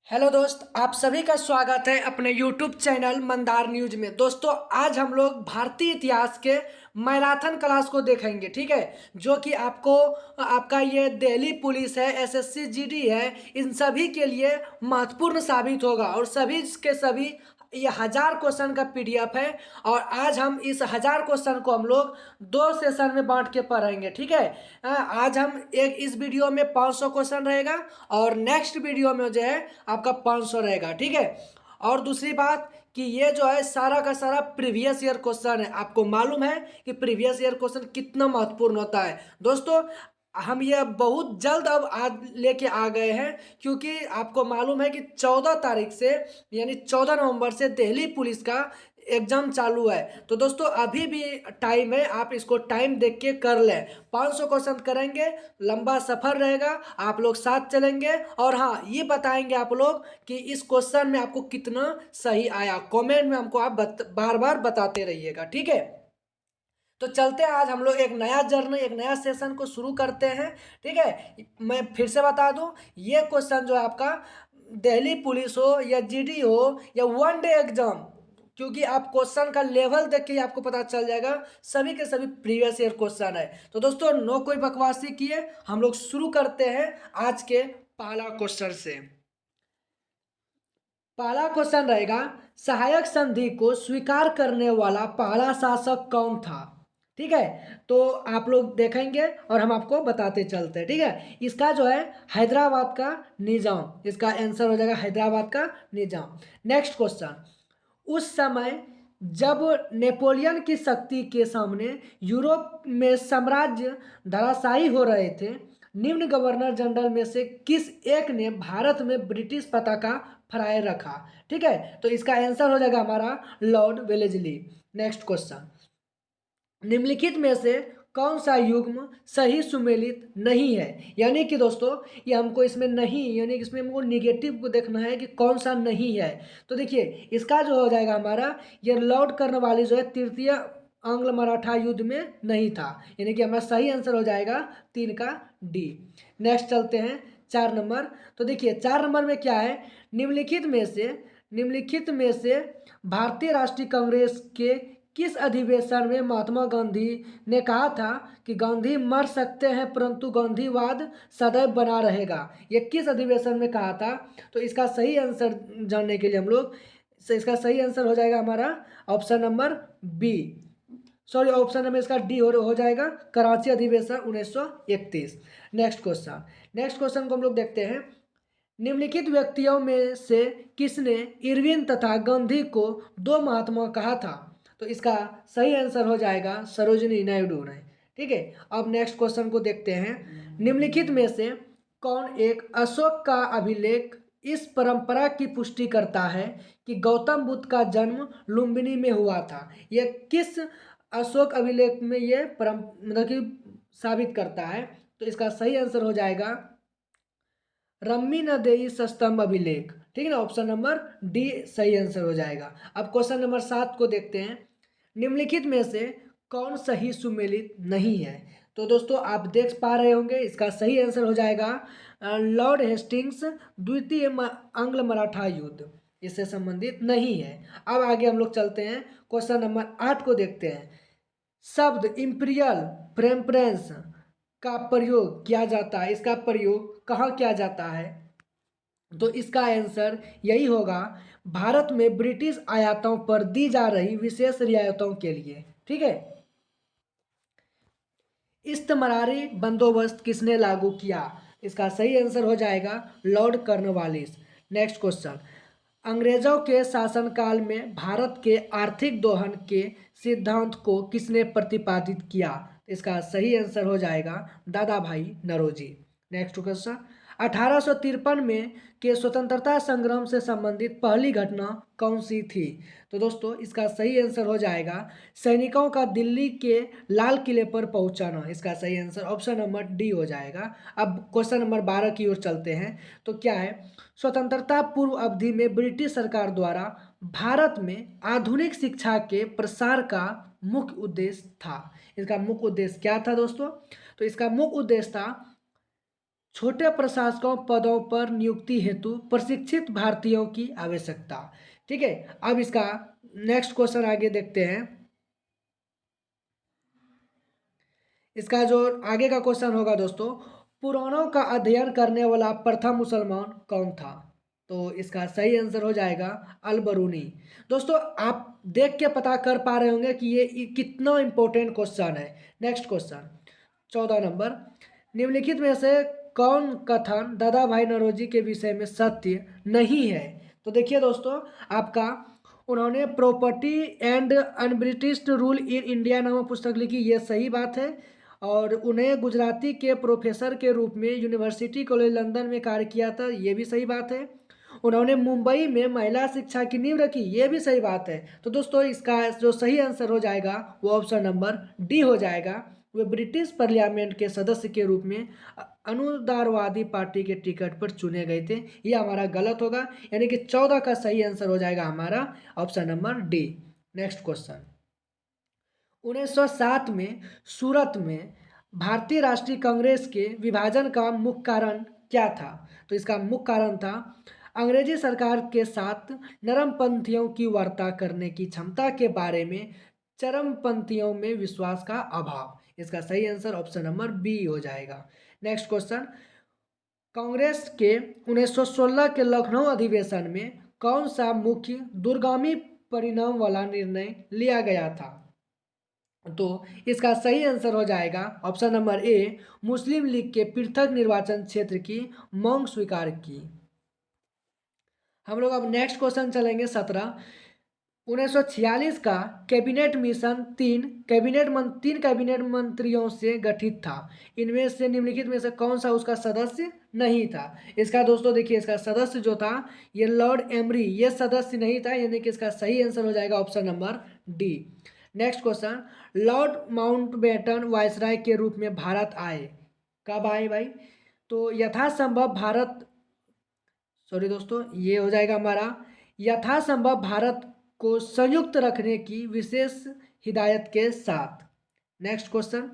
Hello दोस्त, आप सभी का स्वागत है अपने यूट्यूब चैनल मंदार न्यूज में। दोस्तों, आज हम लोग भारतीय इतिहास के मैराथन क्लास को देखेंगे, ठीक है। जो कि आपको आपका ये दिल्ली पुलिस है, एसएससी जीडी है, इन सभी के लिए महत्वपूर्ण साबित होगा। और सभी के सभी ये 1000 क्वेश्चन का पीडीएफ है। और आज हम इस 1000 क्वेश्चन को हम लोग दो सेशन में बांट के पढ़ेंगे, ठीक है। आज हम इस वीडियो में 500 क्वेश्चन रहेगा और नेक्स्ट वीडियो में जो है आपका 500 रहेगा, ठीक है। और दूसरी बात कि ये जो है सारा का सारा प्रीवियस ईयर क्वेश्चन है। आपको मालूम है कि प्रीवियस ईयर क्वेश्चन कितना महत्वपूर्ण होता है। दोस्तों, हम ये बहुत जल्द अब आज लेके आ गए हैं, क्योंकि आपको मालूम है कि 14 तारीख से यानी 14 नवंबर से दिल्ली पुलिस का एग्जाम चालू है। तो दोस्तों, अभी भी टाइम है, आप इसको टाइम देख के कर लें। 500 क्वेश्चन करेंगे, लंबा सफर रहेगा, आप लोग साथ चलेंगे। और हाँ, ये बताएंगे आप लोग कि इस क्वेश्चन में आपको कितना सही आया। कमेंट में हमको आप बार बार बताते रहिएगा, ठीक है। तो चलते हैं, आज हम लोग एक नया जर्नी, एक नया सेशन को शुरू करते हैं, ठीक है। मैं फिर से बता दूं, ये क्वेश्चन जो है आपका दिल्ली पुलिस हो या जीडी हो या वन डे एग्जाम, क्योंकि आप क्वेश्चन का लेवल देख के ही आपको पता चल जाएगा, सभी के सभी प्रीवियस ईयर क्वेश्चन है। तो दोस्तों, नो कोई बकवासी किए, हम लोग शुरू करते हैं आज के पहला क्वेश्चन से। पहला क्वेश्चन रहेगा, सहायक संधि को स्वीकार करने वाला पहला शासक कौन था, ठीक है। तो आप लोग देखेंगे और हम आपको बताते चलते हैं, ठीक है। इसका जो है हैदराबाद का निजाम, इसका आंसर हो जाएगा हैदराबाद का निजाम। नेक्स्ट क्वेश्चन, उस समय जब नेपोलियन की शक्ति के सामने यूरोप में साम्राज्य धराशायी हो रहे थे, निम्न गवर्नर जनरल में से किस एक ने भारत में ब्रिटिश पताका फहराए रखा, ठीक है। तो इसका आंसर हो जाएगा हमारा लॉर्ड वेलेस्ली। नेक्स्ट क्वेश्चन, निम्नलिखित में से कौन सा युग्म सही सुमेलित नहीं है। यानी कि दोस्तों, ये हमको इसमें नहीं, यानी कि इसमें हमको निगेटिव को देखना है कि कौन सा नहीं है। तो देखिए, इसका जो हो जाएगा हमारा, ये लॉर्ड कर्नवालिस जो है तृतीय आंग्ल मराठा युद्ध में नहीं था। यानी कि हमारा सही आंसर हो जाएगा 3 का डी। नेक्स्ट चलते हैं 4 नंबर। तो देखिए, 4 नंबर में क्या है, निम्नलिखित में से भारतीय राष्ट्रीय कांग्रेस के किस अधिवेशन में महात्मा गांधी ने कहा था कि गांधी मर सकते हैं परंतु गांधीवाद सदैव बना रहेगा। ये किस अधिवेशन में कहा था। तो इसका सही आंसर जानने के लिए हम लोग, इसका सही आंसर हो जाएगा हमारा option number B, sorry option number इसका डी हो जाएगा, कराची अधिवेशन 1931। नेक्स्ट क्वेश्चन को हम लोग देखते हैं, निम्नलिखित व्यक्तियों में से किसने इरविन तथा गांधी को दो महात्मा कहा था। तो इसका सही आंसर हो जाएगा सरोजिनी नायडू ने, ठीक है। अब नेक्स्ट क्वेश्चन को देखते हैं, निम्नलिखित में से कौन एक अशोक का अभिलेख इस परंपरा की पुष्टि करता है कि गौतम बुद्ध का जन्म लुम्बिनी में हुआ था। यह किस अशोक अभिलेख में ये मतलब कि साबित करता है। तो इसका सही आंसर हो जाएगा रम्मी न देई सस्तंभ अभिलेख, ठीक है ना। ऑप्शन नंबर डी सही आंसर हो जाएगा। अब क्वेश्चन नंबर 7 को देखते हैं, निम्नलिखित में से कौन सही सुमेलित नहीं है। तो दोस्तों, आप देख पा रहे होंगे, इसका सही आंसर हो जाएगा लॉर्ड हेस्टिंग्स द्वितीय आंग्ल मराठा युद्ध, इससे संबंधित नहीं है। अब आगे हम लोग चलते हैं, क्वेश्चन नंबर 8 को देखते हैं, शब्द इंपीरियल प्रेफरेंस का प्रयोग किया जाता है, इसका प्रयोग कहाँ किया जाता है। तो इसका आंसर यही होगा, भारत में ब्रिटिश आयातों पर दी जा रही विशेष रियायतों के लिए, ठीक है। इस्तमरारी बंदोबस्त किसने लागू किया। इसका सही आंसर हो जाएगा लॉर्ड कर्नवालिस। नेक्स्ट क्वेश्चन, अंग्रेजों के शासनकाल में भारत के आर्थिक दोहन के सिद्धांत को किसने प्रतिपादित किया। इसका सही आंसर हो जाएगा दादा भाई नौरोजी। नेक्स्ट क्वेश्चन, 1853 में के स्वतंत्रता संग्राम से संबंधित पहली घटना कौन सी थी। तो दोस्तों, इसका सही आंसर हो जाएगा सैनिकों का दिल्ली के लाल किले पर पहुंचाना। इसका सही आंसर ऑप्शन नंबर डी हो जाएगा। अब क्वेश्चन नंबर 12 की ओर चलते हैं। तो क्या है, स्वतंत्रता पूर्व अवधि में ब्रिटिश सरकार द्वारा भारत में आधुनिक शिक्षा के प्रसार का मुख्य उद्देश्य था। इसका मुख्य उद्देश्य क्या था दोस्तों। तो इसका मुख्य उद्देश्य था छोटे प्रशासकों पदों पर नियुक्ति हेतु प्रशिक्षित भारतीयों की आवश्यकता। ठीक है, अब इसका नेक्स्ट क्वेश्चन आगे देखते हैं। इसका जो आगे का क्वेश्चन होगा दोस्तों, पुराणों का अध्ययन करने वाला प्रथम मुसलमान कौन था? तो इसका सही आंसर हो जाएगा अल बरूनी। दोस्तों आप देख के पता कर पा रहे होंगे कि ये कितना इंपॉर्टेंट क्वेश्चन है। नेक्स्ट क्वेश्चन 14 नंबर, निम्नलिखित में से कौन कथन दादा भाई नौरोजी के विषय में सत्य नहीं है? तो देखिए दोस्तों, आपका उन्होंने property and unbritished rule in India नामक पुस्तक लिखी, ये सही बात है। और उन्हें गुजराती के प्रोफेसर के रूप में यूनिवर्सिटी कॉलेज लंदन में कार्य किया था, ये भी सही बात है। उन्होंने मुंबई में महिला शिक्षा की नींव रखी, ये भी सही बात है। तो दोस्तों इसका जो सही आंसर हो जाएगा वो ऑप्शन नंबर डी हो जाएगा। वे ब्रिटिश पार्लियामेंट के सदस्य के रूप में अनुदारवादी पार्टी के टिकट पर चुने गए थे, ये हमारा गलत होगा, यानी कि 14 का सही आंसर हो जाएगा हमारा option number D. Next question, 1907 में सूरत में भारतीय राष्ट्रीय कांग्रेस के विभाजन का मुख्य कारण क्या था? तो इसका मुख्य कारण था अंग्रेजी सरकार के साथ नरमपंथियों की वार्ता करने की क्षमता के बारे में चरमपंथियों में विश्वास का अभाव। इसका सही आंसर ऑप्शन नंबर बी हो जाएगा। नेक्स्ट क्वेश्चन, कांग्रेस के 1916 के लखनऊ अधिवेशन में कौन सा मुख्य दूरगामी परिणाम वाला निर्णय लिया गया था? तो इसका सही आंसर हो जाएगा ऑप्शन नंबर ए, मुस्लिम लीग के पृथक निर्वाचन क्षेत्र की मांग स्वीकार की। हम लोग अब नेक्स्ट क्वेश्चन चलेंगे 17, 1946 का कैबिनेट मिशन तीन कैबिनेट मंत्रियों से गठित था, इनमें से निम्नलिखित में से कौन सा उसका सदस्य नहीं था? इसका दोस्तों देखिए, इसका सदस्य जो था ये लॉर्ड एमरी, ये सदस्य नहीं था, यानी कि इसका सही आंसर हो जाएगा option number D. Next question, Lord Mountbatten viceroy के रूप में भारत आए, कब आए भाई? तो यथासंभव भारत, सॉरी दोस्तों ये हो जाएगा हमारा यथासंभव भारत को संयुक्त रखने की विशेष हिदायत के साथ। नेक्स्ट क्वेश्चन,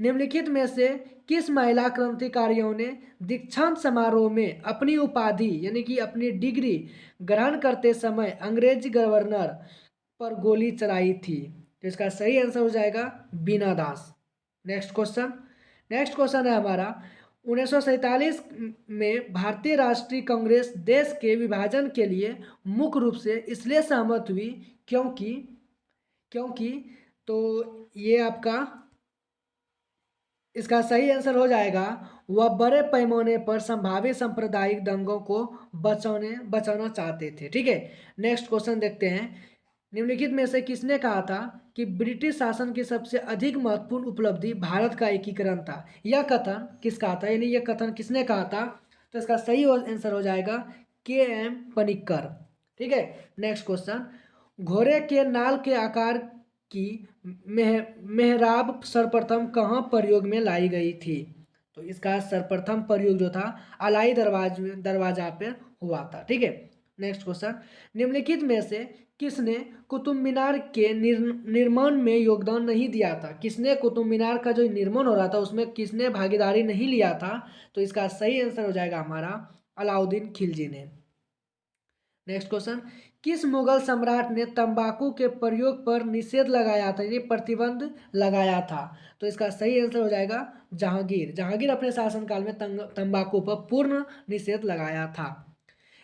निम्नलिखित में से किस महिला क्रांतिकारियों ने दीक्षांत समारोह में अपनी उपाधि यानी कि अपनी डिग्री ग्रहण करते समय अंग्रेज गवर्नर पर गोली चलाई थी? तो इसका सही आंसर हो जाएगा बीना दास। नेक्स्ट क्वेश्चन है हमारा 1947 में भारतीय राष्ट्रीय कांग्रेस देश के विभाजन के लिए मुख्य रूप से इसलिए सहमत हुई क्योंकि क्योंकि तो ये आपका इसका सही आंसर हो जाएगा वह बड़े पैमाने पर संभावित सांप्रदायिक दंगों को बचाना चाहते थे। ठीक है, नेक्स्ट क्वेश्चन देखते हैं, निम्नलिखित में से किसने कहा था कि ब्रिटिश शासन की सबसे अधिक महत्वपूर्ण उपलब्धि भारत का एकीकरण था? यह कथन किसका था, यानी यह कथन किसने कहा था? तो इसका सही आंसर हो जाएगा के एम पनिक्कर। ठीक है, नेक्स्ट क्वेश्चन, घोड़े के नाल के आकार की मेहराब सर्वप्रथम कहाँ प्रयोग में लाई गई थी? तो इसका सर्वप्रथम प्रयोग जो था अलाई दरवाजा पे हुआ था। ठीक है, नेक्स्ट क्वेश्चन, निम्नलिखित में से किसने कुतुब मीनार के निर्माण में योगदान नहीं दिया था? किसने कुतुब मीनार का जो निर्माण हो रहा था उसमें किसने भागीदारी नहीं लिया था? तो इसका सही आंसर हो जाएगा हमारा अलाउद्दीन खिलजी ने। नेक्स्ट क्वेश्चन, किस मुगल सम्राट ने तंबाकू के प्रयोग पर निषेध लगाया था, यानी प्रतिबंध लगाया था? तो इसका सही आंसर हो जाएगा जहांगीर अपने शासनकाल में तंबाकू पर पूर्ण निषेध लगाया था।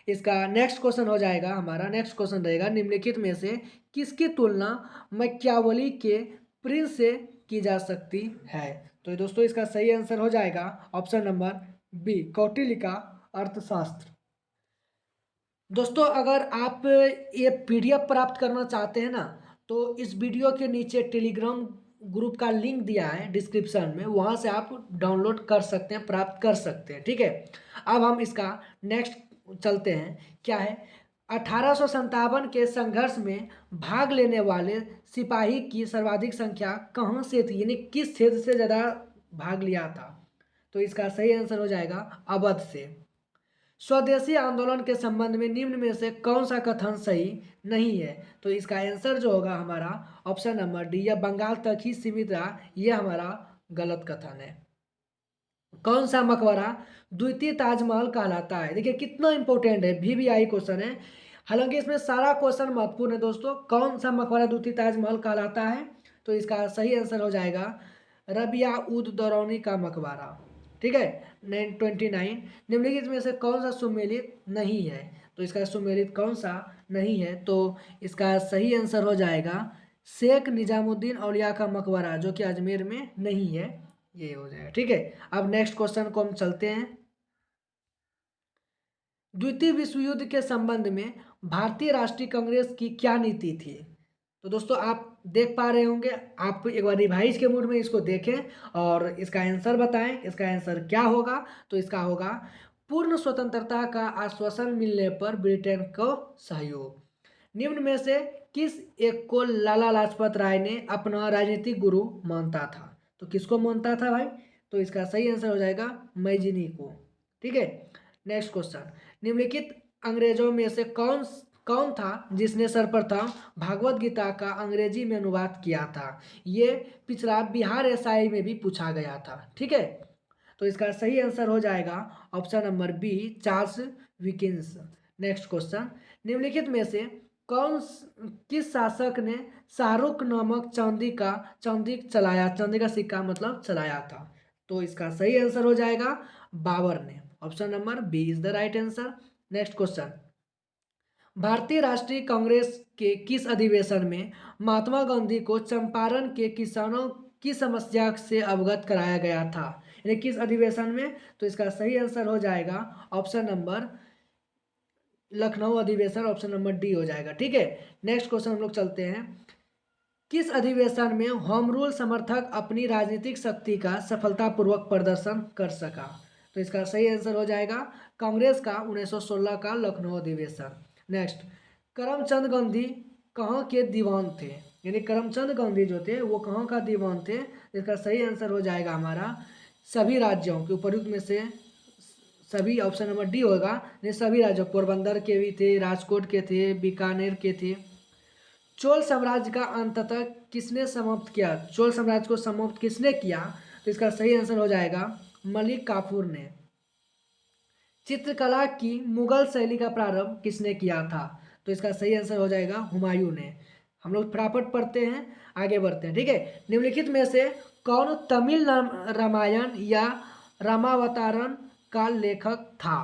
इसका नेक्स्ट क्वेश्चन हो जाएगा हमारा, नेक्स्ट क्वेश्चन रहेगा, निम्नलिखित में से किसकी तुलना मैकियावेली के प्रिंस से की जा सकती है? तो दोस्तों इसका सही आंसर हो जाएगा ऑप्शन नंबर बी, कौटिल्य का अर्थशास्त्र। दोस्तों अगर आप ये पीडीएफ प्राप्त करना चाहते हैं ना, तो इस वीडियो के नीचे टेलीग्राम ग्रुप का लिंक दिया है डिस्क्रिप्शन में, वहाँ से आप डाउनलोड कर सकते हैं, प्राप्त कर सकते हैं। ठीक है, अब हम इसका नेक्स्ट चलते हैं, क्या है 1857 के संघर्ष में भाग लेने वाले सिपाही की सर्वाधिक संख्या कहाँ से थी, यानी किस क्षेत्र से ज़्यादा भाग लिया था? तो इसका सही आंसर हो जाएगा अवध से। स्वदेशी आंदोलन के संबंध में निम्न में से कौन सा कथन सही नहीं है? तो इसका आंसर जो होगा हमारा ऑप्शन नंबर डी, या बंगाल तक ही सीमित रहा, यह हमारा गलत कथन है। कौन सा मकबरा द्वितीय ताजमहल कहलाता है? देखिए कितना इंपॉर्टेंट है, वीवीआई क्वेश्चन है। हालांकि इसमें सारा क्वेश्चन महत्वपूर्ण है दोस्तों। कौन सा मकबरा द्वितीय ताजमहल कहलाता है? तो इसका सही आंसर हो जाएगा रबिया उद दौरानी का मकबरा। ठीक है। 929 निम्नलिखित में से कौन सा सुमेलित नहीं है? तो इसका सुमेलित कौन सा नहीं है? तो इसका सही आंसर हो जाएगा शेख निजामुद्दीन औलिया का मकबरा, जो कि अजमेर में नहीं है। ये हो जाएगा। ठीक है। अब नेक्स्ट क्वेश्चन को हम चलते हैं। द्वितीय विश्व युद्ध के संबंध में भारतीय राष्ट्रीय कांग्रेस की क्या नीति थी? तो दोस्तों आप देख पा रहे होंगे, आप एक बार रिवाइज के मूड में इसको देखें और इसका आंसर बताएं। इसका आंसर क्या होगा? तो इसका होगा पूर्ण स्वतंत्रता का आश्वासन मिलने पर ब्रिटेन को सहयोग। निम्न में से किस एक को लाला लाजपत राय ने अपना राजनीतिक गुरु मानता था? तो किसको मानता था भाई? तो इसका सही आंसर हो जाएगा मैजिनी को। ठीक है। नेक्स्ट क्वेश्चन, निम्नलिखित अंग्रेजों में से कौन कौन था जिसने सर्वप्रथम भागवत गीता का अंग्रेजी में अनुवाद किया था? ये पिछला बिहार एसआई में भी पूछा गया था। ठीक है। तो इसका सही आंसर हो जाएगा option number B, Charles Wilkins. Next question, निम्नलिखित में से किस शासक ने शाहरुख नामक चांदी का सिक्का मतलब चलाया था? तो इसका सही आंसर हो जाएगा बाबर ने। Option number B is the right answer. Next question, भारतीय राष्ट्रीय कांग्रेस के किस अधिवेशन में महात्मा गांधी को चंपारण के किसानों की समस्या से अवगत कराया गया था? यानी किस अधिवेशन में? तो इसका सही आंसर हो जाएगा ऑप्शन नंबर लखनऊ अधिवेशन। ऑप्शन नंबर डी हो जाएगा। ठीक है। नेक्स्ट क्वेश्चन हम लोग चलते हैं। किस अधिवेशन में होम रूल समर्थक अपनी राजनीतिक शक्ति का सफलतापूर्वक प्रदर्शन कर सका? तो इसका सही आंसर हो जाएगा कांग्रेस का 1916 का लखनऊ अधिवेशन। नेक्स्ट, करमचंद गांधी कहाँ के दीवान थे? यानी करमचंद गांधी जो थे वो कहाँ का दीवान थे? इसका सही आंसर हो जाएगा हमारा सभी राज्यों के उपयुक्त में से सभी। ऑप्शन नंबर डी होगा। ये सभी राज्यों, पोरबंदर के भी थे, राजकोट के थे, बीकानेर के थे। चोल साम्राज्य का अंततः किसने समाप्त किया? चोल साम्राज्य को समाप्त किसने किया? तो इसका सही आंसर हो जाएगा मलिक काफूर ने। चित्रकला की मुगल शैली का प्रारंभ किसने किया था? तो इसका सही आंसर हो जाएगा हुमायूं ने। हम लोग फटाफट पढ़ते हैं, आगे बढ़ते हैं। ठीक है। निम्नलिखित में से कौन तमिल रामायण या रामावतारण का लेखक था?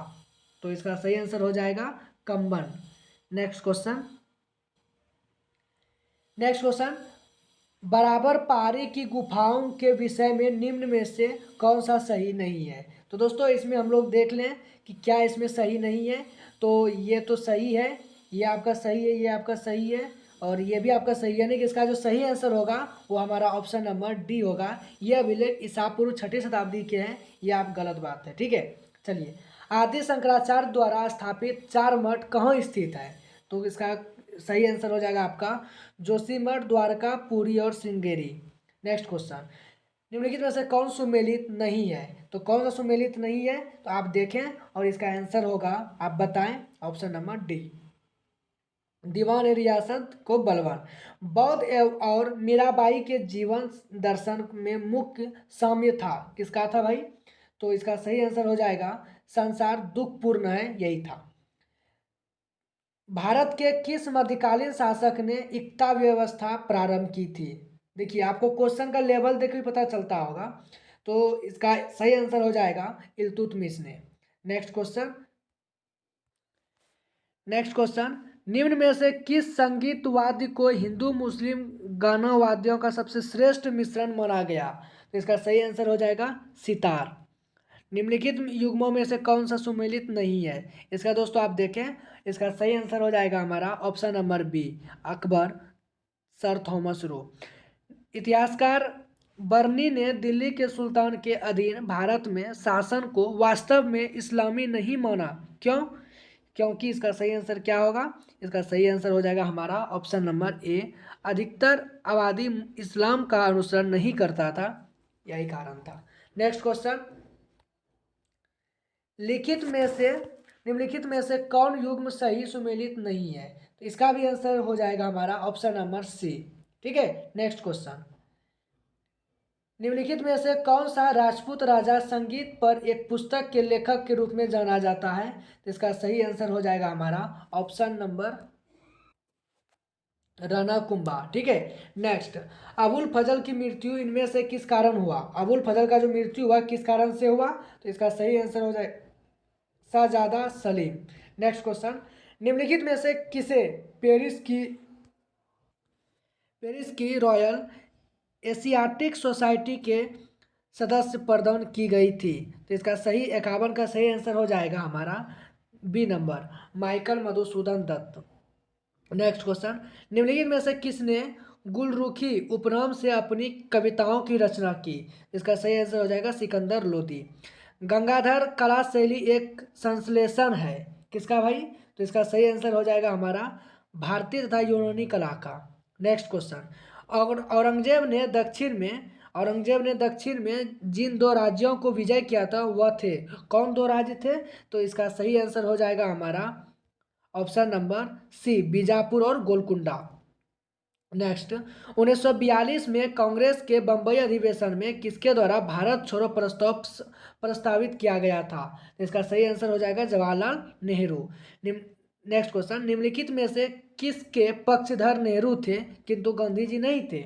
तो इसका सही आंसर हो जाएगा कंबन। नेक्स्ट क्वेश्चन, बराबर पारी की गुफाओं के विषय में निम्न में से कौन सा सही नहीं है? तो दोस्तों इसमें हम लोग देख लें कि क्या इसमें सही नहीं है। तो ये तो सही है, ये आपका सही है, ये आपका सही है और ये भी आपका सही है। यानी कि इसका जो सही आंसर होगा वो हमारा ऑप्शन नंबर डी होगा। ये अभिलेख ईसा पूर्व 6वीं शताब्दी के हैं। ये आप गलत बात है। ठीक है। चलिए, आदि शंकराचार्य द्वारा स्थापित 4 मठ कहाँ स्थित है? तो इसका सही आंसर हो जाएगा आपका जोशीमठ, द्वारका, पुरी और श्रृंगेरी। नेक्स्ट क्वेश्चन, निम्नलिखित में से कौन सुमेलित नहीं है? तो कौन सा सुमेलित नहीं है? तो आप देखें और इसका आंसर होगा, आप बताएं। ऑप्शन नंबर डी, दीवान रियासत को बलवान। बौद्ध और मीराबाई के जीवन दर्शन में मुख्य साम्य था, किसका था भाई? तो इसका सही आंसर हो जाएगा संसार दुखपूर्ण है, यही था। भारत के किस मध्यकालीन शासक ने इक्ता व्यवस्था प्रारंभ की थी? देखिए आपको क्वेश्चन का लेवल देख के पता चलता होगा। तो इसका सही आंसर हो जाएगा इल्तुतमिश ने। नेक्स्ट क्वेश्चन, निम्न में से किस संगीत वाद्य को हिंदू मुस्लिम गाना वाद्यों का सबसे श्रेष्ठ मिश्रण माना गया? तो इसका सही आंसर हो जाएगा सितार। निम्नलिखित युग्मों में से कौन सा सुमेलित नहीं है? इसका दोस्तों आप देखें, इसका सही आंसर हो जाएगा हमारा option number B, Akbar, sir Thomas Roe. इतिहासकार बर्नी ने दिल्ली के सुल्तान के अधीन भारत में शासन को वास्तव में इस्लामी नहीं माना, क्यों? क्योंकि इसका सही आंसर क्या होगा? इसका सही आंसर हो जाएगा हमारा ऑप्शन नंबर ए, अधिकतर आबादी इस्लाम का अनुसरण नहीं करता था, यही कारण था। नेक्स्ट क्वेश्चन, निम्नलिखित में से कौन युग्म सही सुमेलित नहीं है? तो इसका भी आंसर हो जाएगा हमारा ऑप्शन नंबर सी। ठीक है। नेक्स्ट क्वेश्चन, निम्नलिखित में से कौन सा राजपूत राजा संगीत पर एक पुस्तक के लेखक के रूप में जाना जाता है? तो इसका सही आंसर हो जाएगा हमारा ऑप्शन नंबर राणा कुंभा। ठीक है। नेक्स्ट, अबुल फजल की मृत्यु इनमें से किस कारण हुआ? अबुल फजल का जो मृत्यु हुआ किस कारण से हुआ? तो इसका सही आंसर हो जाए शाहजादा सलीम। नेक्स्ट क्वेश्चन, निम्नलिखित में से किसे पेरिस की रॉयल एशियाटिक सोसाइटी के सदस्य प्रदान की गई थी? तो इसका सही 51 का सही आंसर हो जाएगा हमारा B number, Michael Madhusudan Dutt. Next question, निम्नलिखित में से किसने गुलरुखी उपनाम से अपनी कविताओं की रचना की? इसका सही आंसर हो जाएगा सिकंदर लोदी। गंगाधर कला शैली एक संश्लेषण है किसका भाई? तो इसका सही आंसर हो जाएगा हमारा भारतीय तथा यूनानी कला का। नेक्स्ट क्वेश्चन, औरंगजेब ने दक्षिण में जिन दो राज्यों को विजय किया था वह थे, कौन दो राज्य थे? तो इसका सही आंसर हो जाएगा हमारा ऑप्शन नंबर सी, बीजापुर और गोलकुंडा। नेक्स्ट, 1942 में कांग्रेस के बंबई अधिवेशन में किसके द्वारा भारत छोड़ो प्रस्ताव प्रस्तावित किया गया था? तो इसका सही आंसर हो जाएगा जवाहरलाल नेहरू। नेक्स्ट क्वेश्चन, निम्नलिखित में से किसके पक्षधर नेहरू थे किंतु गांधी जी नहीं थे?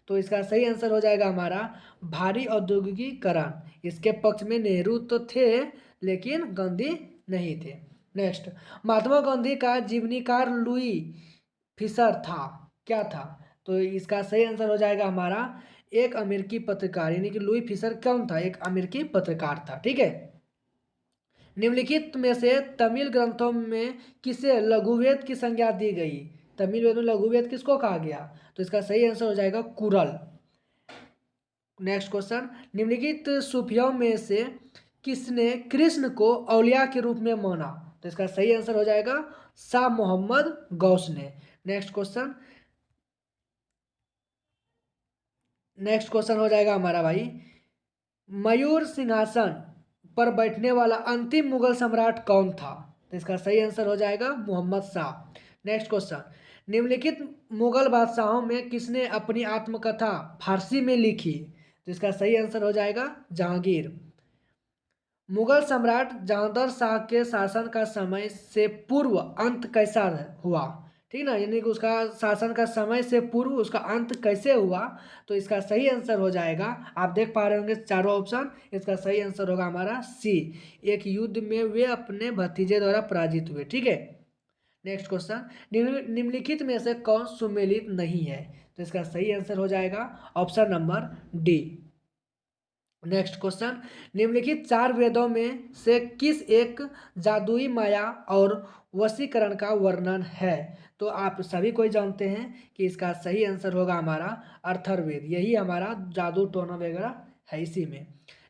तो इसका सही आंसर हो जाएगा हमारा भारी औद्योगिकीकरण। इसके पक्ष में नेहरू तो थे लेकिन गांधी नहीं थे। नेक्स्ट, महात्मा गांधी का जीवनीकार लुई फिशर था, क्या था? तो इसका सही आंसर हो जाएगा हमारा एक अमेरिकी पत्रकार, यानी कि लुई फिशर कौन था? एक अमेरिकी पत्रकार था। ठीक है। निम्नलिखित में से तमिल ग्रंथों में किसे लघुवेद की संज्ञा दी गई? तमिल वेद में लघुवेद किसको कहा गया? तो इसका सही आंसर हो जाएगा कुरल। नेक्स्ट क्वेश्चन, निम्नलिखित सूफियों में से किसने कृष्ण को औलिया के रूप में माना? तो इसका सही आंसर हो जाएगा शाह मोहम्मद गौस ने। नेक्स्ट क्वेश्चन हो जाएगा हमारा भाई, मयूर सिंहासन पर बैठने वाला अंतिम मुगल सम्राट कौन था? तो इसका सही आंसर हो जाएगा मोहम्मद शाह। नेक्स्ट क्वेश्चन, निम्नलिखित मुगल बादशाहों में किसने अपनी आत्मकथा फारसी में लिखी? तो इसका सही आंसर हो जाएगा जहांगीर। मुगल सम्राट जहांगीर शाह के शासन का समय से पूर्व अंत कैसा हुआ? ठीक ना, यानी कि उसका शासन का समय से पूर्व उसका अंत कैसे हुआ? तो इसका सही आंसर हो जाएगा, आप देख पा रहे होंगे चारों ऑप्शन, इसका सही आंसर होगा हमारा सी, एक युद्ध में वे अपने भतीजे द्वारा पराजित हुए। ठीक है। नेक्स्ट क्वेश्चन, निम्नलिखित में से कौन सुमेलित नहीं है? तो इसका सही आंसर हो जाएगा option number D. Next question, निम्नलिखित चार वेदों में से किस एक जादुई माया और वशीकरण का वर्णन है? तो आप सभी कोई जानते हैं कि इसका सही आंसर होगा हमारा अथर्ववेद, यही हमारा जादू टोना वगैरह है इसी में।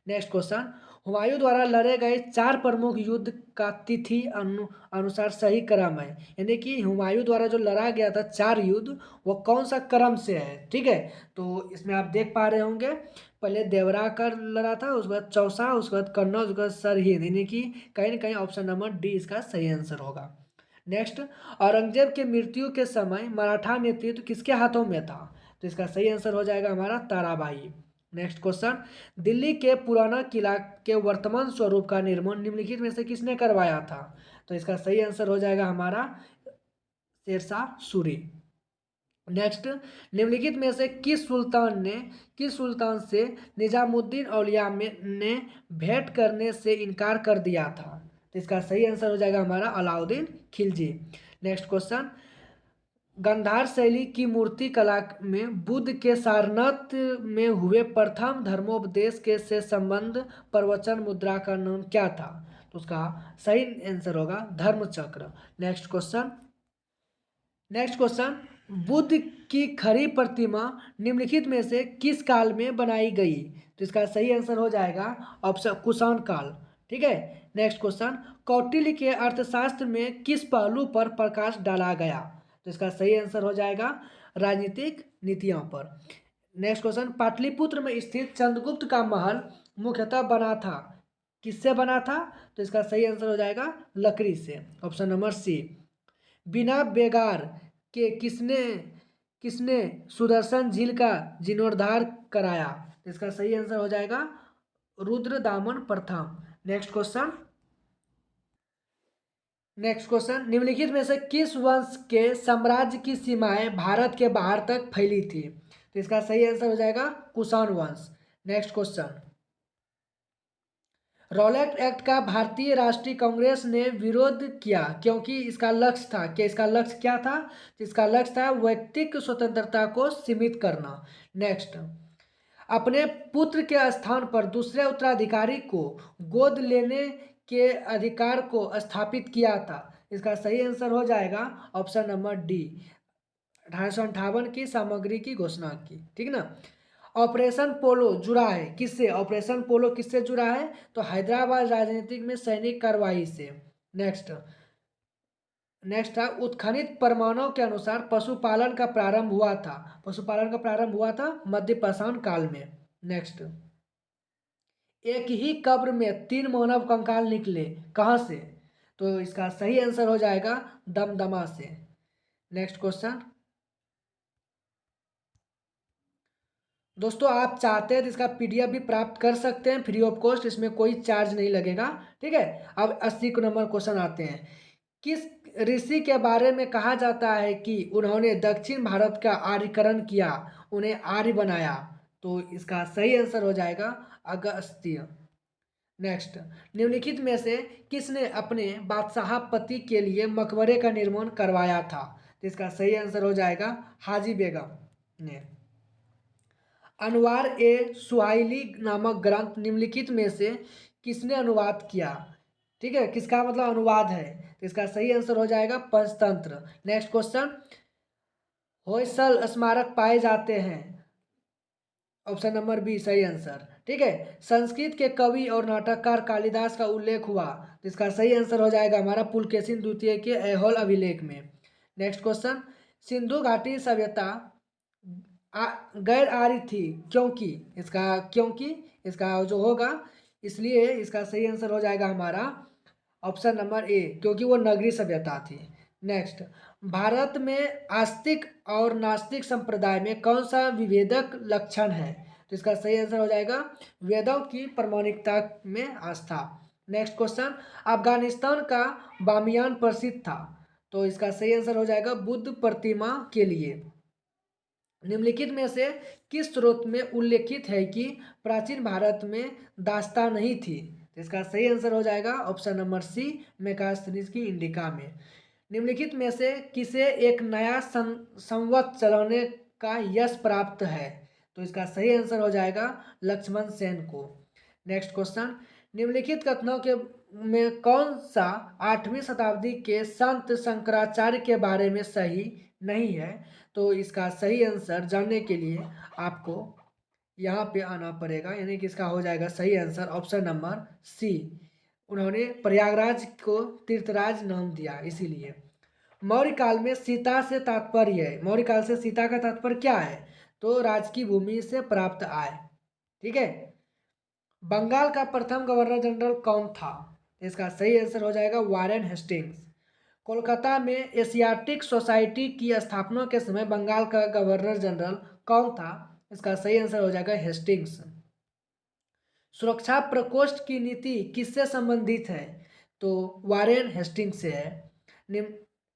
नेक्स्ट क्वेश्चन, हुमायूं द्वारा लड़े गए चार प्रमुख युद्ध का तिथि अनुसार सही क्रम है, यानी कि हुमायूं द्वारा जो लड़ा गया था चार युद्ध वो कौन सा क्रम से है? ठीक है। तो इसमें आप देख पा रहे होंगे, पहले देवरा का लड़ा था, उसके बाद चौसा, उसके बाद कन्नौज, उसके बाद सरहिंद, यानी कि कहीं ना कहीं ऑप्शन नंबर डी इसका सही आंसर होगा। नेक्स्ट, औरंगजेब के मृत्यु के समय मराठा नेतृत्व किसके हाथों में था? तो इसका सही आंसर हो जाएगा हमारा ताराबाई। नेक्स्ट क्वेश्चन, दिल्ली के पुराना किला के वर्तमान स्वरूप का निर्माण निम्नलिखित में से किसने करवाया था? तो इसका सही आंसर हो जाएगा हमारा शेरशाह सूरी। नेक्स्ट, निम्नलिखित में से किस सुल्तान से निजामुद्दीन औलिया में ने भेंट करने से इनकार कर दिया था? तो इसका सही आंसर हो जाएगा हमारा अलाउद्दीन खिलजी। नेक्स्ट क्वेश्चन, गांधार शैली की मूर्ति कला में बुद्ध के सारनाथ में हुए प्रथम धर्मोपदेश के से संबंध प्रवचन मुद्रा का नाम क्या था? तो उसका सही आंसर होगा धर्मचक्र। नेक्स्ट क्वेश्चन, बुद्ध की खड़ी प्रतिमा निम्नलिखित में से किस काल में बनाई गई? तो इसका सही आंसर हो जाएगा ऑप्शन कुषाण काल। ठीक है। नेक्स्ट क्वेश्चन, कौटिल्य के अर्थशास्त्र में किस पहलू पर प्रकाश डाला गया? तो इसका सही आंसर हो जाएगा राजनीतिक नीतियों पर। नेक्स्ट क्वेश्चन, पाटलिपुत्र में स्थित चंद्रगुप्त का महल मुख्यतः बना था, किससे बना था? तो इसका सही आंसर हो जाएगा लकड़ी से, ऑप्शन नंबर सी। बिना बेगार के किसने किसने सुदर्शन झील का जीर्णोद्धार कराया? इसका सही आंसर हो जाएगा रुद्रदामन प्रथम। नेक्स्ट क्वेश्चन, निम्नलिखित में से किस वंश के साम्राज्य की सीमाएं भारत के बाहर तक फैली थी? तो इसका सही आंसर हो जाएगा कुषाण वंश। नेक्स्ट क्वेश्चन, रॉलेट एक्ट का भारतीय राष्ट्रीय कांग्रेस ने विरोध किया क्योंकि इसका लक्ष्य था, कि इसका लक्ष्य क्या था? तो इसका लक्ष्य था व्यक्तिक स्वतंत्रता को सीमित करना। नेक्स्ट, अपने पुत्र के स्थान पर दूसरे उत्तराधिकारी को गोद लेने के अधिकार को स्थापित किया था। इसका सही आंसर हो जाएगा ऑप्शन नंबर डी, 1858 की सामग्री की घोषणा की। ठीक ना। ऑपरेशन पोलो जुड़ा है किससे? ऑपरेशन पोलो किससे जुड़ा है? तो हैदराबाद राजनीतिक में सैनिक कार्रवाई से। नेक्स्ट नेक्स्ट था, उत्खनित प्रमाणों के अनुसार पशुपालन का प्रारंभ हुआ था। पशुपालन का प्रारंभ हुआ था मध्य पाषाण काल में। नेक्स्ट, एक ही कब्र में 3 मानव कंकाल निकले, कहाँ से? तो इसका सही आंसर हो जाएगा दमदमा से। नेक्स्ट क्वेश्चन, दोस्तों आप चाहते हैं तो इसका पीडीएफ भी प्राप्त कर सकते हैं फ्री ऑफ कॉस्ट, इसमें कोई चार्ज नहीं लगेगा। ठीक है। अब 80 नंबर क्वेश्चन आते हैं, किस ऋषि के बारे में कहा जाता है कि उन्होंने दक्षिण भारत का आर्यकरण किया, उन्हें आर्य बनाया? तो इसका सही आंसर हो जाएगा अगस्त्य। नेक्स्ट, निम्नलिखित में से किसने अपने बादशाह पति के लिए मकबरे का निर्माण करवाया था? तो इसका सही आंसर हो जाएगा हाजी बेगम ने। अनवार ए सुहाइली नामक ग्रंथ निम्नलिखित में से किसने अनुवाद किया? ठीक है, किसका मतलब अनुवाद है? तो इसका सही आंसर हो जाएगा पंचतंत्र। नेक्स्ट क्वेश्चन, होयसल स्मारक पाए जाते हैं, ऑप्शन नंबर बी सही आंसर। ठीक है, संस्कृत के कवि और नाटककार कालिदास का उल्लेख हुआ, तो इसका सही आंसर हो जाएगा हमारा पुलकेशिन द्वितीय के ऐहोल अभिलेख में। नेक्स्ट क्वेश्चन, सिंधु घाटी सभ्यता गैर आर्य थी क्योंकि? इसका जो होगा, इसलिए इसका सही आंसर हो जाएगा हमारा ऑप्शन नंबर ए, क्योंकि वो नगरी सभ्यता थी। नेक्स्ट, भारत में आस्तिक और नास्तिक संप्रदाय में कौन सा विभेदक लक्षण है? तो इसका सही आंसर हो जाएगा वेदों की प्रामाणिकता में आस्था। नेक्स्ट क्वेश्चन, अफगानिस्तान का बामियान प्रसिद्ध था, तो इसका सही आंसर हो जाएगा बुद्ध प्रतिमा के लिए। निम्नलिखित में से किस स्रोत में उल्लेखित है कि प्राचीन भारत में दास्तां नहीं थी? तो इसका सही आंसर हो जाएगा ऑप्शन नंबर सी, मेगास्थनीज की इंडिका में। निम्नलिखित में से किसे एक नया संवत चलाने का यश प्राप्त है? तो इसका सही आंसर हो जाएगा लक्ष्मण सेन को। नेक्स्ट क्वेश्चन, निम्नलिखित कथनों के में कौन सा 8वीं शताब्दी के संत शंकराचार्य के बारे में सही नहीं है? तो इसका सही आंसर जानने के लिए आपको यहाँ पे आना पड़ेगा, यानी कि इसका हो जाएगा सही आंसर ऑप्शन नंबर सी, उन्होंने प्रयागराज को तीर्थराज नाम दिया इसीलिए। मौर्य काल में सीता से तात्पर्य है, मौर्य काल से सीता का तात्पर्य क्या है? तो राज की भूमि से प्राप्त आय। ठीक है। बंगाल का प्रथम गवर्नर जनरल कौन था? इसका सही आंसर हो जाएगा वारेन हेस्टिंग्स। कोलकाता में एशियाटिक सोसाइटी की स्थापना के समय बंगाल का गवर्नर जनरल कौन था? इसका सही आंसर हो जाएगा हेस्टिंग्स। सुरक्षा प्रकोष्ठ की नीति किससे संबंधित है? तो वारेन हेस्टिंग्स से है।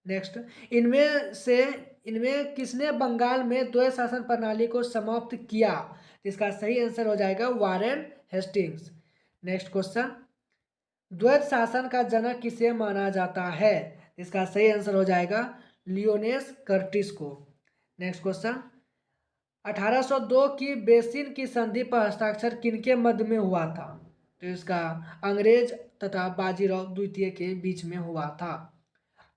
नेक्स्ट, इनमें किसने बंगाल में द्वैत शासन प्रणाली को समाप्त किया? इसका सही आंसर हो जाएगा वारेन हेस्टिंग्स। नेक्स्ट क्वेश्चन, द्वैत शासन का जनक किसे माना जाता है? इसका सही आंसर हो जाएगा लियोनेस कर्टिस को। नेक्स्ट क्वेश्चन, 1802 की बेसिन की संधि पर हस्ताक्षर किनके मध्य में हुआ था? तो इसका अंग्रेज तथा बाजीराव द्वितीय के बीच में हुआ था।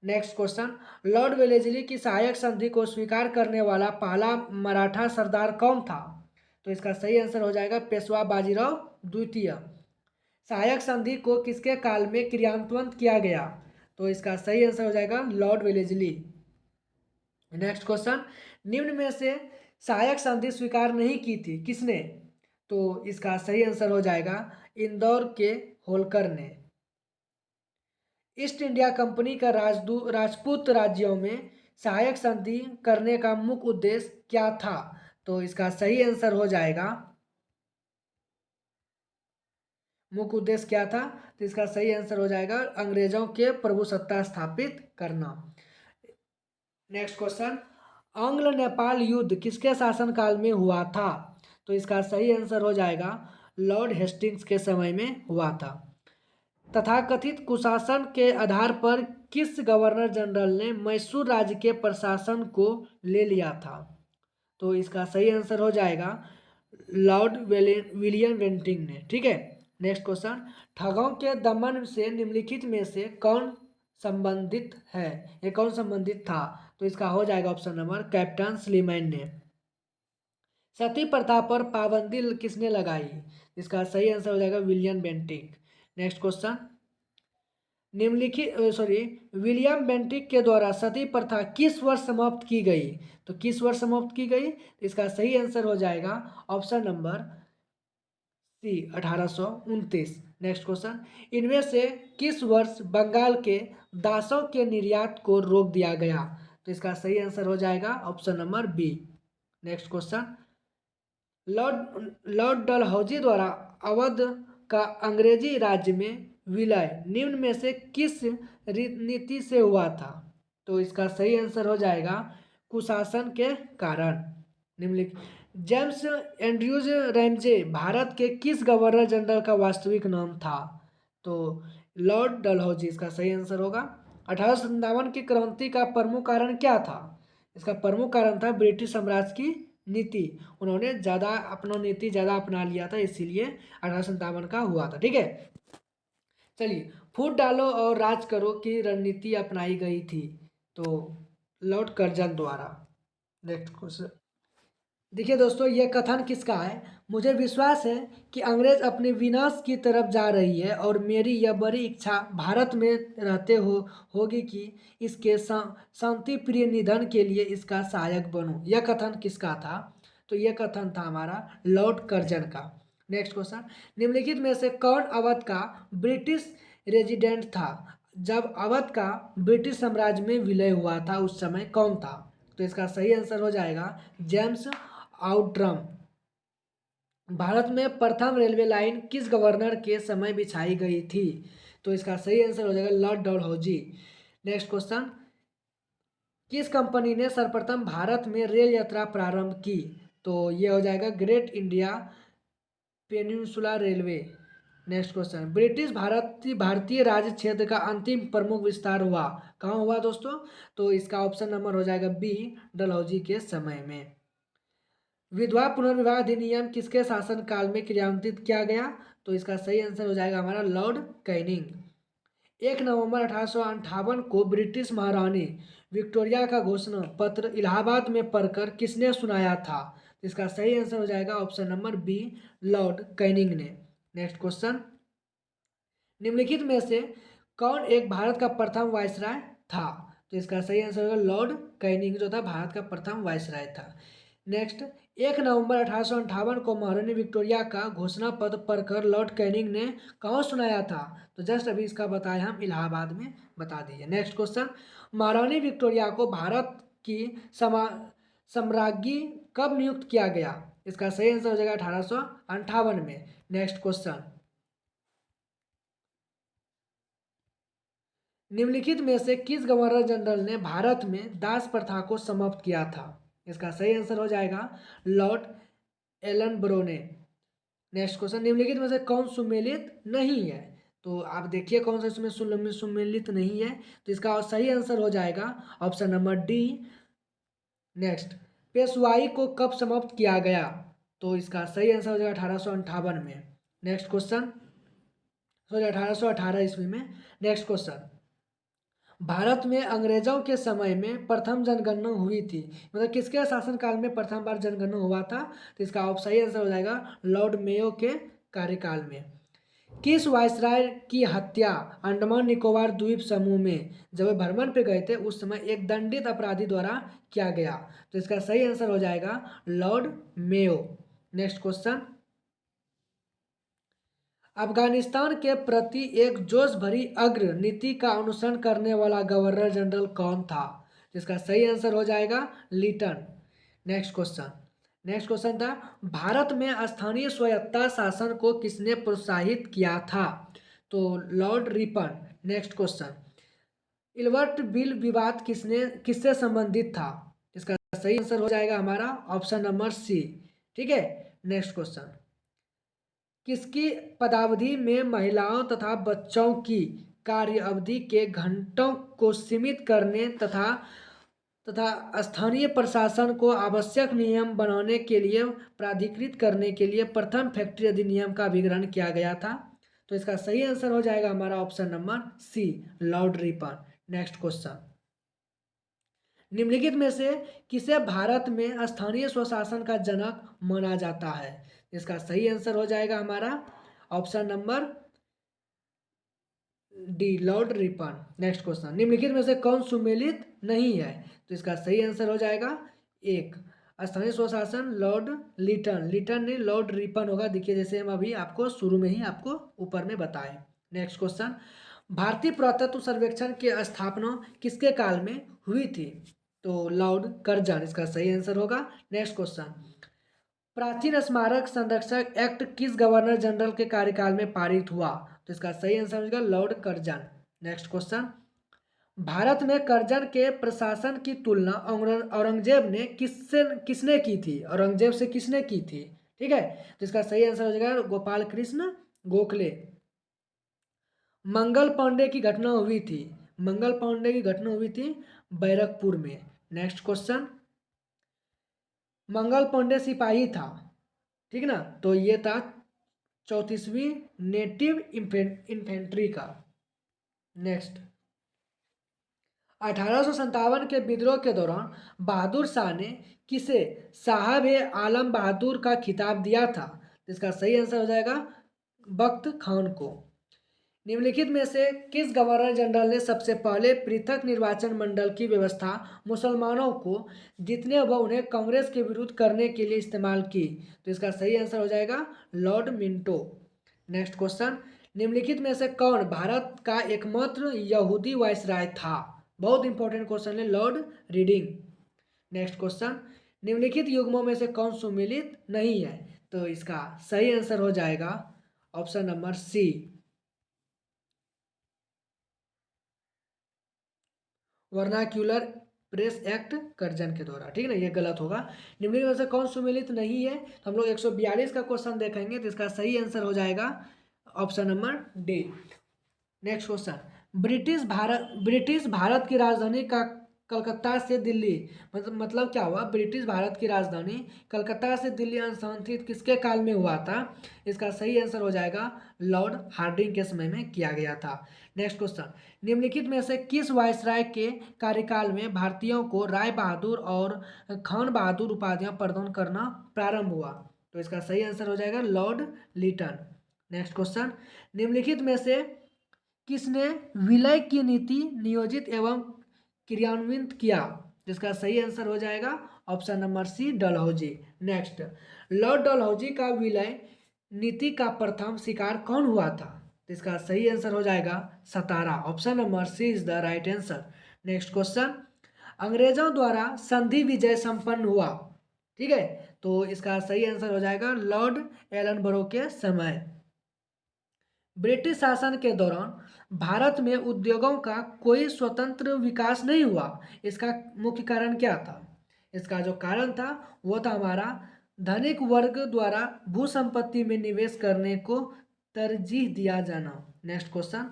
नेक्स्ट क्वेश्चन, लॉर्ड वेलेस्ली की सहायक संधि को स्वीकार करने वाला पहला मराठा सरदार कौन था? तो इसका सही आंसर हो जाएगा पेशवा बाजीराव द्वितीय। सहायक संधि को किसके काल में क्रियान्वित किया गया? तो इसका सही आंसर हो जाएगा लॉर्ड वेलेस्ली। नेक्स्ट क्वेश्चन, निम्न में से सहायक संधि स्वीकार नहीं की थी किसने? तो इसका सही आंसर हो जाएगा इंदौर के होलकर ने। ईस्ट इंडिया कंपनी का राजपूत राज्यों में सहायक संधि करने का मुख्य उद्देश्य क्या था? तो इसका सही आंसर हो जाएगा मुख्य उद्देश्य क्या था? तो इसका सही आंसर हो जाएगा अंग्रेजों के प्रभुसत्ता स्थापित करना। नेक्स्ट क्वेश्चन, आंग्ल नेपाल युद्ध किसके शासनकाल में हुआ था? तो इसका सही आंसर हो जाएगा लॉर्ड हेस्टिंग्स के समय में हुआ था। तथाकथित कुशासन के आधार पर किस गवर्नर जनरल ने मैसूर राज्य के प्रशासन को ले लिया था? तो इसका सही आंसर हो जाएगा लॉर्ड विलियम बेंटिंग ने। ठीक है। नेक्स्ट क्वेश्चन, ठगों के दमन से निम्नलिखित में से कौन संबंधित है? ये कौन संबंधित था? तो इसका हो जाएगा ऑप्शन नंबर कैप्टन स्लीमैन ने। सती प्रथा पर पाबंदी किसने लगाई? इसका सही आंसर हो जाएगा विलियम बेंटिक। नेक्स्ट क्वेश्चन, निम्नलिखित विलियम बेंटिक के द्वारा सती प्रथा किस वर्ष समाप्त की गई? तो किस वर्ष समाप्त की गई? इसका सही आंसर हो जाएगा option number C 1829। Next question, इनमें से किस वर्ष बंगाल के दासों के निर्यात को रोक दिया गया? तो इसका सही आंसर हो जाएगा option number B. Next question, Lord Dalhousie द्वारा अवध का अंग्रेजी राज्य में विलय निम्न में से किस नीति से हुआ था? तो इसका सही आंसर हो जाएगा कुशासन के कारण। निम्नलिखित जेम्स एंड्रयूज रैमजे भारत के किस गवर्नर जनरल का वास्तविक नाम था? तो लॉर्ड डलहौजी इसका सही आंसर होगा। 1857 की क्रांति का प्रमुख कारण क्या था? इसका प्रमुख कारण था ब्रिटिश साम्राज्य की नीति। उन्होंने अपना नीति ज़्यादा अपना लिया था, इसीलिए 1857 का हुआ था। ठीक है। चलिए, फूट डालो और राज करो की रणनीति अपनाई गई थी तो लॉर्ड कर्जन द्वारा। नेक्स्ट क्वेश्चन, देखिए दोस्तों, यह कथन किसका है? मुझे विश्वास है कि अंग्रेज अपने विनाश की तरफ जा रही है और मेरी यह बड़ी इच्छा भारत में रहते होगी कि इसके शांति प्रिय निधन के लिए इसका सहायक बनूं। यह कथन किसका था? तो यह कथन था हमारा लॉर्ड कर्जन का। नेक्स्ट क्वेश्चन, निम्नलिखित में से कौन अवध का ब्रिटिश रेजिडेंट था? जब अवध का ब्रिटिश साम्राज्य में विलय हुआ था उस समय कौन था? तो इसका सही आंसर हो जाएगा जेम्स आउट्रम। भारत में प्रथम रेलवे लाइन किस गवर्नर के समय बिछाई गई थी? तो इसका सही आंसर हो जाएगा लॉर्ड डलहौजी। नेक्स्ट क्वेश्चन, किस कंपनी ने सर्वप्रथम भारत में रेल यात्रा प्रारंभ की? तो ये हो जाएगा great India peninsula railway. Next question, British भारतीय राज्य क्षेत्र का अंतिम प्रमुख विस्तार हुआ कहाँ हुआ दोस्तों? तो इसका ऑप्शन नंबर हो जाएगा बी, डलहौजी के समय में। विधवा पुनर्विवाह अधिनियम किसके शासनकाल में क्रियान्वित किया गया? तो इसका सही आंसर हो जाएगा हमारा लॉर्ड कैनिंग। 1 नवंबर 1858 को ब्रिटिश महारानी विक्टोरिया का घोषणा पत्र इलाहाबाद में पढ़कर किसने सुनाया था? इसका सही आंसर हो जाएगा option number B, Lord Canning ने। नेक्स्ट क्वेश्चन, निम्नलिखित में से कौन एक भारत का प्रथम वायसराय था? तो इसका सही आंसर होगा लॉर्ड कैनिंग जो था भारत का प्रथम वायसराय था। नेक्स्ट, 1 नवंबर 1858 को महारानी विक्टोरिया का घोषणा पत्र पढ़कर लॉर्ड कैनिंग ने कहाँ सुनाया था? तो जस्ट अभी इसका बताया हम इलाहाबाद में बता दीजिए। नेक्स्ट क्वेश्चन, महारानी विक्टोरिया को भारत की सम्राज्ञी कब नियुक्त किया गया? इसका सही आंसर हो जाएगा 1858 में। नेक्स्ट क्वेश्चन, निम्नलिखित में से किस गवर्नर जनरल ने भारत में दास प्रथा को समाप्त किया था? इसका सही आंसर हो जाएगा लॉर्ड एलन ब्रो ने। नेक्स्ट क्वेश्चन, निम्नलिखित में से कौन सुमेलित नहीं है? तो आप देखिए कौन सा इसमें सुमेलित नहीं है, तो इसका सही आंसर हो जाएगा ऑप्शन नंबर डी। नेक्स्ट, पेशवाई को कब समाप्त किया गया? तो इसका सही आंसर हो जाएगा 1858 में। नेक्स्ट क्वेश्चन, सॉरी 1818 ईस्वी में। नेक्स्ट क्वेश्चन, भारत में अंग्रेजों के समय में प्रथम जनगणना हुई थी, मतलब किसके शासनकाल में प्रथम बार जनगणना हुआ था? तो इसका सही आंसर हो जाएगा लॉर्ड मेयो के कार्यकाल में। किस वायसराय की हत्या अंडमान निकोबार द्वीप समूह में जब वे भ्रमण पे गए थे उस समय एक दंडित अपराधी द्वारा किया गया? तो इसका सही आंसर हो जाएगा Lord Mayo. Next question, Afghanistan के प्रति एक जोश भरी अग्र नीति का अनुसरण करने वाला गवर्नर जनरल कौन था? जिसका सही आंसर हो जाएगा Lytton. Next question, next question था, भारत में स्थानीय स्वायत्ता शासन को किसने प्रोत्साहित किया था? तो Lord Ripon. Next question, Ilbert bill विवाद किससे संबंधित था? इसका सही आंसर हो जाएगा हमारा ऑप्शन नंबर सी। ठीक है। नेक्स्ट क्वेश्चन, किसकी पदावधि में महिलाओं तथा बच्चों की कार्य अवधि के घंटों को सीमित करने तथा स्थानीय प्रशासन को आवश्यक नियम बनाने के लिए प्राधिकृत करने के लिए प्रथम फैक्ट्री अधिनियम का अभिग्रहण किया गया था? तो इसका सही आंसर हो जाएगा हमारा option number C, Lord Ripon. Next question, निम्नलिखित में से किसे भारत में स्थानीय स्वशासन का जनक माना जाता है? इसका सही आंसर हो जाएगा हमारा option number D, Lord Ripon. Next question, निम्नलिखित में से कौन सुमेलित नहीं है? तो इसका सही आंसर हो जाएगा एक, स्थानीय स्वशासन लॉर्ड लिटन। लिटन नहीं, लॉर्ड रिपन होगा। देखिए जैसे हम अभी आपको शुरू में ही आपको ऊपर में बताए। नेक्स्ट क्वेश्चन, भारतीय पुरातत्व सर्वेक्षण की स्थापना किसके काल में हुई थी? तो लॉर्ड कर्जन, इसका सही आंसर होगा। नेक्स्ट क्वेश्चन, प्राचीन स्मारक संरक्षक एक्ट किस गवर्नर जनरल के कार्यकाल में पारित हुआ? तो इसका सही आंसर होगा Lord Curzon. Next question, Bharat में कर्जन के प्रशासन की तुलना औरंगजेब ने किसने की थी? औरंगजेब से किसने की थी? ठीक है, तो इसका सही आंसर हो जाएगा गोपाल कृष्ण गोखले। मंगल पांडे की घटना हुई थी, मंगल पांडे की घटना हुई थी बैरकपुर में। नेक्स्ट क्वेश्चन, मंगल पांडे सिपाही था, ठीक ना, तो ये था 34वीं नेटिव इन्फेंट्री का। नेक्स्ट, 1857 के विद्रोह के दौरान बहादुर शाह ने किसे साहब ए आलम बहादुर का खिताब दिया था? इसका सही आंसर हो जाएगा बख्त खान को। निम्नलिखित में से किस गवर्नर जनरल ने सबसे पहले पृथक निर्वाचन मंडल की व्यवस्था मुसलमानों को जीतने व उन्हें कांग्रेस के विरुद्ध करने के लिए इस्तेमाल की? तो इसका सही आंसर हो जाएगा लॉर्ड मिंटो। नेक्स्ट क्वेश्चन, निम्नलिखित में से कौन भारत का एकमात्र यहूदी वायसराय था? बहुत इंपॉर्टेंट क्वेश्चन है, लॉर्ड रीडिंग। नेक्स्ट क्वेश्चन, निम्नलिखित युग्मों में से कौन सुमेलित नहीं है? तो इसका सही आंसर हो जाएगा option number C, Vernacular Press Act Curzon के द्वारा। ठीक है ना, ये गलत होगा। निम्नलिखित में से कौन सुमेलित नहीं है? तो हम लोग 142 का क्वेश्चन देखेंगे, तो इसका सही आंसर हो जाएगा option number D. Next question, British Bharat की राजधानी का कलकत्ता से दिल्ली, मतलब क्या हुआ? ब्रिटिश भारत की राजधानी कलकत्ता से दिल्ली स्थानांतरित किसके काल में हुआ था? इसका सही आंसर हो जाएगा लॉर्ड हार्डिंग के समय में किया गया था। नेक्स्ट क्वेश्चन, निम्नलिखित में से किस वायसराय के कार्यकाल में भारतीयों को राय बहादुर और खान बहादुर उपाधियां प्रदान करना प्रारंभ हुआ? तो इसका सही आंसर हो जाएगा लॉर्ड लिटन। नेक्स्ट क्वेश्चन, निम्नलिखित में से किसने विलय की नीति नियोजित एवं क्रियान्वित किया? जिसका सही आंसर हो जाएगा option number C, Dalhousie. Next, Lord Dalhousie का विलय नीति का प्रथम शिकार कौन हुआ था? इसका सही आंसर हो जाएगा Satara. Option number C is the right answer. Next question, अंग्रेजों द्वारा संधि विजय संपन्न हुआ, ठीक है, तो इसका सही आंसर हो जाएगा लॉर्ड एलनबरो के समय। ब्रिटिश शासन के दौरान भारत में उद्योगों का कोई स्वतंत्र विकास नहीं हुआ, इसका मुख्य कारण क्या था? इसका जो कारण था वो था हमारा धनिक वर्ग द्वारा भू संपत्ति में निवेश करने को तरजीह दिया जाना। नेक्स्ट क्वेश्चन,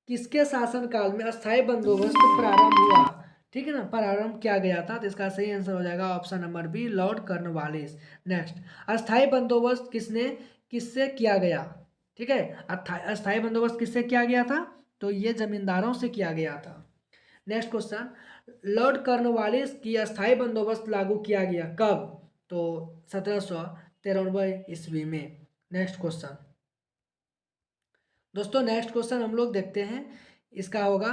किसके शासनकाल में अस्थायी बंदोबस्त प्रारंभ हुआ? ठीक है ना, प्रारंभ किया गया था, तो इसका सही आंसर हो जाएगा option number B, Lord Cornwallis. Next, अस्थायी बंदोबस्त किससे किया गया? ठीक है, अस्थायी बंदोबस्त किससे किया गया था? तो ये जमींदारों से किया गया था। नेक्स्ट क्वेश्चन, लॉर्ड कॉर्नवालिस की अस्थायी बंदोबस्त लागू किया गया कब? तो 1793 ईस्वी में। नेक्स्ट क्वेश्चन दोस्तों, नेक्स्ट क्वेश्चन हम लोग देखते हैं, इसका होगा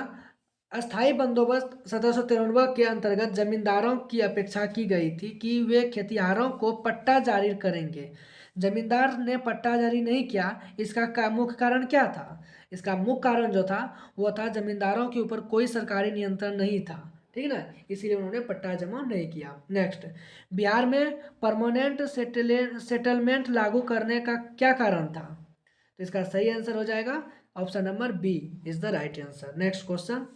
अस्थायी बंदोबस्त 1793 के अंतर्गत जमींदारों की अपेक्षा की गई थी कि वे खेतिहरों को पट्टा जारी करेंगे। जमींदार ने पट्टा जारी नहीं किया, इसका मुख्य कारण क्या था? इसका मुख्य कारण जो था वो था जमींदारों के ऊपर कोई सरकारी नियंत्रण नहीं था। ठीक है ना, इसीलिए उन्होंने पट्टा जमा नहीं किया। नेक्स्ट, बिहार में परमानेंट सेटलमेंट लागू करने का क्या कारण था? तो इसका सही आंसर हो जाएगा option number B is the right answer. Next question,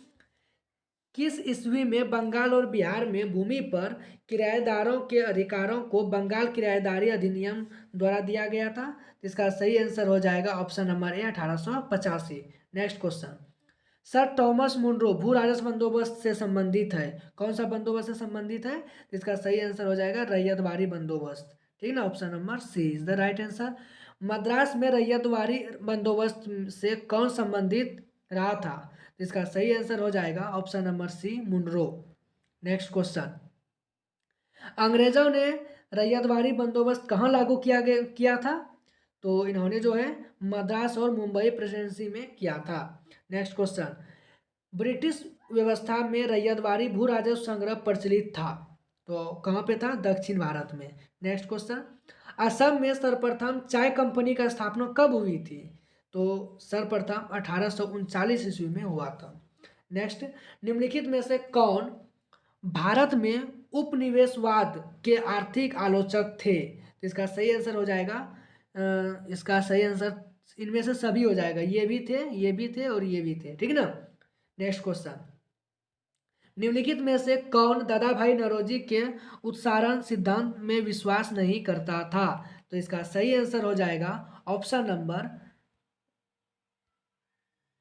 किस ईस्वी में बंगाल और बिहार में भूमि पर किराएदारों के अधिकारों को बंगाल किराएदारी अधिनियम द्वारा दिया गया था? तो इसका सही आंसर हो जाएगा option number A 1885। Next question, Sir Thomas Munro भू राजस्व बंदोबस्त से संबंधित है, कौन सा बंदोबस्त से संबंधित है? तो इसका सही आंसर हो जाएगा रैयतवारी बंदोबस्त। ठीक ना, option number C is the right answer. Madras में रैयतवारी बंदोबस्त से कौन संबंधित रहा था? तो इसका सही आंसर हो जाएगा option number C Munro. Next question, अंग्रेजों ने रैयतवारी बंदोबस्त कहाँ लागू किया था? तो इन्होंने जो है मद्रास और मुंबई प्रेसिडेंसी में किया था। नेक्स्ट क्वेश्चन, ब्रिटिश व्यवस्था में रैयतवारी भू राजस्व संग्रह प्रचलित था, तो कहाँ पे था? दक्षिण भारत में। नेक्स्ट क्वेश्चन, असम में सर्वप्रथम चाय कंपनी का स्थापना कब हुई थी? तो सर्वप्रथम 1839 ईस्वी में हुआ था। नेक्स्ट, निम्नलिखित में से कौन भारत में उपनिवेशवाद के आर्थिक आलोचक थे? तो इसका सही आंसर हो जाएगा इसका सही आंसर इनमें से सभी हो जाएगा, ये भी थे, ये भी थे और ये भी थे। ठीक है ना। नेक्स्ट क्वेश्चन, निम्नलिखित में से कौन दादा भाई नौरोजी के उत्सारण सिद्धांत में विश्वास नहीं करता था? तो इसका सही आंसर हो जाएगा option number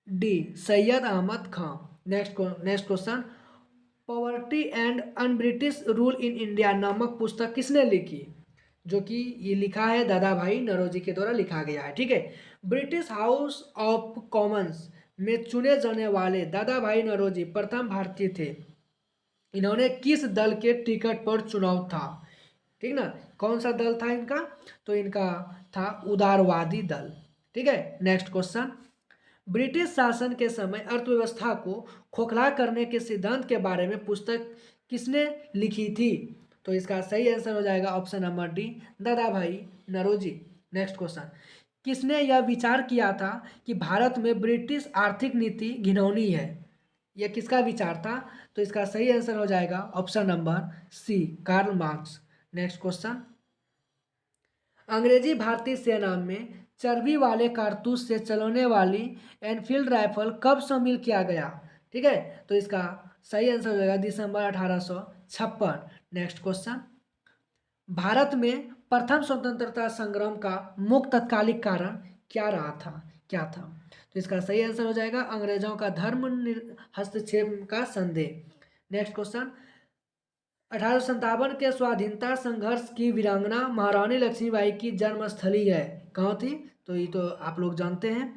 D Syed Ahmad Khan. Next question, poverty and un British rule in India नामक पुस्तक किसने लिखी? जो कि ये लिखा है दादा भाई नौरोजी के द्वारा लिखा गया है। ठीक है, ब्रिटिश हाउस ऑफ कॉमन्स में चुने जाने वाले दादा भाई नौरोजी प्रथम भारतीय थे। इन्होंने किस दल के टिकट पर चुनाव था? ठीक ना, कौन सा दल था इनका? तो इनका था उदारवादी दल। ठीक है। नेक्स्ट क्वेश्चन, ब्रिटिश शासन के समय अर्थव्यवस्था को खोखला करने के सिद्धांत के बारे में पुस्तक किसने लिखी थी? तो इसका सही आंसर हो जाएगा ऑप्शन नंबर डी दादा भाई नौरोजी। नेक्स्ट क्वेश्चन, किसने यह विचार किया था कि भारत में ब्रिटिश आर्थिक नीति घिनौनी है? यह किसका विचार था? तो इसका सही आंसर हो जाएगा option number C Karl Marx. Next question, अंग्रेजी भारतीय सेना में चर्बी वाले कारतूस से चलने वाली एनफील्ड राइफल कब शामिल किया गया? ठीक है, तो इसका सही आंसर हो जाएगा दिसंबर 1856। नेक्स्ट क्वेश्चन, भारत में प्रथम स्वतंत्रता संग्राम का मुख्य तत्कालिक कारण क्या था? तो इसका सही आंसर हो जाएगा अंग्रेजों का हस्तक्षेप का संदेह। नेक्स्ट क्वेश्चन, 1857 के स्वाधीनता संघर्ष की वीरांगना महारानी लक्ष्मीबाई की जन्मस्थली है, कहाँ थी? तो ये तो आप लोग जानते हैं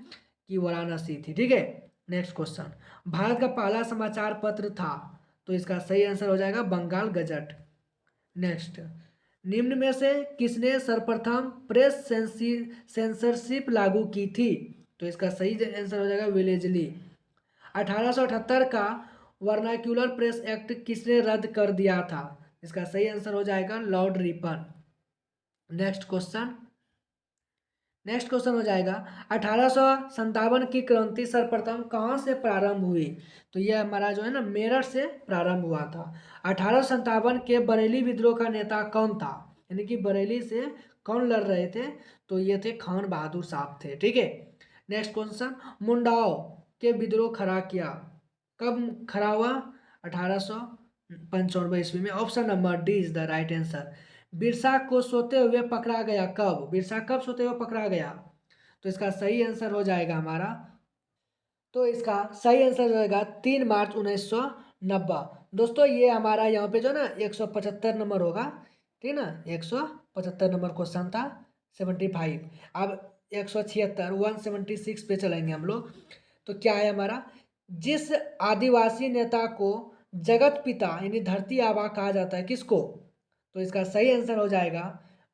कि वाराणसी थी। ठीक है। नेक्स्ट क्वेश्चन, भारत का पहला समाचार पत्र था, तो इसका सही आंसर हो जाएगा बंगाल गजट। नेक्स्ट, निम्न में से किसने सर्वप्रथम प्रेस सेंसरशिप लागू की थी? तो इसका सही आंसर हो जाएगा वेलेजली। 1878 का वर्नाक्यूलर प्रेस एक्ट किसने रद्द कर दिया था? इसका सही आंसर हो जाएगा लॉर्ड रिपन। नेक्स्ट क्वेश्चन हो जाएगा 1857 की क्रांति सर्वप्रथम कहाँ से प्रारंभ हुई? तो यह हमारा जो है ना मेरठ से प्रारंभ हुआ था। 1857 के बरेली विद्रोह का नेता कौन था? यानी कि बरेली से कौन लड़ रहे थे? तो ये थे खान बहादुर साहब थे। ठीक है। नेक्स्ट क्वेश्चन, मुंडाओ के विद्रोह खड़ा किया, कब खड़ा हुआ? 1895 ईस्वी में। Option number D is the right answer. Birsa को सोते हुए पकड़ा गया कब? बिरसा कब सोते हुए पकड़ा गया? तो इसका सही आंसर हो जाएगा हमारा, तो इसका सही आंसर हो जाएगा 3 मार्च 1990। दोस्तों ये हमारा यहाँ पे जो ना 175 नंबर होगा। ठीक है ना, 175 नंबर क्वेश्चन था 75। अब 176 176 पे चलेंगे हम लोग। तो क्या है हमारा, जिस आदिवासी नेता को जगत पिता यानी धरती आबा कहा जाता है, किसको? तो इसका सही आंसर हो जाएगा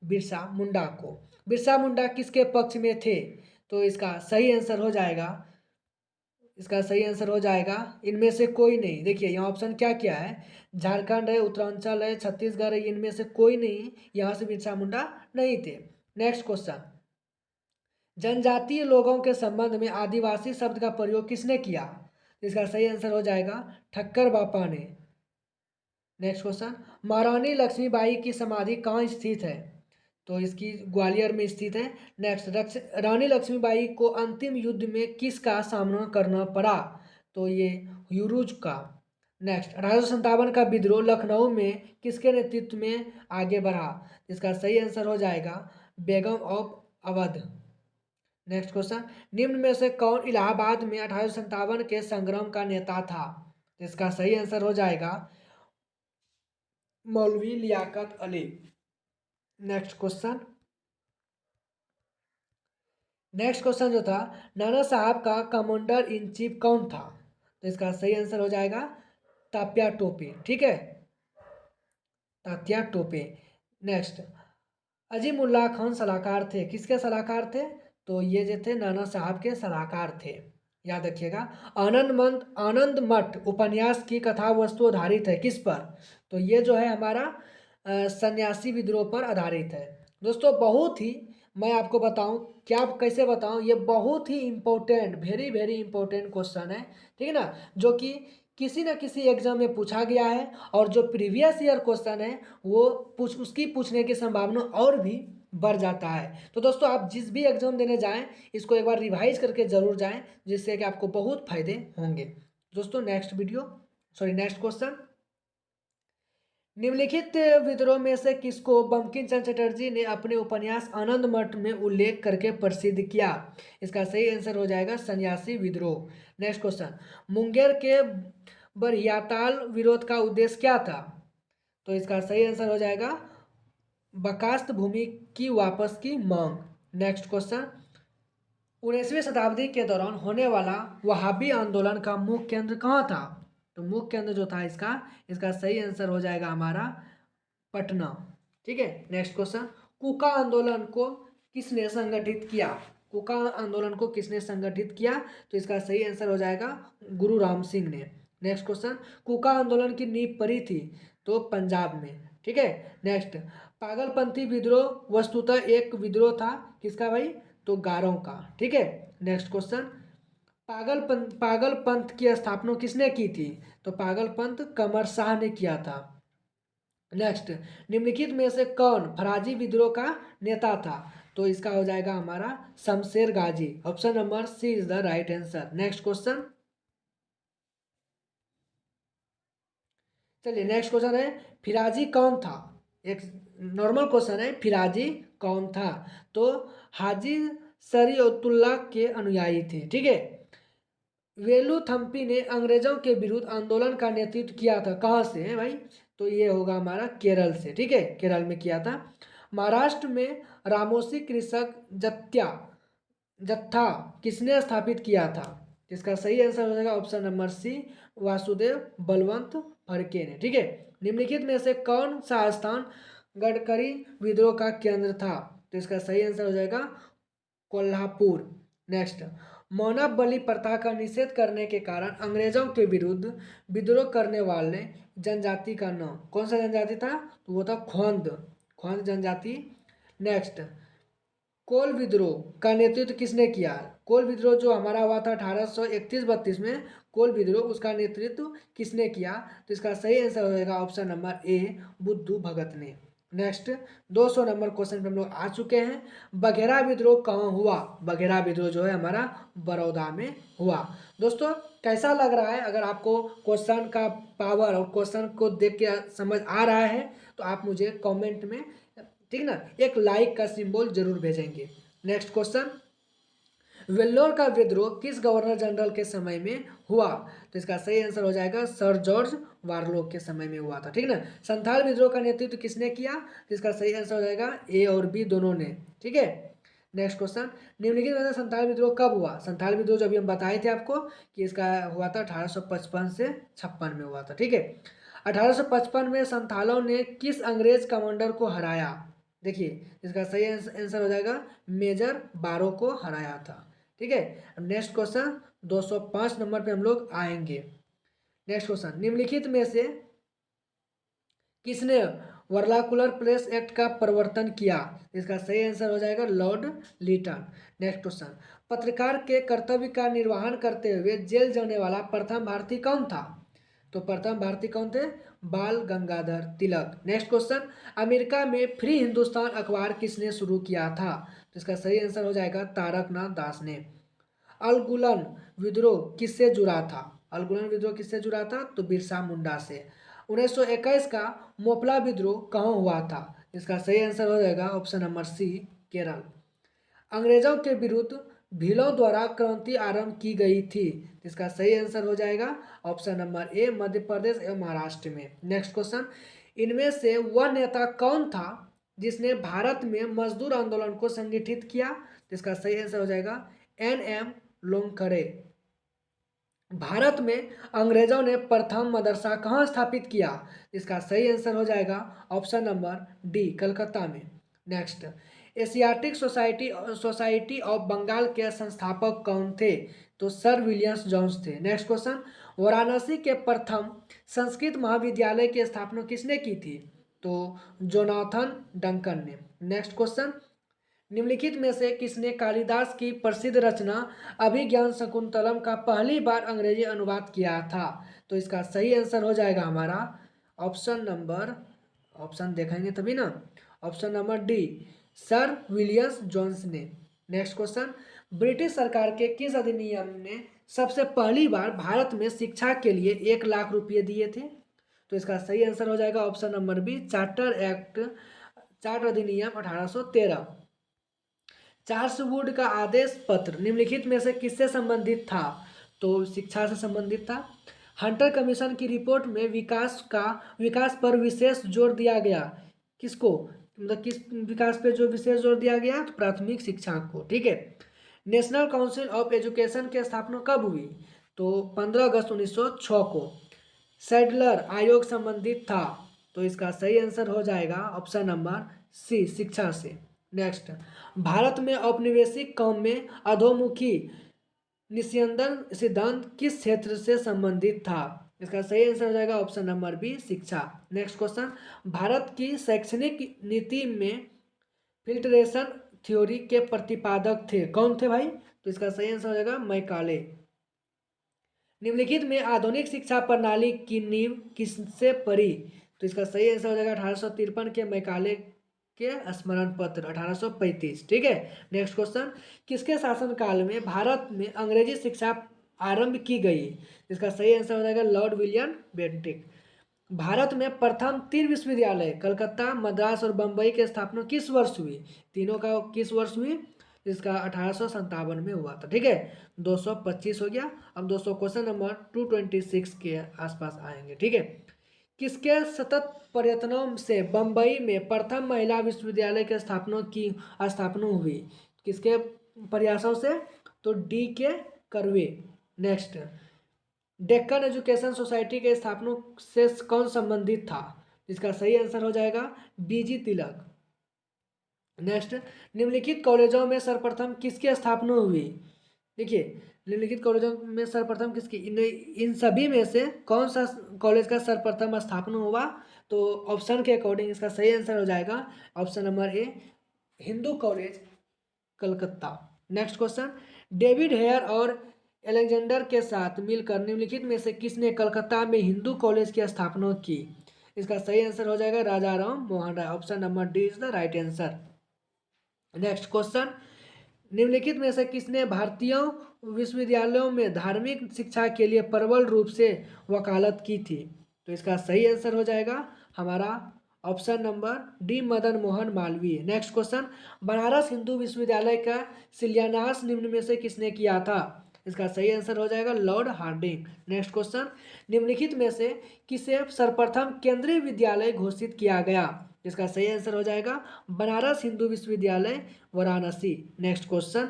बिरसा मुंडा को। बिरसा मुंडा किसके पक्ष में थे? तो इसका सही आंसर हो जाएगा इनमें से कोई नहीं। देखिए यहाँ ऑप्शन क्या क्या है, झारखंड है, उत्तरांचल है, छत्तीसगढ़ है, इनमें से कोई नहीं, यहाँ से बिरसा मुंडा नहीं थे। नेक्स्ट क्वेश्चन, जनजातीय लोगों के संबंध में आदिवासी शब्द का प्रयोग किसने किया? इसका सही आंसर हो जाएगा ठक्कर बापा ने। नेक्स्ट क्वेश्चन, महारानी लक्ष्मीबाई की समाधि कहाँ स्थित है? तो इसकी ग्वालियर में स्थित है। नेक्स्ट, रानी लक्ष्मीबाई को अंतिम युद्ध में किसका सामना करना पड़ा? तो ये यूरुज का। नेक्स्ट, 1857 का विद्रोह लखनऊ में किसके नेतृत्व में आगे बढ़ा? इसका सही आंसर हो जाएगा बेगम ऑफ अवध। नेक्स्ट क्वेश्चन, निम्न में से कौन इलाहाबाद में 1857 के संग्राम का नेता था? इसका सही आंसर हो जाएगा मौलवी लियाकत अली। नेक्स्ट क्वेश्चन, जो था, नाना साहब का कमांडर इन चीफ कौन था? तो इसका सही आंसर हो जाएगा तात्या टोपे। ठीक है, तात्या टोपे। नेक्स्ट, अजीमुल्ला खान सलाहकार थे, किसके सलाहकार थे? तो ये जो थे नाना साहब के सलाहकार थे, याद रखिएगा। आनंद मठ उपन्यास की कथा वस्तु आधारित है किस पर? तो ये जो है हमारा सन्यासी विद्रोह पर आधारित है। दोस्तों बहुत ही, मैं आपको बताऊं क्या, कैसे बताऊं, ये बहुत ही important, very very important question है, ठीक है ना, जो कि किसी न किसी एग्जाम में पूछा गया है, और जो प्रीवियस ईयर क्वेश्चन है वो उसकी पूछने की संभावना और भी बढ़ जाता है। तो दोस्तों आप जिस भी एग्जाम देने जाएं इसको एक बार रिवाइज करके ज़रूर जाएं, जिससे कि आपको बहुत फायदे होंगे। दोस्तों नेक्स्ट क्वेश्चन, निम्नलिखित विद्रोह में से किसको बंकिम चंद्र चटर्जी ने अपने उपन्यास आनंद मठ में उल्लेख करके प्रसिद्ध किया? इसका सही आंसर हो जाएगा सन्यासी विद्रोह। नेक्स्ट क्वेश्चन, मुंगेर के बरहियाताल विरोध का उद्देश्य क्या था? तो इसका सही आंसर हो जाएगा बर्खास्त भूमि की वापस की मांग। नेक्स्ट क्वेश्चन, 19वीं शताब्दी के दौरान होने वाला वहाबी आंदोलन का मुख्य केंद्र कहाँ था? तो मुख्य केंद्र जो था इसका सही आंसर हो जाएगा हमारा पटना। ठीक है, नेक्स्ट क्वेश्चन, कूका आंदोलन को किसने संगठित किया? कूका आंदोलन को किसने संगठित किया? तो इसका सही आंसर हो जाएगा गुरु राम सिंह ने। नेक्स्ट क्वेश्चन, कूका आंदोलन की नींव पड़ी थी तो पंजाब में। ठीक है, नेक्स्ट, पागलपंथी विद्रोह वस्तुतः एक विद्रोह था किसका भाई? तो गारों का। ठीक है, नेक्स्ट क्वेश्चन, पागल पंथ की स्थापना किसने की थी? तो पागल पंथ कमर शाह ने किया था। नेक्स्ट, निम्नलिखित में से कौन फराजी विद्रोह का नेता था? तो इसका हो जाएगा हमारा Shamsher Ghazi. Option number C is the right answer. Next question, चलिए नेक्स्ट क्वेश्चन है, फिराजी कौन था? एक नॉर्मल क्वेश्चन है, फिराजी कौन था? तो हाजी शरीयतुल्लाह के अनुयायी थे। ठीक है, वेलुथम्पी ने अंग्रेजों के विरुद्ध आंदोलन का नेतृत्व किया था, कहाँ से है भाई? तो ये होगा हमारा केरल से। ठीक है, केरल में किया था। महाराष्ट्र में रामोसी कृषक जत्था किसने स्थापित किया था? इसका सही आंसर हो जाएगा option number C, Vasudev Balwant Phadke ने। ठीक है, निम्नलिखित में से कौन सा स्थान गडकरी विद्रोह का केंद्र था? तो इसका सही आंसर हो जाएगा कोल्हापुर। नेक्स्ट, मौना बलि प्रथा का निषेध करने के कारण अंग्रेजों के विरुद्ध विद्रोह करने वाले जनजाति का नाम, कौन सा जनजाति था? तो वो था ख्वांद जनजाति। नेक्स्ट, कोल विद्रोह का नेतृत्व किसने किया? कोल विद्रोह जो हमारा हुआ था 1831-32 में, कोल विद्रोह उसका नेतृत्व किसने किया? तो इसका सही आंसर हो जाएगा ऑप्शन नंबर ए, बुद्धू भगत ने। नेक्स्ट, 200 नंबर क्वेश्चन पे हम लोग आ चुके हैं। बघेरा विद्रोह कहाँ हुआ? बघेरा विद्रोह जो है हमारा बड़ौदा में हुआ। दोस्तों कैसा लग रहा है? अगर आपको क्वेश्चन का पावर और क्वेश्चन को देख के समझ आ रहा है तो आप मुझे कमेंट में, ठीक ना, एक लाइक का सिंबल जरूर भेजेंगे। नेक्स्ट क्वेश्चन, वेल्लोर का विद्रोह किस गवर्नर जनरल के समय में हुआ? तो इसका सही आंसर हो जाएगा सर जॉर्ज वारलो के समय में हुआ था। ठीक ना, संथाल विद्रोह का नेतृत्व किसने किया? तो इसका सही आंसर हो जाएगा ए और बी दोनों ने। ठीक है, नेक्स्ट क्वेश्चन, निम्नलिखित में से संथाल विद्रोह कब हुआ? संथाल विद्रोह जो अभी हम बताए थे आपको कि इसका हुआ था 1855 से 56 में हुआ था। ठीक है, 1855 में संथालों ने किस अंग्रेज कमांडर को हराया? देखिए इसका सही आंसर हो जाएगा मेजर बारो को हराया था। ठीक है, नेक्स्ट क्वेश्चन 205 नंबर पे हम लोग आएंगे। नेक्स्ट क्वेश्चन, निम्नलिखित में से किसने वर्नाकुलर प्रेस एक्ट का प्रवर्तन किया? इसका सही आंसर हो जाएगा लॉर्ड लीटन। नेक्स्ट क्वेश्चन, पत्रकार के कर्तव्य का निर्वहन करते हुए जेल जाने वाला प्रथम भारतीय कौन था? तो प्रथम भारतीय कौन थे? बाल गंगाधर तिलक। नेक्स्ट क्वेश्चन, अमेरिका में फ्री हिंदुस्तान अखबार किसने शुरू किया था? तो इसका सही आंसर हो जाएगा तारकनाथ दास ने। अलगुलन विद्रोह किससे जुड़ा था? अलगुलन विद्रोह किससे जुड़ा था? तो बिरसा मुंडा से। 1921 का मोपला विद्रोह कहाँ हुआ था? इसका सही आंसर हो जाएगा ऑप्शन नंबर सी, केरल। अंग्रेजों के विरुद्ध भीलों द्वारा क्रांति आरंभ की गई थी। इसका सही आंसर हो जाएगा ऑप्शन नंबर ए, मध्य प्रदेश एवं महाराष्ट्र में। नेक्स्ट क्वेश्चन, इनमें से वह नेता कौन था जिसने भारत में मजदूर आंदोलन को संगठित किया? इसका सही आंसर हो जाएगा NM लोंगकरे। भारत में अंग्रेजों ने प्रथम मदरसा कहाँ स्थापित किया? इसका सही आंसर हो जाएगा ऑप्शन नंबर डी, कलकत्ता में। Next, Asiatic Society of Bengal के संस्थापक कौन थे? तो सर विलियम्स जोन्स थे। नेक्स्ट क्वेश्चन, वाराणसी के प्रथम संस्कृत महाविद्यालय की स्थापना किसने की थी? तो जोनाथन डंकन ने। नेक्स्ट क्वेश्चन, निम्नलिखित में से किसने कालिदास की प्रसिद्ध रचना अभिज्ञान शकुंतलम का पहली बार अंग्रेजी अनुवाद किया था? तो इसका सही आंसर हो जाएगा हमारा ऑप्शन देखेंगे तभी ना, option number D, Sir Williams Jones ने। नेक्स्ट क्वेश्चन, ब्रिटिश सरकार के किस अधिनियम ने सबसे पहली बार भारत में शिक्षा के लिए 1 लाख रुपये दिए थे? तो इसका सही आंसर हो जाएगा ऑप्शन नंबर बी, चार्टर अधिनियम 1813। चार्ल्स वुड का आदेश पत्र निम्नलिखित में से किससे संबंधित था? तो शिक्षा से संबंधित था। हंटर कमीशन की रिपोर्ट में विकास पर विशेष जोर दिया गया। किसको, मतलब किस विकास पे जो विशेष जोर दिया गया? तो प्राथमिक शिक्षा को। ठीक है। नेशनल काउंसिल ऑफ एजुकेशन की स्थापना कब हुई? तो 15 अगस्त 1906 को। सैडलर आयोग संबंधित था। तो इसका सही आंसर हो जाएगा ऑप्शन नंबर सी, शिक्षा से। नेक्स्ट, भारत में औपनिवेशिक काम में अधोमुखी निस्यंदन सिद्धांत किस क्षेत्र से संबंधित था? इसका सही आंसर हो जाएगा ऑप्शन नंबर बी, शिक्षा। नेक्स्ट क्वेश्चन, भारत की शैक्षणिक नीति में फिल्ट्रेशन थ्योरी के प्रतिपादक थे, कौन थे भाई? तो इसका सही आंसर हो जाएगा मैकाले। निम्नलिखित में आधुनिक शिक्षा प्रणाली की नींव किससे पड़ी? तो इसका सही आंसर हो जाएगा 1853 के मैकाले के स्मरण पत्र 1835। ठीक है। नेक्स्ट क्वेश्चन, किसके शासनकाल में भारत में अंग्रेजी शिक्षा आरंभ की गई? इसका सही आंसर हो जाएगा लॉर्ड विलियम बेंटिक। भारत में प्रथम 3 विश्वविद्यालय कलकत्ता, मद्रास और बम्बई की स्थापना किस वर्ष हुई? तीनों का किस वर्ष हुई? इसका 1857 में हुआ था। ठीक है। 225 हो गया। अब दोस्तों क्वेश्चन नंबर 226 के आसपास आएंगे। ठीक है। किसके सतत प्रयत्नों से बम्बई में प्रथम महिला विश्वविद्यालय की स्थापना हुई? किसके प्रयासों से? तो डी के करवे। नेक्स्ट, डेक्कन एजुकेशन सोसाइटी के स्थापना से कौन संबंधित था? इसका सही आंसर हो जाएगा बीजी तिलक। नेक्स्ट, निम्नलिखित कॉलेजों में सर्वप्रथम किसकी स्थापना हुई? देखिए, निम्नलिखित कॉलेजों में सर्वप्रथम किसकी, इन सभी में से कौन सा कॉलेज का सर्वप्रथम स्थापना हुआ? तो ऑप्शन के अकॉर्डिंग इसका सही आंसर हो जाएगा ऑप्शन नंबर ए, Hindu college Calcutta. Next question, David Hare और एलेक्जेंडर के साथ मिलकर निम्नलिखित में से किसने कलकत्ता में हिंदू कॉलेज की स्थापना की? इसका सही आंसर हो जाएगा Raja Ram Mohan Roy. Option number D is the right answer. Next question, निम्नलिखित में से किसने भारतीय विश्वविद्यालयों में धार्मिक शिक्षा के लिए प्रबल रूप से वकालत की थी? तो इसका सही आंसर हो जाएगा हमारा option number D, Madan Mohan Malviya. Next question, Banaras Hindu विश्वविद्यालय का शिलान्यास निम्न में से किसने किया था? इसका सही आंसर हो जाएगा लॉर्ड हार्डिंग। नेक्स्ट क्वेश्चन, निम्नलिखित में से किसे सर्वप्रथम केंद्रीय विद्यालय घोषित किया गया? इसका सही आंसर हो जाएगा बनारस हिंदू विश्वविद्यालय वाराणसी। नेक्स्ट क्वेश्चन,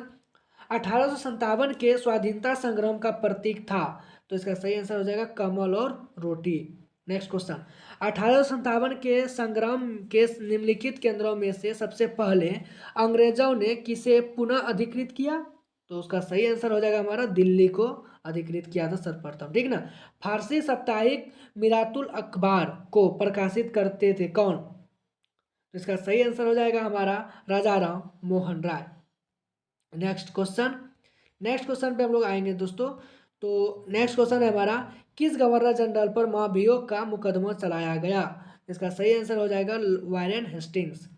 1857 के स्वाधीनता संग्राम का प्रतीक था। तो इसका सही आंसर हो जाएगा कमल और रोटी। नेक्स्ट क्वेश्चन, 1857 के संग्राम के निम्नलिखित केंद्रों में से सबसे पहले अंग्रेजों ने किसे पुनः अधिकृत किया? तो उसका सही आंसर हो जाएगा हमारा दिल्ली को अधिकृत किया था सर्वप्रथम। ठीक ना। फारसी साप्ताहिक मिरातुल अखबार को प्रकाशित करते थे कौन? तो इसका सही आंसर हो जाएगा हमारा राजा राम मोहन राय। नेक्स्ट क्वेश्चन पे हम लोग आएंगे दोस्तों। तो नेक्स्ट क्वेश्चन है हमारा, किस गवर्नर जनरल पर महाभियोग का मुकदमा चलाया गया? इसका सही आंसर हो जाएगा वारेन हेस्टिंग्स।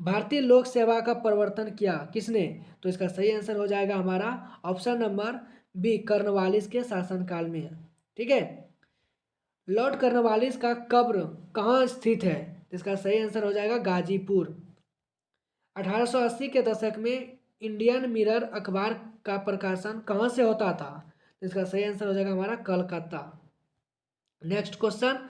भारतीय लोक सेवा का प्रवर्तन किया किसने? तो इसका सही आंसर हो जाएगा हमारा ऑप्शन नंबर बी, कर्नवालिस के शासनकाल में। ठीक है। लॉर्ड कर्नवालिस का कब्र कहाँ स्थित है? इसका सही आंसर हो जाएगा गाजीपुर। 1880 के दशक में इंडियन मिरर अखबार का प्रकाशन कहाँ से होता था? तो इसका सही आंसर हो जाएगा हमारा कलकत्ता। नेक्स्ट क्वेश्चन,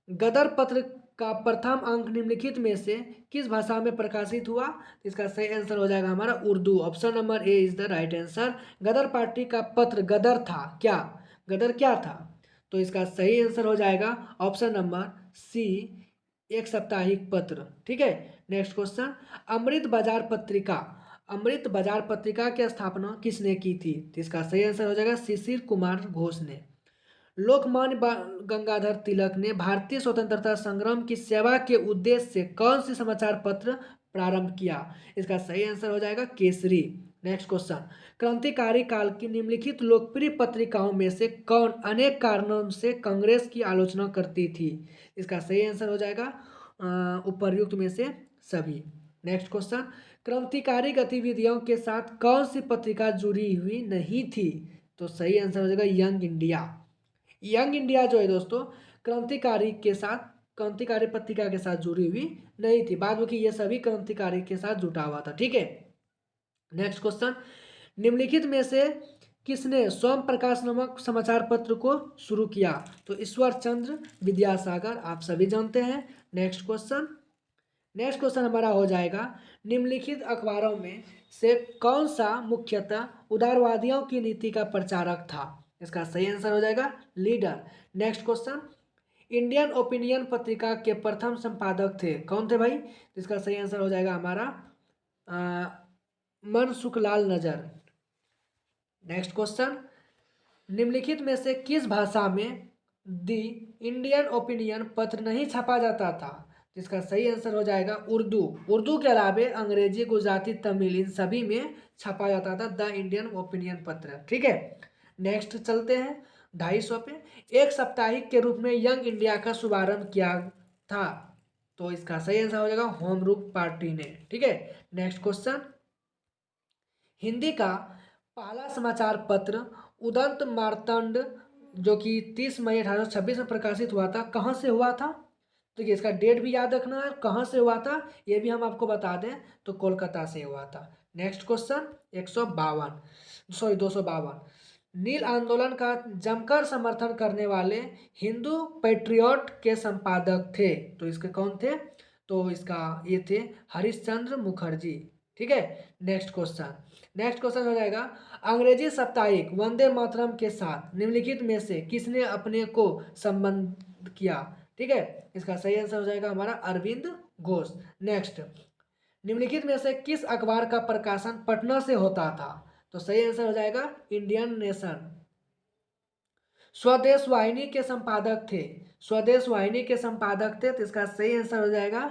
गदर पत्र का प्रथम अंक निम्नलिखित में से किस भाषा में प्रकाशित हुआ? इसका सही आंसर हो जाएगा हमारा Urdu. Option number A is the right answer. Ghadar party का पत्र गदर था क्या? गदर क्या था? तो इसका सही आंसर हो जाएगा ऑप्शन नंबर सी, एक साप्ताहिक पत्र। ठीक है। नेक्स्ट क्वेश्चन, अमृत बाजार पत्रिका, अमृत बाजार पत्रिका की स्थापना किसने की थी? तो इसका सही आंसर हो जाएगा शिशिर कुमार घोष ने। लोकमान्य गंगाधर तिलक ने भारतीय स्वतंत्रता संग्राम की सेवा के उद्देश्य से कौन सी समाचार पत्र प्रारंभ किया? इसका सही आंसर हो जाएगा केसरी। नेक्स्ट क्वेश्चन, क्रांतिकारी काल की निम्नलिखित लोकप्रिय पत्रिकाओं में से कौन अनेक कारणों से कांग्रेस की आलोचना करती थी? इसका सही आंसर हो जाएगा उपर्युक्त में से सभी। नेक्स्ट क्वेश्चन, क्रांतिकारी गतिविधियों के साथ कौन सी पत्रिका जुड़ी हुई नहीं थी? तो सही आंसर हो जाएगा यंग इंडिया। यंग इंडिया जो है दोस्तों क्रांतिकारी के साथ, क्रांतिकारी पत्रिका के साथ जुड़ी हुई नहीं थी, बाद में ये सभी क्रांतिकारी के साथ जुटा हुआ था। ठीक है। नेक्स्ट क्वेश्चन, निम्नलिखित में से किसने सोम प्रकाश नामक समाचार पत्र को शुरू किया? तो ईश्वर चंद्र विद्यासागर, आप सभी जानते हैं। नेक्स्ट क्वेश्चन, नेक्स्ट क्वेश्चन हमारा हो जाएगा, निम्नलिखित अखबारों में से कौन सा मुख्यतः उदारवादियों की नीति का प्रचारक था? इसका सही आंसर हो जाएगा leader. Next question, Indian opinion पत्रिका के प्रथम संपादक थे कौन थे भाई? इसका सही आंसर हो जाएगा हमारा मनसुखलाल नजर। नेक्स्ट क्वेश्चन, निम्नलिखित में से किस भाषा में दी इंडियन ओपिनियन पत्र नहीं छपा जाता था? इसका सही आंसर हो जाएगा उर्दू। उर्दू के अलावे अंग्रेजी, गुजराती, तमिल इन सभी में छपा जाता था द इंडियन ओपिनियन पत्र। ठीक है। नेक्स्ट चलते हैं 250 पे। एक साप्ताहिक के रूप में यंग इंडिया का शुभारंभ किया था? तो इसका सही आंसर हो जाएगा होम रूल पार्टी ने। ठीक है। नेक्स्ट क्वेश्चन, हिंदी का पहला समाचार पत्र उदंत मार्तंड जो कि 30 मई 1826 में प्रकाशित हुआ था, कहाँ से हुआ था? तो ये इसका डेट भी याद रखना है, कहाँ से हुआ था ये भी हम आपको बता दें, तो कोलकाता से हुआ था। नेक्स्ट क्वेश्चन 252 नील आंदोलन का जमकर समर्थन करने वाले हिंदू पैट्रियट के संपादक थे? तो इसके कौन थे? तो इसका ये थे हरिश्चंद्र मुखर्जी। ठीक है। नेक्स्ट क्वेश्चन, नेक्स्ट क्वेश्चन हो जाएगा, अंग्रेजी साप्ताहिक वंदे मातरम के साथ निम्नलिखित में से किसने अपने को संबंध किया? ठीक है। इसका सही आंसर हो जाएगा हमारा अरविंद घोष। नेक्स्ट, निम्नलिखित में से किस अखबार का प्रकाशन पटना से होता था? तो सही आंसर हो जाएगा इंडियन नेशन। स्वदेश वाहिनी के संपादक थे, स्वदेश वाहिनी के संपादक थे, तो इसका सही आंसर हो जाएगा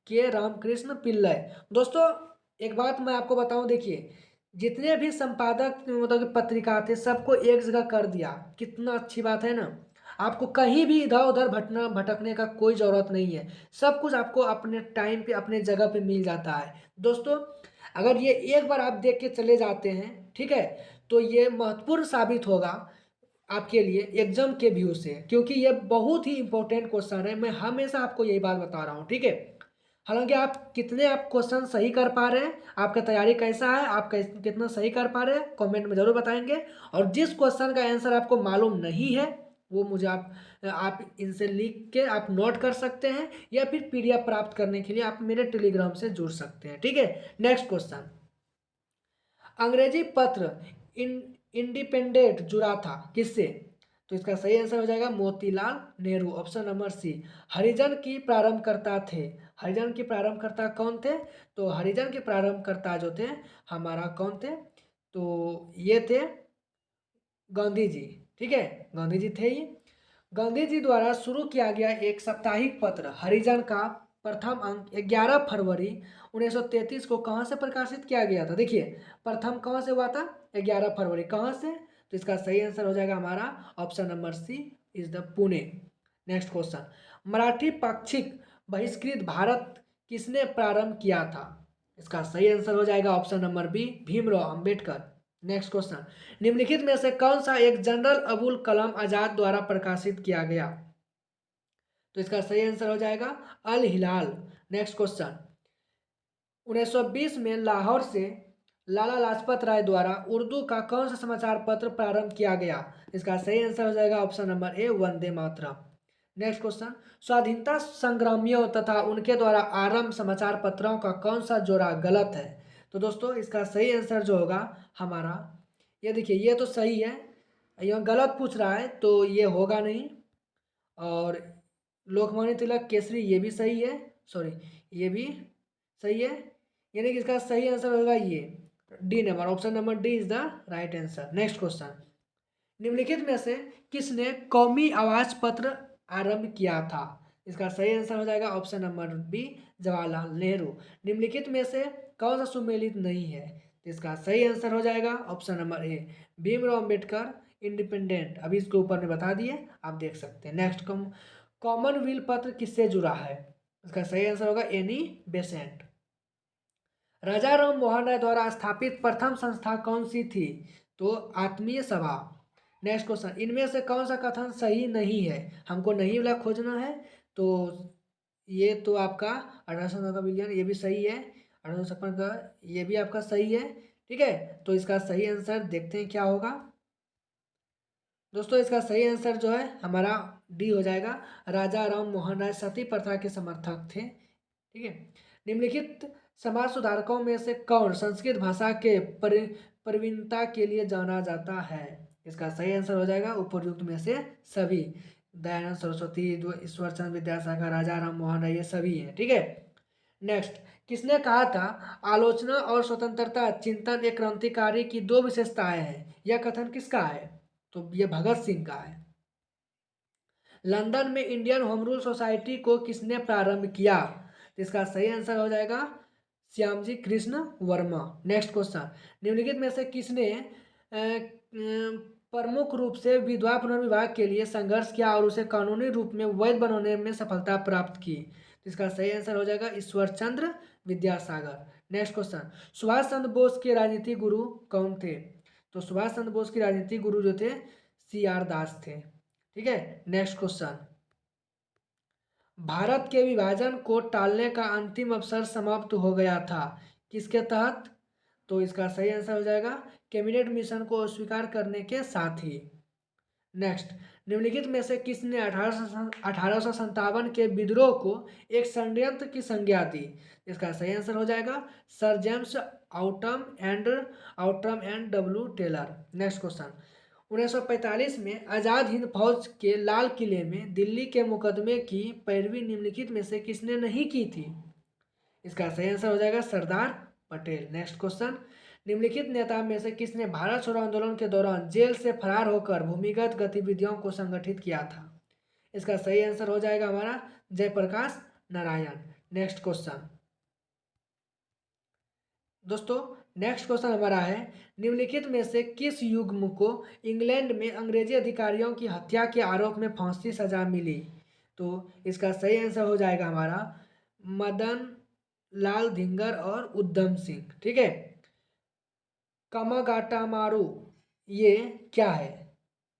के रामकृष्ण पिल्लई। दोस्तों एक बात मैं आपको बताऊं, देखिए जितने भी संपादक मतलब कि पत्रिका थे सबको एक जगह कर दिया, कितना अच्छी बात है ना। आपको कहीं भी इधर उधर भटकने का कोई ज़रूरत नहीं है, सब कुछ आपको अपने टाइम पे अपने जगह पे मिल जाता है। दोस्तों अगर ये एक बार आप देख के चले जाते हैं, ठीक है, तो ये महत्वपूर्ण साबित होगा आपके लिए एग्जाम के व्यू से, क्योंकि ये बहुत ही इंपॉर्टेंट क्वेश्चन है। मैं हमेशा आपको यही बात बता रहा हूँ। ठीक है। हालांकि आप कितने आप क्वेश्चन सही कर पा रहे हैं, आपका तैयारी कैसा है, आप कितना सही कर पा रहे हैं, कमेंट में ज़रूर बताएंगे। और जिस क्वेश्चन का आंसर आपको मालूम नहीं है वो मुझे आप इनसे लिख के आप नोट कर सकते हैं, या फिर पीडीएफ प्राप्त करने के लिए आप मेरे टेलीग्राम से जुड़ सकते हैं। ठीक है। नेक्स्ट क्वेश्चन, अंग्रेजी पत्र इंडिपेंडेंट जुड़ा था किससे? तो इसका सही आंसर हो जाएगा Motilal Nehru. Option number C, Harijan की प्रारंभकर्ता थे। हरिजन की प्रारंभकर्ता कौन थे? तो हरिजन के प्रारंभकर्ता जो थे हमारा कौन थे? तो ये थे गांधी जी। ठीक है, गांधी जी थे ये। गांधी जी द्वारा शुरू किया गया एक साप्ताहिक पत्र हरिजन का प्रथम अंक 11 फरवरी 1933 को कहाँ से प्रकाशित किया गया था? देखिए प्रथम कहाँ से हुआ था? 11 फरवरी। कहाँ से? तो इसका सही आंसर हो जाएगा हमारा option number C is the Pune. Next question, Marathi पाक्षिक बहिष्कृत भारत किसने प्रारंभ किया था? इसका सही आंसर हो जाएगा option number B Bhimrao Ambedkar. Next question, निम्नलिखित में से कौन सा एक जनरल अबुल कलाम आजाद द्वारा प्रकाशित किया गया? तो इसका सही आंसर हो जाएगा अल हिलाल। नेक्स्ट क्वेश्चन, 1920 में लाहौर से लाला लाजपत राय द्वारा उर्दू का कौन सा समाचार पत्र प्रारंभ किया गया? इसका सही आंसर हो जाएगा ऑप्शन नंबर ए वंदे मातरम। नेक्स्ट क्वेश्चन, स्वाधीनता संग्रामियों तथा उनके द्वारा आरंभ समाचार पत्रों का कौन सा जोड़ा गलत है? तो दोस्तों इसका सही आंसर जो होगा हमारा, ये देखिए ये तो सही है, यह गलत पूछ रहा है तो ये होगा नहीं। और लोकमान्य तिलक केसरी ये भी सही है, सॉरी ये भी सही है, यानी कि इसका सही आंसर होगा ये D number, option number D is the right answer. Next question, निम्नलिखित में से किसने कौमी आवाज पत्र आरंभ किया था? इसका सही आंसर हो जाएगा option number B Jawaharlal Nehru. निम्नलिखित में से कौन सा सुमेलित नहीं है? तो इसका सही आंसर हो जाएगा ऑप्शन नंबर ए भीमराव अंबेडकर इंडिपेंडेंट। अभी इसके ऊपर में बता दिए, आप देख सकते हैं। नेक्स्ट कॉमनवेल्थ पत्र किससे जुड़ा है? इसका सही आंसर होगा एनी बेसेंट। राजा राम मोहन राय द्वारा स्थापित प्रथम संस्था कौन सी थी? तो आत्मीय सभा। नेक्स्ट क्वेश्चन, इनमें से कौन सा कथन सही नहीं है? हमको नहीं वाला खोजना है। तो ये तो आपका 1857 का विलियन ये भी सही है, 1856 का ये भी आपका सही है, ठीक है। तो इसका सही आंसर देखते हैं क्या होगा। दोस्तों इसका सही आंसर जो है हमारा डी हो जाएगा, राजा राम मोहन राय सती प्रथा के समर्थक थे, ठीक है। निम्नलिखित समाज सुधारकों में से कौन संस्कृत भाषा के प्रवीणता के लिए जाना जाता है? इसका सही आंसर हो जाएगा उपयुक्त में से सभी, दयानंद सरस्वती, ईश्वरचंद विद्यासागर, राजा राम मोहन राय ये सभी हैं, ठीक है। नेक्स्ट, किसने कहा था आलोचना और स्वतंत्रता चिंतन एक क्रांतिकारी की दो विशेषताएं हैं? यह कथन किसका है? तो ये भगत सिंह का है। लंदन में इंडियन होम रूल सोसाइटी को किसने प्रारंभ किया? तो इसका सही आंसर हो जाएगा श्यामजी कृष्ण वर्मा। नेक्स्ट क्वेश्चन, निम्नलिखित में से किसने प्रमुख रूप से विधवा पुनर्विवाह के लिए संघर्ष किया और उसे कानूनी रूप में वैध बनाने में सफलता प्राप्त की? तो इसका सही आंसर हो जाएगा ईश्वरचंद्र विद्यासागर। नेक्स्ट क्वेश्चन, सुभाष चंद्र बोस के राजनीतिक गुरु कौन थे? तो सुभाष चंद्र बोस के राजनीतिक गुरु जो थे CR दास थे, ठीक है। नेक्स्ट क्वेश्चन, भारत के विभाजन को टालने का अंतिम अवसर समाप्त हो गया था किसके तहत? तो इसका सही आंसर हो जाएगा कैबिनेट मिशन को अस्वीकार करने के साथ ही। नेक्स्ट, निम्नलिखित में से किसने 1857 के विद्रोह को एक षड्यंत्र की संज्ञा दी? इसका सही आंसर हो जाएगा Sir James Outram and W Taylor. Next question, 1945 में आज़ाद हिंद फौज के लाल किले में दिल्ली के मुकदमे की पैरवी निम्नलिखित में से किसने नहीं की थी? इसका सही आंसर हो जाएगा सरदार पटेल। नेक्स्ट क्वेश्चन, निम्नलिखित नेता में से किसने भारत छोड़ो आंदोलन के दौरान जेल से फरार होकर भूमिगत गतिविधियों को संगठित किया था? इसका सही आंसर हो जाएगा हमारा जयप्रकाश नारायण। नेक्स्ट क्वेश्चन, दोस्तों नेक्स्ट क्वेश्चन हमारा है, निम्नलिखित में से किस युग्म को इंग्लैंड में अंग्रेजी अधिकारियों की हत्या के आरोप में फांसी सजा मिली? तो इसका सही आंसर हो जाएगा हमारा मदन लाल धिंगर और उद्धम सिंह, ठीक है। कामागाटामारू ये क्या है?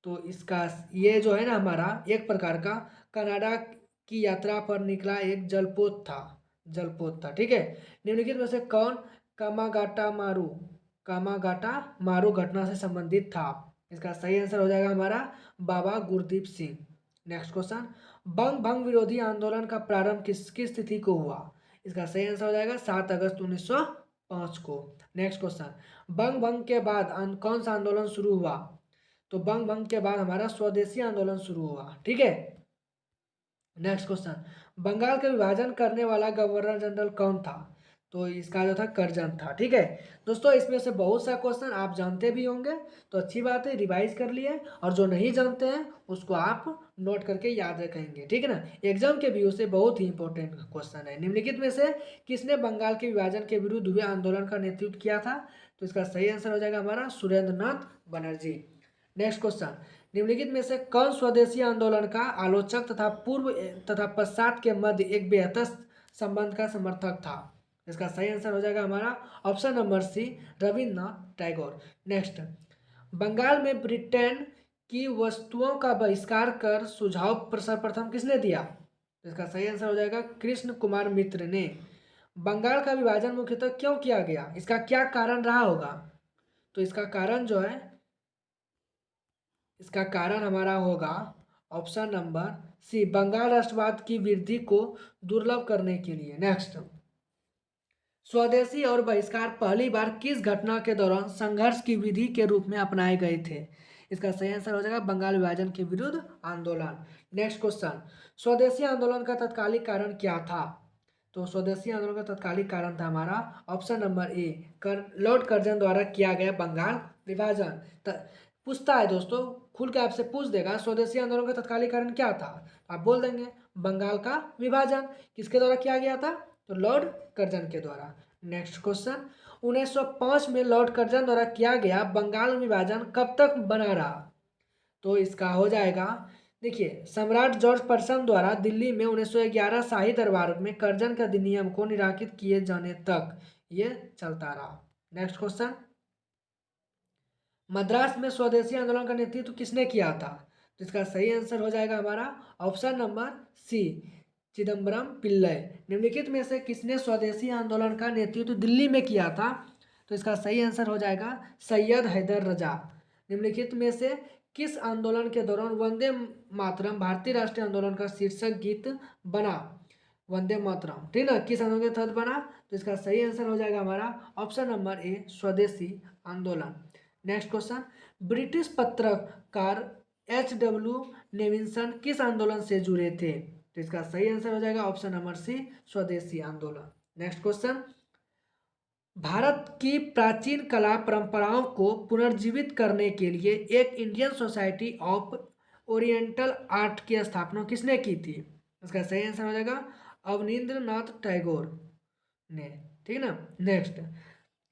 तो इसका ये जो है ना हमारा एक प्रकार का कनाडा की यात्रा पर निकला एक जलपोत था, ठीक है। निम्नलिखित में से कौन कामागाटा मारू घटना से संबंधित था? इसका सही आंसर हो जाएगा हमारा बाबा गुरदीप सिंह। नेक्स्ट क्वेश्चन, बंग भंग विरोधी आंदोलन का प्रारंभ किसकी स्थिति को हुआ? इसका सही आंसर हो जाएगा 7 अगस्त 1905 को। नेक्स्ट क्वेश्चन, बंग भंग के बाद कौन सा आंदोलन शुरू हुआ? तो बंग भंग के बाद हमारा स्वदेशी आंदोलन शुरू हुआ, ठीक है। नेक्स्ट क्वेश्चन, बंगाल का विभाजन करने वाला गवर्नर जनरल कौन था? तो इसका जो था करजन था, ठीक है। दोस्तों इसमें से बहुत सा क्वेश्चन आप जानते भी होंगे तो अच्छी बात है, रिवाइज कर लिए, और जो नहीं जानते हैं उसको आप नोट करके याद रखेंगे, ठीक है ना। एग्जाम के व्यू से बहुत ही इंपॉर्टेंट क्वेश्चन है। निम्नलिखित में से किसने बंगाल के विभाजन के विरुद्ध हुए आंदोलन का नेतृत्व किया था? तो इसका सही आंसर हो जाएगा हमारा सुरेंद्र नाथ बनर्जी। नेक्स्ट क्वेश्चन, निम्नलिखित में से कौन स्वदेशी आंदोलन का आलोचक तथा पूर्व तथा पश्चात के मध्य एक बेहतर संबंध का समर्थक था? इसका सही आंसर हो जाएगा हमारा option number C, Rabindranath Tagore. Next, Bengal में ब्रिटेन की वस्तुओं का बहिष्कार कर सुझाव सर्वप्रथम किसने दिया? इसका सही आंसर हो जाएगा कृष्ण कुमार मित्र ने। बंगाल का विभाजन मुख्यतः क्यों किया गया, इसका क्या कारण रहा होगा? तो इसका कारण जो है, इसका कारण हमारा होगा ऑप्शन नंबर सी, बंगाल राष्ट्रवाद की वृद्धि को दुर्लभ करने के लिए। नेक्स्ट, स्वदेशी और बहिष्कार पहली बार किस घटना के दौरान संघर्ष की विधि के रूप में अपनाए गए थे? इसका सही आंसर हो जाएगा बंगाल विभाजन के विरुद्ध आंदोलन। नेक्स्ट क्वेश्चन, स्वदेशी आंदोलन का तत्कालिक कारण क्या था? तो स्वदेशी आंदोलन का तत्कालिक कारण था हमारा ऑप्शन नंबर ए, लॉर्ड कर्जन द्वारा किया गया बंगाल विभाजन। पूछता है दोस्तों, खुल के आपसे पूछ देगा स्वदेशी आंदोलन का तत्कालिक कारण क्या था, आप बोल देंगे बंगाल का विभाजन। किसके द्वारा किया गया था? तो लॉर्ड कर्जन के द्वारा। नेक्स्ट क्वेश्चन, 1905 में लॉर्ड कर्जन द्वारा किया गया बंगाल विभाजन कब तक बना रहा? तो इसका हो जाएगा, देखिए, सम्राट जॉर्ज प्रथम द्वारा दिल्ली में 1911 शाही दरबार में कर्जन के अधिनियम को निराकृत किए जाने तक ये चलता रहा। नेक्स्ट क्वेश्चन, मद्रास में स्वदेशी आंदोलन का नेतृत्व किसने किया था? तो इसका सही आंसर हो जाएगा हमारा option number C, Chidambaram Pillai. निम्नलिखित में से किसने स्वदेशी आंदोलन का नेतृत्व दिल्ली में किया था? तो इसका सही आंसर हो जाएगा सैयद हैदर रजा। निम्नलिखित में से किस आंदोलन के दौरान वंदे मातरम भारतीय राष्ट्रीय आंदोलन का शीर्षक गीत बना? वंदे मातरम, ठीक ना, किस आंदोलन के तहत बना? तो इसका सही आंसर हो जाएगा हमारा ऑप्शन नंबर ए, स्वदेशी आंदोलन। नेक्स्ट क्वेश्चन, ब्रिटिश पत्रकार H.W. नेविंसन किस आंदोलन से जुड़े थे? तो इसका सही आंसर हो जाएगा ऑप्शन नंबर सी, स्वदेशी आंदोलन। नेक्स्ट क्वेश्चन, भारत की प्राचीन कला परंपराओं को पुनर्जीवित करने के लिए एक Indian society of oriental art की स्थापना किसने की थी? इसका सही आंसर हो जाएगा अवनींद्रनाथ टैगोर ने, ठीक है ना। नेक्स्ट,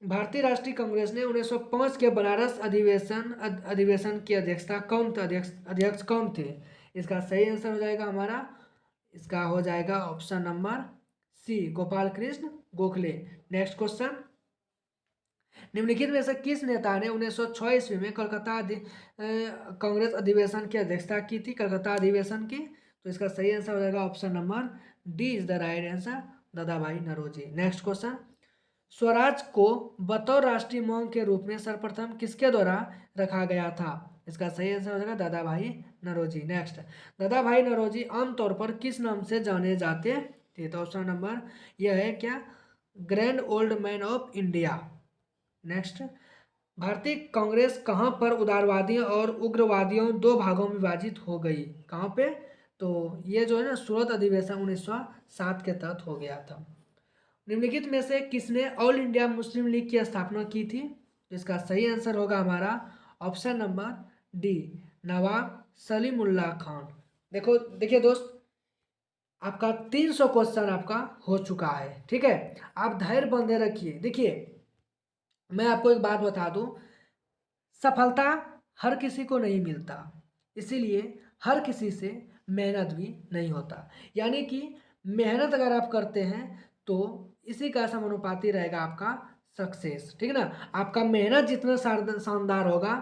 भारतीय राष्ट्रीय कांग्रेस ने 1905 के बनारस अधिवेशन की अध्यक्षता कौन थे, अध्यक्ष कौन थे? इसका सही आंसर हो जाएगा हमारा, इसका हो जाएगा option number C, Gopal Krishna Gokhale. Next question, निम्नलिखित में से किस नेता ने 1906 ईस्वी में कलकत्ता कांग्रेस अधिवेशन की अध्यक्षता की थी, कलकत्ता अधिवेशन की? तो इसका सही आंसर हो जाएगा option number D is the right answer, दादा भाई नौरोजी। नेक्स्ट क्वेश्चन, स्वराज को बतौर राष्ट्रीय मांग के रूप में सर्वप्रथम किसके द्वारा रखा गया था? इसका सही आंसर हो जाएगा दादा भाई नौरोजी। नेक्स्ट, दादा भाई नौरोजी आमतौर पर किस नाम से जाने जाते थे? तो ऑप्शन नंबर यह है क्या, grand old man of India. Next, भारतीय कांग्रेस कहाँ पर उदारवादियों और उग्रवादियों दो भागों में विभाजित हो गई, कहाँ पे? तो ये जो है ना, सूरत अधिवेशन 1907 के तहत हो गया था। निम्नलिखित में से किसने ऑल इंडिया मुस्लिम लीग की स्थापना की थी? तो इसका सही आंसर होगा हमारा ऑप्शन नंबर डी, नवाब सलीमुल्लाह खान। देखो, देखिए दोस्त, आपका 300 क्वेश्चन आपका हो चुका है, ठीक है। आप धैर्य बंधे रखिए। देखिए, मैं आपको एक बात बता दूं, सफलता हर किसी को नहीं मिलता, इसीलिए हर किसी से मेहनत भी नहीं होता। यानी कि मेहनत अगर आप करते हैं तो इसी का समानुपाती रहेगा आपका सक्सेस, ठीक है ना। आपका मेहनत जितना शानदार होगा,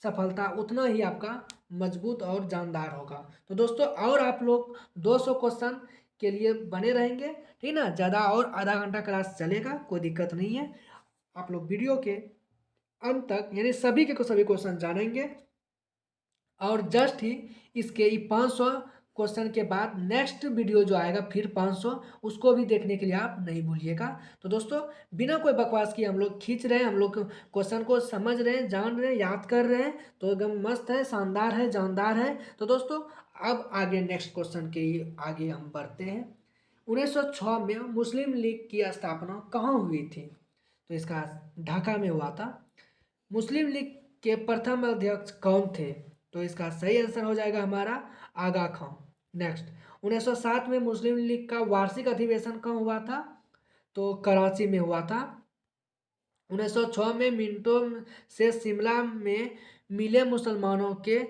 सफलता उतना ही आपका मजबूत और जानदार होगा। तो दोस्तों, और आप लोग 200 क्वेश्चन के लिए बने रहेंगे, ठीक ना। ज़्यादा और आधा घंटा क्लास चलेगा, कोई दिक्कत नहीं है। आप लोग वीडियो के अंत तक यानी सभी के सभी क्वेश्चन जानेंगे, और जस्ट ही इसके 500 क्वेश्चन के बाद नेक्स्ट वीडियो जो आएगा फिर 500, उसको भी देखने के लिए आप नहीं भूलिएगा। तो दोस्तों, बिना कोई बकवास किए हम लोग खींच रहे हैं, हम लोग क्वेश्चन को समझ रहे हैं, जान रहे हैं, याद कर रहे हैं, तो एकदम मस्त है, शानदार है, जानदार है। तो दोस्तों, अब आगे नेक्स्ट क्वेश्चन के आगे हम बढ़ते हैं। 1906 में मुस्लिम लीग की स्थापना कहाँ हुई थी? तो इसका ढाका में हुआ था। मुस्लिम लीग के प्रथम अध्यक्ष कौन थे? तो इसका सही आंसर हो जाएगा हमारा आगा खां। नेक्स्ट, 1907 में मुस्लिम लीग का वार्षिक अधिवेशन कहाँ हुआ था? तो कराची में हुआ था। 1906 में मिंटो से शिमला में मिले मुसलमानों के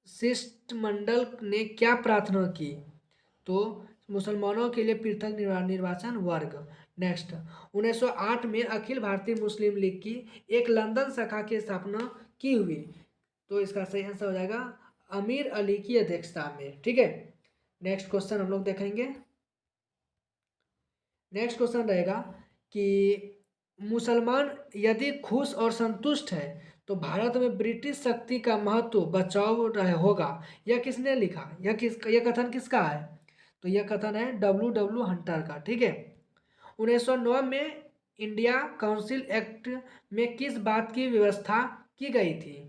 शिष्टमंडल ने क्या प्रार्थना की? तो मुसलमानों के लिए पृथक निर्वाचन वर्ग। नेक्स्ट, 1908 में अखिल भारतीय मुस्लिम लीग की एक लंदन शाखा की स्थापना की हुई। तो इसका सही आंसर हो जाएगा अमीर अली की अध्यक्षता में। ठीक है, नेक्स्ट क्वेश्चन हम लोग देखेंगे। नेक्स्ट क्वेश्चन रहेगा कि मुसलमान यदि खुश और संतुष्ट है तो भारत में ब्रिटिश शक्ति का महत्व बचाव रहे होगा। यह किसने लिखा? यह कथन किसका है? तो यह कथन है डब्ल्यू डब्ल्यू हंटर का। ठीक है, 1909 में इंडिया काउंसिल एक्ट में किस बात की व्यवस्था की गई थी?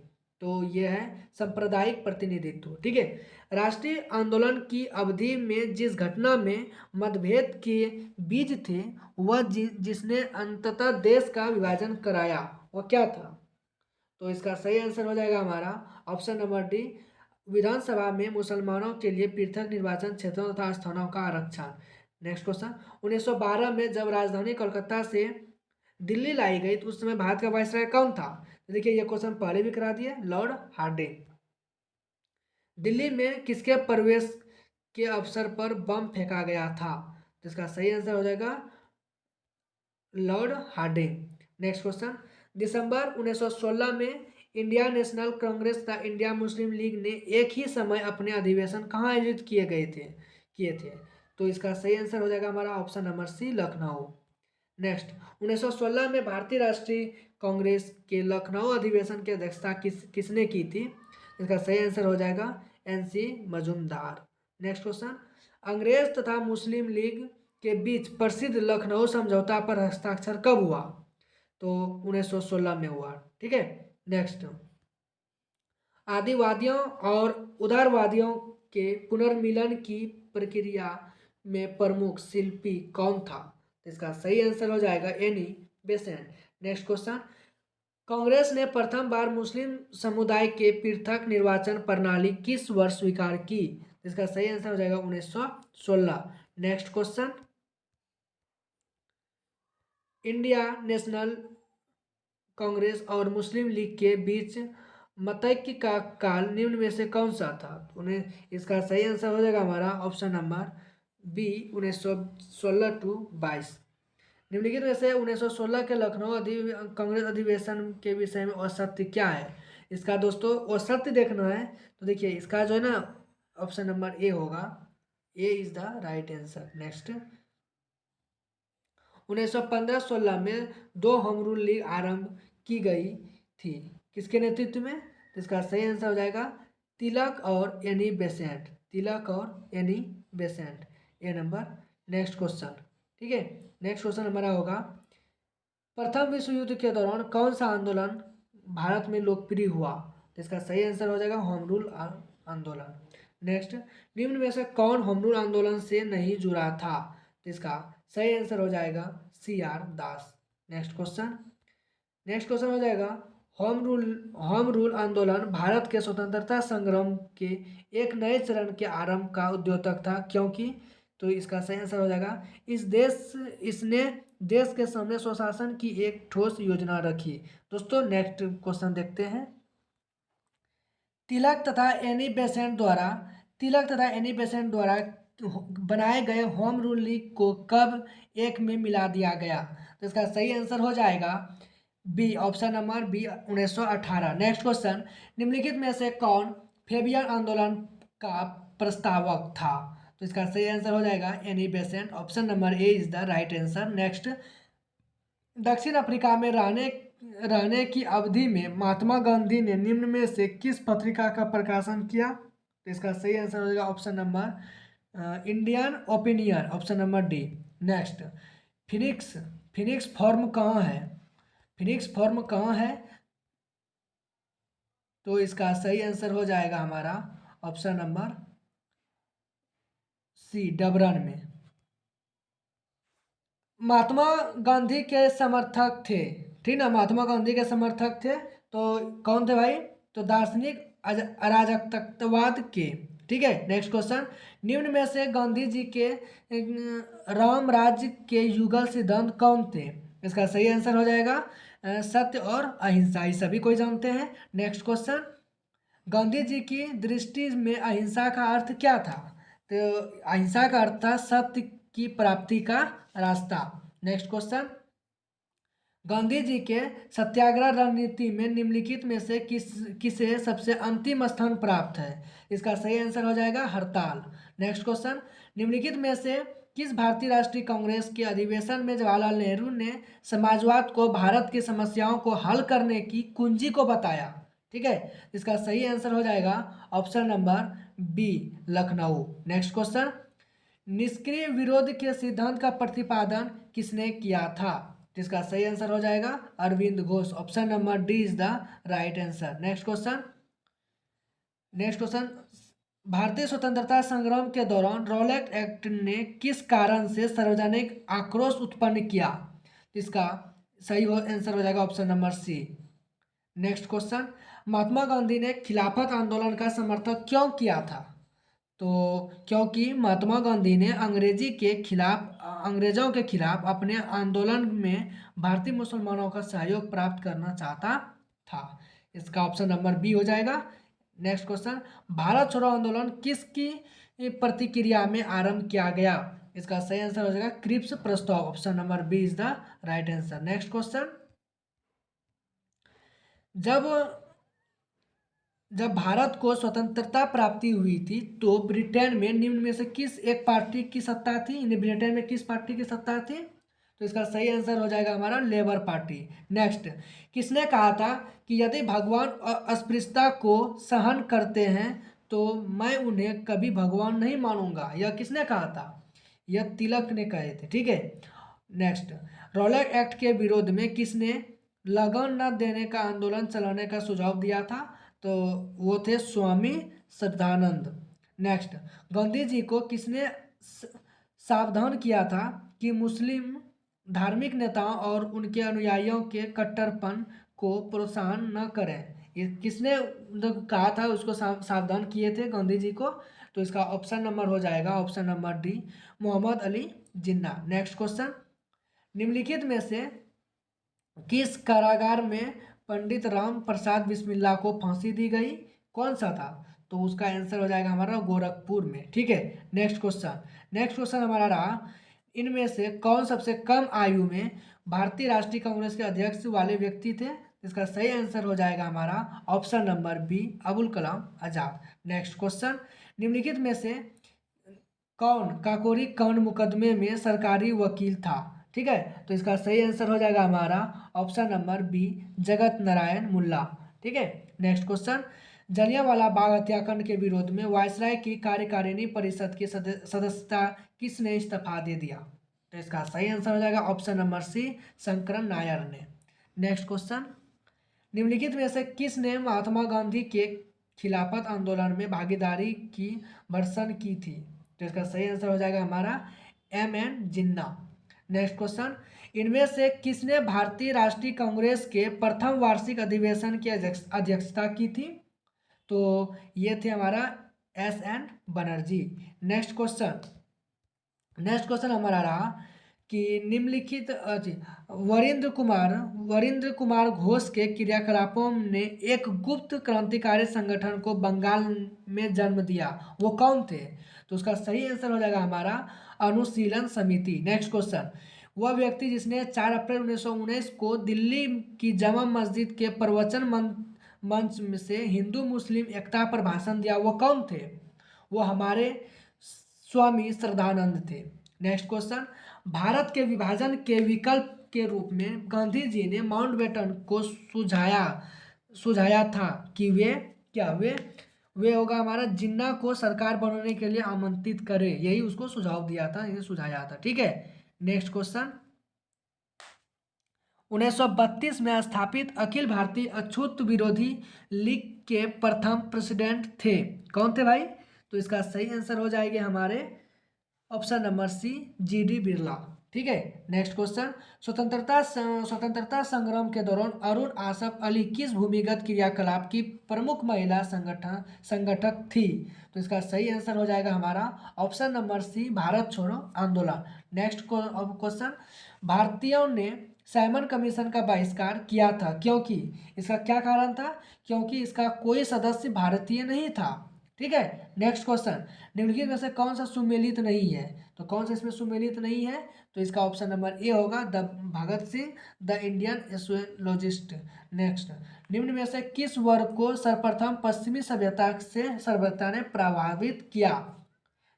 तो यह है सांप्रदायिक प्रतिनिधित्व। ठीक है, राष्ट्रीय आंदोलन की अवधि में जिस घटना में मतभेद के बीज थे वह जिसने अंततः देश का विभाजन कराया वह क्या था? तो इसका सही आंसर हो जाएगा हमारा ऑप्शन नंबर डी, विधानसभा में मुसलमानों के लिए पृथक निर्वाचन क्षेत्रों तथा स्थानों का आरक्षण। नेक्स्ट क्वेश्चन, 1912 में जब राजधानी कोलकाता से दिल्ली लाई गई तो उस समय भारत का वायसराय कौन था? तो देखिए ये क्वेश्चन पहले भी करा दिए, लॉर्ड हार्डिंग। दिल्ली में किसके प्रवेश के अवसर पर बम फेंका गया था? तो इसका सही आंसर हो जाएगा लॉर्ड हार्डिंग। नेक्स्ट क्वेश्चन, दिसंबर 1916 में इंडिया नेशनल कांग्रेस तथा इंडिया मुस्लिम लीग ने एक ही समय अपने अधिवेशन कहाँ आयोजित किए थे? तो इसका सही आंसर हो जाएगा हमारा option number C, Lucknow. Next, 1916 में भारतीय राष्ट्रीय कांग्रेस के लखनऊ अधिवेशन की अध्यक्षता किसने की थी? इसका सही आंसर हो जाएगा एनसी मजूमदार। नेक्स्ट क्वेश्चन, अंग्रेज तथा मुस्लिम लीग के बीच प्रसिद्ध लखनऊ समझौता पर हस्ताक्षर कब हुआ? तो 1916 में हुआ। ठीक है, नेक्स्ट, आदिवादियों और उदारवादियों के पुनर्मिलन की प्रक्रिया में प्रमुख शिल्पी कौन था? तो इसका सही आंसर हो जाएगा Annie Besant. Next question, Congress ने प्रथम बार मुस्लिम समुदाय के पृथक निर्वाचन प्रणाली किस वर्ष स्वीकार की? इसका सही आंसर हो जाएगा 1916। Next question, India national Congress और मुस्लिम लीग के बीच मतैक्य का काल निम्न में से कौन सा था? उन्हें इसका सही आंसर हो जाएगा हमारा ऑप्शन नंबर बी, 1916 टू 22। निम्नलिखित में से 1916 के लखनऊ कांग्रेस अधिवेशन के विषय में औसत्य क्या है? इसका दोस्तों औसत्य देखना है तो देखिए इसका जो है ना ऑप्शन नंबर ए होगा, A is the right answer. Next, 1915-16 में 2 होम रूल लीग आरंभ की गई थी किसके नेतृत्व में? तो इसका सही आंसर हो जाएगा तिलक और एनी बेसेंट। तिलक और Annie Besant, A number. Next question, ठीक है, नेक्स्ट क्वेश्चन हमारा होगा प्रथम विश्व युद्ध के दौरान कौन सा आंदोलन भारत में लोकप्रिय हुआ? तो इसका सही आंसर हो जाएगा होम रूल आंदोलन। नेक्स्ट, निम्न में से कौन होम रूल आंदोलन से नहीं जुड़ा था? तो इसका सही आंसर हो जाएगा सी आर दास। नेक्स्ट क्वेश्चन हो जाएगा होम रूल आंदोलन भारत के स्वतंत्रता संग्राम के एक नए चरण के आरंभ का उद्योतक था क्योंकि? तो इसका सही आंसर हो जाएगा इसने देश के सामने स्वशासन की एक ठोस योजना रखी। दोस्तों नेक्स्ट क्वेश्चन देखते हैं, तिलक तथा एनी बेसेंट द्वारा बनाए गए होम रूल लीग को कब एक में मिला दिया गया? तो इसका सही आंसर हो जाएगा B, option number B, 1918। Next question, निम्नलिखित में से कौन फेबियन आंदोलन का प्रस्तावक था? तो इसका सही आंसर हो जाएगा Annie Besant. Option number A is the right answer. Next, दक्षिण अफ्रीका में रहने की अवधि में महात्मा गांधी ने निम्न में से किस पत्रिका का प्रकाशन किया? तो इसका सही आंसर हो जाएगा option number Indian opinion, option number D. Next, Phoenix form कहाँ है? फिनिक्स फॉर्म कहाँ है? तो इसका सही आंसर हो जाएगा हमारा ऑप्शन नंबर सी, डबरन में। महात्मा गांधी के समर्थक थे, ठीक ना, महात्मा गांधी के समर्थक थे तो कौन थे भाई? तो दार्शनिक अराजकतावाद के। ठीक है, नेक्स्ट क्वेश्चन, निम्न में से गांधी जी के राम राज्य के युगल सिद्धांत कौन थे? इसका सही आंसर हो जाएगा सत्य और अहिंसा, ये सभी कोई जानते हैं। नेक्स्ट क्वेश्चन, गांधी जी की दृष्टि में अहिंसा का अर्थ क्या था? तो अहिंसा का अर्थ था सत्य की प्राप्ति का रास्ता। नेक्स्ट क्वेश्चन, गांधी जी के सत्याग्रह रणनीति में निम्नलिखित में से किसे सबसे अंतिम स्थान प्राप्त है? इसका सही आंसर हो जाएगा हड़ताल। नेक्स्ट क्वेश्चन, निम्नलिखित में से किस भारतीय राष्ट्रीय कांग्रेस के अधिवेशन में जवाहरलाल नेहरू ने समाजवाद को भारत की समस्याओं को हल करने की कुंजी को बताया? ठीक है, इसका सही आंसर हो जाएगा option number B, Lucknow. Next question, निष्क्रिय विरोध के सिद्धांत का प्रतिपादन किसने किया था? जिसका सही आंसर हो जाएगा Arvind Ghosh. Option number D is the right answer. Next question, भारतीय स्वतंत्रता संग्राम के दौरान रॉलेट एक्ट ने किस कारण से सार्वजनिक आक्रोश उत्पन्न किया? इसका सही आंसर हो जाएगा option number C. Next question, Mahatma Gandhi ने खिलाफत आंदोलन का समर्थन क्यों किया था? तो क्योंकि महात्मा गांधी ने अंग्रेजों के खिलाफ अपने आंदोलन में भारतीय मुसलमानों का सहयोग प्राप्त करना चाहता था। इसका ऑप्शन नंबर बी हो जाएगा। नेक्स्ट क्वेश्चन, भारत छोड़ो आंदोलन किसकी प्रतिक्रिया में आरंभ किया गया? इसका सही आंसर हो जाएगा क्रिप्स प्रस्ताव। Option number B is the right answer. Next question, जब जब भारत को स्वतंत्रता प्राप्ति हुई थी तो ब्रिटेन में निम्न में से किस एक पार्टी की सत्ता थी? ब्रिटेन में किस पार्टी की सत्ता थी? तो इसका सही आंसर हो जाएगा हमारा लेबर पार्टी। नेक्स्ट, किसने कहा था कि यदि भगवान अस्पृश्यता को सहन करते हैं तो मैं उन्हें कभी भगवान नहीं मानूंगा? यह किसने कहा था? यह तिलक ने कहे थे। ठीक है। नेक्स्ट, रॉलेट एक्ट के विरोध में किसने लगन न देने का आंदोलन चलाने का सुझाव दिया था? तो वो थे स्वामी श्रद्धानंद। नेक्स्ट, गांधी जी को किसने सावधान किया था कि मुस्लिम धार्मिक नेताओं और उनके अनुयायियों के कट्टरपन को प्रोत्साहन न करें? ये किसने कहा था, उसको सावधान किए थे गांधी जी को? तो इसका ऑप्शन नंबर हो जाएगा option number D, Mohammad Ali Jinnah. Next question, निम्नलिखित में से किस कारागार में पंडित राम प्रसाद बिस्मिल्ला को फांसी दी गई? कौन सा था? तो उसका आंसर हो जाएगा हमारा गोरखपुर में। ठीक है। नेक्स्ट क्वेश्चन हमारा रहा, इनमें से कौन सबसे कम आयु में भारतीय राष्ट्रीय कांग्रेस के अध्यक्ष वाले व्यक्ति थे? इसका सही आंसर हो जाएगा हमारा option number B, Abul Kalam Azad. Next question, निम्नलिखित में से काकोरी कांड मुकदमे में सरकारी वकील था? ठीक है, तो इसका सही आंसर हो जाएगा हमारा option number B, Jagat Narayan मुल्ला। ठीक है। नेक्स्ट क्वेश्चन, जलियांवाला बाग हत्याकांड के विरोध में वायसराय की कार्यकारिणी परिषद की सदस्यता किसने इस्तीफा दे दिया? तो इसका सही आंसर हो जाएगा option number C, Sankaran Nair ने। नेक्स्ट क्वेश्चन, निम्नलिखित में से किसने महात्मा गांधी के खिलाफत आंदोलन में भागीदारी की भर्त्सना की थी? तो इसका सही आंसर हो जाएगा हमारा एम जिन्ना। नेक्स्ट क्वेश्चन, इनमें से किसने भारतीय राष्ट्रीय कांग्रेस के प्रथम वार्षिक अधिवेशन की अध्यक्षता की थी? तो ये थे हमारा एस.एन. बनर्जी। नेक्स्ट क्वेश्चन हमारा रहा कि निम्नलिखित वरिंद्र कुमार घोष के क्रियाकलापों ने एक गुप्त क्रांतिकारी संगठन को बंगाल में जन्म दिया, वो कौन थे? तो उसका सही आंसर हो जाएगा हमारा अनुशीलन समिति। नेक्स्ट क्वेश्चन, वह व्यक्ति जिसने 4 अप्रैल 1919 को दिल्ली की जामा मस्जिद के प्रवचन मंच में से हिंदू मुस्लिम एकता पर भाषण दिया, वो कौन थे? वो हमारे स्वामी श्रद्धानंद थे। नेक्स्ट क्वेश्चन, भारत के विभाजन के विकल्प के रूप में गांधी जी ने माउंटबेटन को सुझाया था कि वे होगा हमारा जिन्ना को सरकार बनाने के लिए आमंत्रित करे, यही उसको सुझाव दिया था, ये सुझाया था। ठीक है। नेक्स्ट क्वेश्चन, 1932 में स्थापित अखिल भारतीय अछूत विरोधी लीग के प्रथम प्रेसिडेंट थे, कौन थे भाई? तो इसका सही आंसर हो जाएगा हमारे option number C, G D. Birla. ठीक है। नेक्स्ट क्वेश्चन, स्वतंत्रता संग्राम के दौरान अरुण आसफ अली किस भूमिगत क्रियाकलाप की प्रमुख महिला संगठक थी? तो इसका सही आंसर हो जाएगा हमारा ऑप्शन नंबर सी, भारत छोड़ो आंदोलन। नेक्स्ट क्वेश्चन, भारतीयों ने साइमन कमीशन का बहिष्कार किया था, क्योंकि इसका क्या कारण था? क्योंकि इसका कोई सदस्य भारतीय नहीं था। ठीक है। नेक्स्ट क्वेश्चन, निम्नलिखित में से कौन सा सुमेलित नहीं है? तो कौन सा इसमें सुमेलित नहीं है? तो इसका ऑप्शन नंबर ए होगा, the Bhagat Singh the Indian astrologist. Next, निम्न में से किस वर्ग को सर्वप्रथम पश्चिमी सभ्यता ने प्रभावित किया?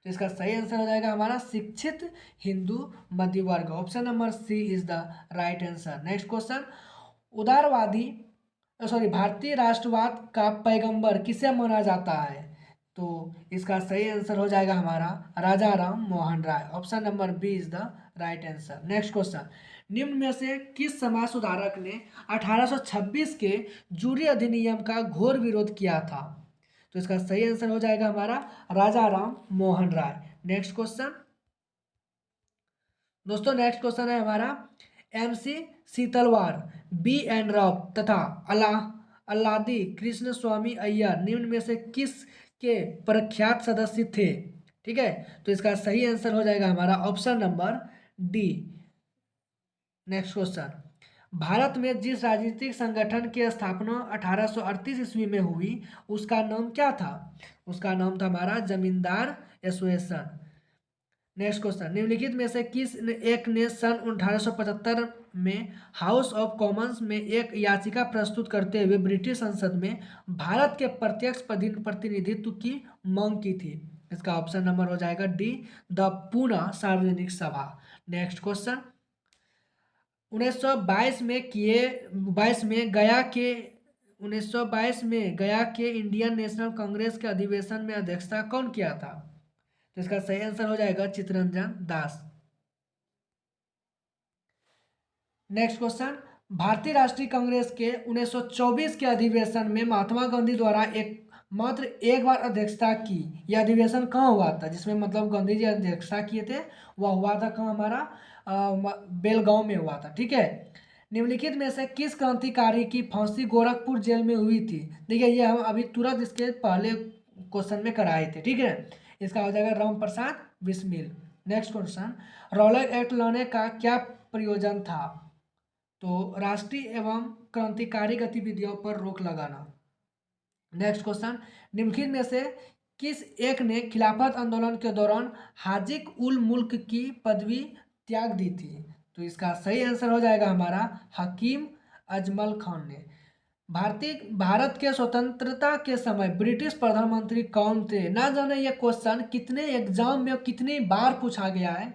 तो इसका सही आंसर हो जाएगा हमारा शिक्षित हिंदू मध्य वर्ग। Option number C is the right answer. Next question, उदारवादी सॉरी भारतीय राष्ट्रवाद का पैगंबर किसे माना जाता है? तो इसका सही आंसर हो जाएगा हमारा Raja Ram Mohan Roy. Option number B is the right answer. Next question, निम्न में से किस समाज सुधारक ने 1826 के जूरी अधिनियम का घोर विरोध किया था? तो इसका सही आंसर हो जाएगा हमारा राजा राम मोहन राय। नेक्स्ट क्वेश्चन दोस्तों, नेक्स्ट क्वेश्चन है हमारा, MC सीतलवार, BN राव तथा अल्लादी कृष्ण स्वामी अय्यर निम्न में से किस के प्रख्यात सदस्य थे? ठीक है, तो इसका सही आंसर हो जाएगा हमारा option number D. Next question, Bharat में जिस राजनीतिक संगठन की स्थापना 1838 ईस्वी में हुई उसका नाम क्या था? उसका नाम था हमारा जमींदार एसोसिएशन। नेक्स्ट क्वेश्चन, निम्नलिखित में से किस एक ने सन 1875 में हाउस ऑफ कॉमन्स में एक याचिका प्रस्तुत करते हुए ब्रिटिश संसद में भारत के प्रत्यक्ष प्रतिनिधित्व की मांग की थी? इसका ऑप्शन नंबर हो जाएगा डी, द पूना सार्वजनिक सभा। नेक्स्ट क्वेश्चन, 1922 में किए 22 में गया के 1922 में गया के इंडियन नेशनल कांग्रेस के अधिवेशन में अध्यक्षता कौन किया था? तो इसका सही आंसर हो जाएगा चित्तरंजन दास। नेक्स्ट क्वेश्चन, भारतीय राष्ट्रीय कांग्रेस के 1924 के अधिवेशन में महात्मा गांधी द्वारा मात्र एक बार अध्यक्षता की। यह अधिवेशन कहाँ हुआ था जिसमें मतलब गांधी जी अध्यक्षता किए थे? वह हुआ था कहाँ हमारा बेलगांव में हुआ था। ठीक है। निम्नलिखित में से किस क्रांतिकारी की फांसी गोरखपुर जेल में हुई थी? देखिए ये हम अभी तुरंत इसके पहले क्वेश्चन में कराए थे। ठीक है, इसका हो जाएगा Ram Prasad Bismil. Next question, Rowlatt Act लाने का क्या प्रयोजन था? तो राष्ट्रीय एवं क्रांतिकारी गतिविधियों पर रोक लगाना। नेक्स्ट क्वेश्चन, निम्नलिखित में से किस एक ने खिलाफत आंदोलन के दौरान हाजिक उल मुल्क की पदवी त्याग दी थी? तो इसका सही आंसर हो जाएगा हमारा हकीम अजमल खान ने। भारत के स्वतंत्रता के समय ब्रिटिश प्रधानमंत्री कौन थे? ना जाने ये क्वेश्चन कितने एग्जाम में कितनी बार पूछा गया है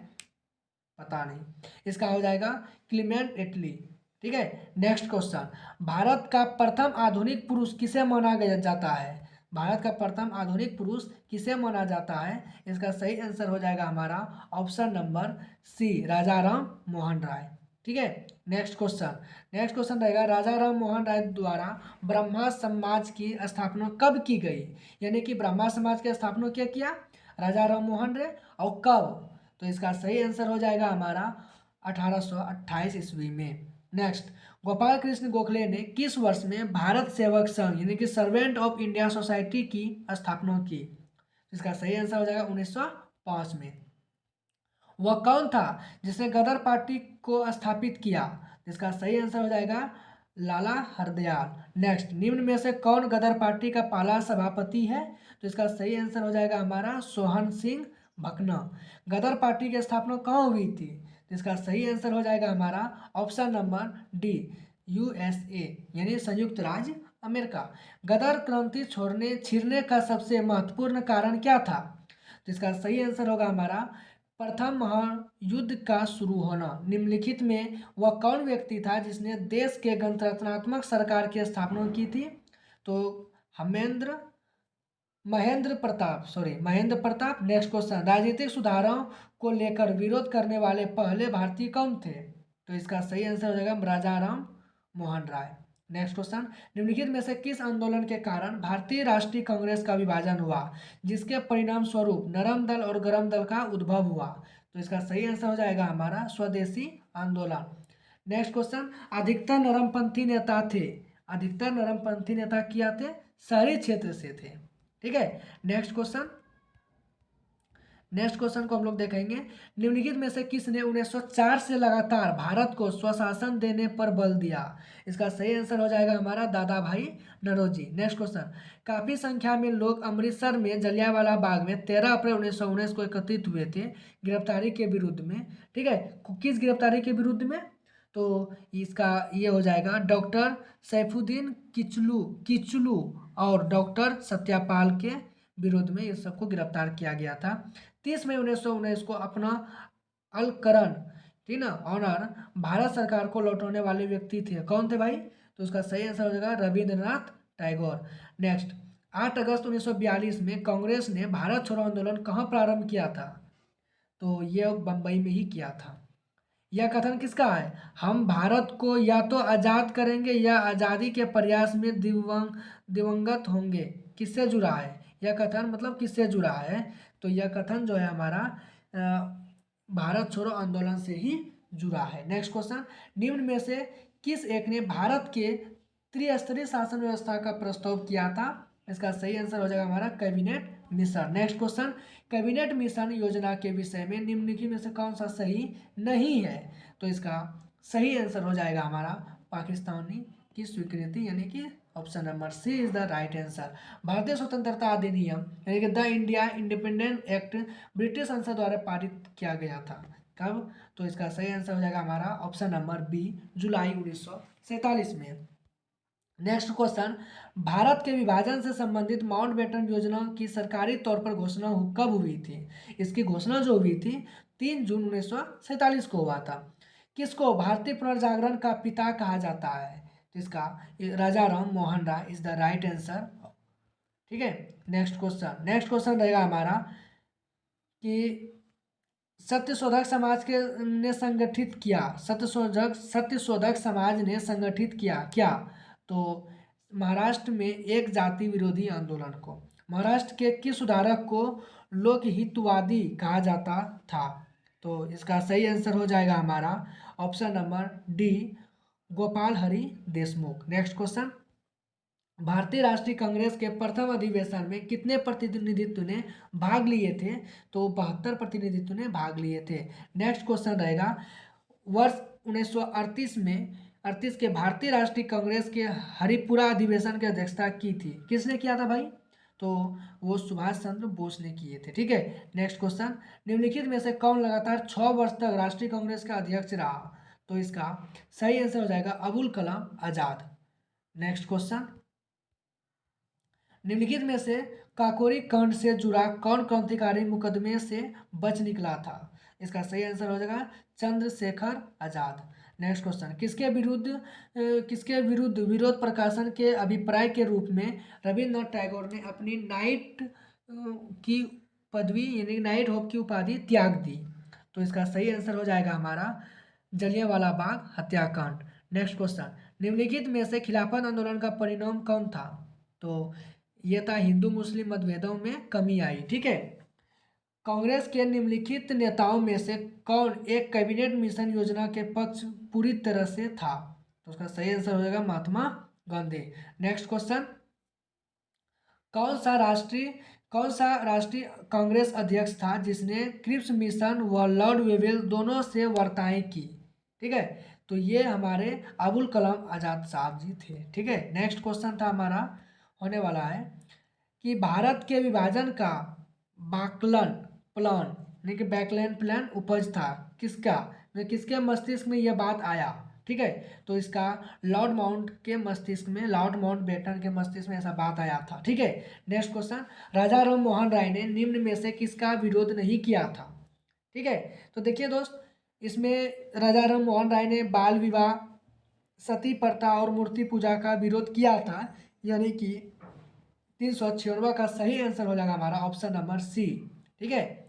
पता नहीं। इसका हो जाएगा क्लीमेंट एटली। ठीक है। नेक्स्ट क्वेश्चन, भारत का प्रथम आधुनिक पुरुष किसे माना जाता है? भारत का प्रथम आधुनिक पुरुष किसे माना जाता है? इसका सही आंसर हो जाएगा हमारा ऑप्शन नंबर सी, राजा राम मोहन राय। ठीक है। नेक्स्ट क्वेश्चन रहेगा, राजा राम मोहन राय द्वारा ब्रह्मा समाज की स्थापना कब की गई? यानी कि ब्रह्मा समाज की स्थापना क्या किया राजा राम मोहन राय और कब? तो इसका सही आंसर हो जाएगा हमारा 1828 ईस्वी में। नेक्स्ट, गोपाल कृष्ण गोखले ने किस वर्ष में भारत सेवक संघ यानी कि सर्वेंट ऑफ इंडिया सोसाइटी की स्थापना की? इसका सही आंसर हो जाएगा 1905 में। वह कौन था जिसने गदर पार्टी को स्थापित किया? इसका सही आंसर हो जाएगा लाला हरदयाल। नेक्स्ट, निम्न में से कौन गदर पार्टी का पहला सभापति है? तो इसका सही आंसर हो जाएगा हमारा सोहन सिंह भकना। गदर पार्टी की स्थापना कहाँ हुई थी? तो इसका सही आंसर हो जाएगा हमारा ऑप्शन नंबर डी, USA यानी संयुक्त राज्य अमेरिका। गदर क्रांति छिड़ने का सबसे महत्वपूर्ण कारण क्या था? तो इसका सही आंसर होगा हमारा प्रथम महायुद्ध का शुरू होना। निम्नलिखित में वह कौन व्यक्ति था जिसने देश के गणतंत्रात्मक सरकार की स्थापना की थी? तो महेंद्र प्रताप। नेक्स्ट क्वेश्चन, राजनीतिक सुधारों को लेकर विरोध करने वाले पहले भारतीय कौन थे? तो इसका सही आंसर हो जाएगा राजा राम मोहन राय। नेक्स्ट क्वेश्चन, निम्नलिखित में से किस आंदोलन के कारण भारतीय राष्ट्रीय कांग्रेस का विभाजन हुआ जिसके परिणाम स्वरूप नरम दल और गरम दल का उद्भव हुआ? तो इसका सही आंसर हो जाएगा हमारा स्वदेशी आंदोलन। नेक्स्ट क्वेश्चन, अधिकतर नरमपंथी नेता क्या थे? शहरी क्षेत्र से थे। ठीक है। नेक्स्ट क्वेश्चन, नेक्स्ट क्वेश्चन को हम लोग देखेंगे, निम्नलिखित में से किसने 1904 से लगातार भारत को स्वशासन देने पर बल दिया? इसका सही आंसर हो जाएगा हमारा दादा भाई नौरोजी। नेक्स्ट क्वेश्चन, काफी संख्या में लोग अमृतसर में जलियांवाला बाग में 13 अप्रैल 1919 को एकत्रित हुए थे गिरफ्तारी के विरुद्ध में, ठीक है, किस गिरफ्तारी के विरुद्ध में? तो इसका ये हो जाएगा डॉक्टर सैफुद्दीन किचलू किचलू और डॉक्टर सत्यापाल के विरोध में ये सबको गिरफ्तार किया गया था। 30 मई 1919 को अपना अलकरन, ठीक ना, ऑनर भारत सरकार को लौटाने वाले व्यक्ति थे, कौन थे भाई? तो उसका सही आंसर हो जाएगा रविंद्रनाथ टैगोर। नेक्स्ट, 8 अगस्त 1942 में कांग्रेस ने भारत छोड़ो आंदोलन कहाँ प्रारंभ किया था? तो ये बम्बई में ही किया था। यह कथन किसका है? हम भारत को या तो आज़ाद करेंगे या आज़ादी के प्रयास में दिवंगत होंगे, किससे जुड़ा है यह कथन, मतलब किससे जुड़ा है? तो यह कथन जो है हमारा भारत छोड़ो आंदोलन से ही जुड़ा है। नेक्स्ट क्वेश्चन, निम्न में से किस एक ने भारत के त्रिस्तरीय शासन व्यवस्था का प्रस्ताव किया था? इसका सही आंसर हो जाएगा हमारा cabinet mission. Next question, cabinet mission योजना के विषय में निम्नलिखित में से कौन सा सही नहीं है? तो इसका सही आंसर हो जाएगा हमारा पाकिस्तानी की स्वीकृति, यानी कि option number C is the right answer. भारतीय स्वतंत्रता अधिनियम यानी कि the India Independence Act British संसद द्वारा पारित किया गया था, कब? तो इसका सही आंसर हो जाएगा हमारा ऑप्शन नंबर बी, जुलाई 1947 में। नेक्स्ट क्वेश्चन, भारत के विभाजन से संबंधित माउंटबेटन योजना की सरकारी तौर पर घोषणा कब हुई थी? इसकी घोषणा जो हुई थी 3 जून 1947 को हुआ था। किसको भारतीय पुनर्जागरण का पिता कहा जाता है? तो इसका राजा राम मोहन राय इज द राइट आंसर, ठीक है। नेक्स्ट क्वेश्चन रहेगा हमारा कि सत्यशोधक समाज के ने संगठित किया, सत्यशोधक समाज ने संगठित किया क्या? तो महाराष्ट्र में एक जाति विरोधी आंदोलन को। महाराष्ट्र के किस सुधारक को लोकहितवादी कहा जाता था? तो इसका सही आंसर हो जाएगा हमारा option number D, Gopal Hari Deshmukh. Next question, भारतीय राष्ट्रीय कांग्रेस के प्रथम अधिवेशन में कितने प्रतिनिधित्व ने भाग लिए थे? तो 72 प्रतिनिधित्व ने भाग लिए थे। नेक्स्ट क्वेश्चन रहेगा, वर्ष 1938 में 38 के भारतीय राष्ट्रीय कांग्रेस के हरिपुरा अधिवेशन की अध्यक्षता की थी, किसने किया था भाई? तो वो सुभाष चंद्र बोस ने किए थे, ठीक है। नेक्स्ट क्वेश्चन, निम्नलिखित में से कौन लगातार 6 वर्ष तक राष्ट्रीय कांग्रेस का अध्यक्ष रहा? तो इसका सही आंसर हो जाएगा अबुल कलाम आजाद। नेक्स्ट क्वेश्चन, निम्नलिखित में से काकोरी कांड से जुड़ा कौन क्रांतिकारी मुकदमे से बच निकला था? इसका सही आंसर हो जाएगा चंद्रशेखर आजाद। नेक्स्ट क्वेश्चन, किसके विरुद्ध विरोध प्रकाशन के अभिप्राय के रूप में रविन्द्रनाथ टैगोर ने अपनी नाइट की पदवी यानी नाइट होप की उपाधि त्याग दी? तो इसका सही आंसर हो जाएगा हमारा जलियांवाला बाग हत्याकांड। नेक्स्ट क्वेश्चन, निम्नलिखित में से खिलाफत आंदोलन का परिणाम कौन था? तो ये था हिंदू मुस्लिम मतभेदों में कमी आई, ठीक है। कांग्रेस के निम्नलिखित नेताओं में से कौन एक कैबिनेट मिशन योजना के पक्ष पूरी तरह से था? तो उसका सही आंसर हो जाएगा महात्मा गांधी। नेक्स्ट क्वेश्चन, कौन सा राष्ट्रीय कांग्रेस अध्यक्ष था जिसने क्रिप्स मिशन व लॉर्ड वेवेल दोनों से वार्ताएं की? ठीक है, तो ये हमारे अबुल कलाम आजाद साहब जी थे, ठीक है। नेक्स्ट क्वेश्चन था हमारा होने वाला है कि भारत के विभाजन का बैकलन प्लान यानी कि बैकलैंड प्लान उपज था किसका? किसके मस्तिष्क में यह बात आया? ठीक है, तो इसका लॉर्ड माउंटबेटन के मस्तिष्क में ऐसा बात आया था, ठीक है। नेक्स्ट क्वेश्चन, राजा राम मोहन राय ने निम्न में से किसका विरोध नहीं किया था? ठीक है, तो देखिए दोस्त, इसमें राजा राम मोहन राय ने बाल विवाह, सती प्रथा और मूर्ति पूजा का विरोध किया था, यानी कि 396 का सही आंसर हो जाएगा हमारा ऑप्शन नंबर सी, ठीक है।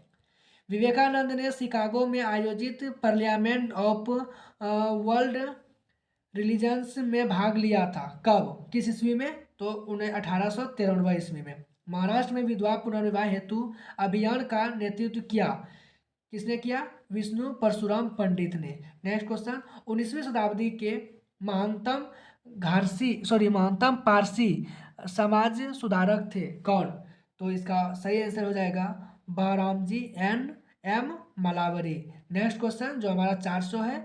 विवेकानंद ने शिकागो में आयोजित पार्लियामेंट ऑफ वर्ल्ड रिलीजन्स में भाग लिया था, कब, किस ईस्वी में? तो 1893 ईस्वी में। महाराष्ट्र में विधवा पुनर्विवाह हेतु अभियान का नेतृत्व किया, किसने किया? विष्णु परशुराम पंडित ने। नेक्स्ट क्वेश्चन, 19वीं शताब्दी के महानतम पारसी समाज सुधारक थे, कौन? तो इसका सही आंसर हो जाएगा बहरामजी एन एम मलावरी। नेक्स्ट क्वेश्चन जो हमारा 400 है,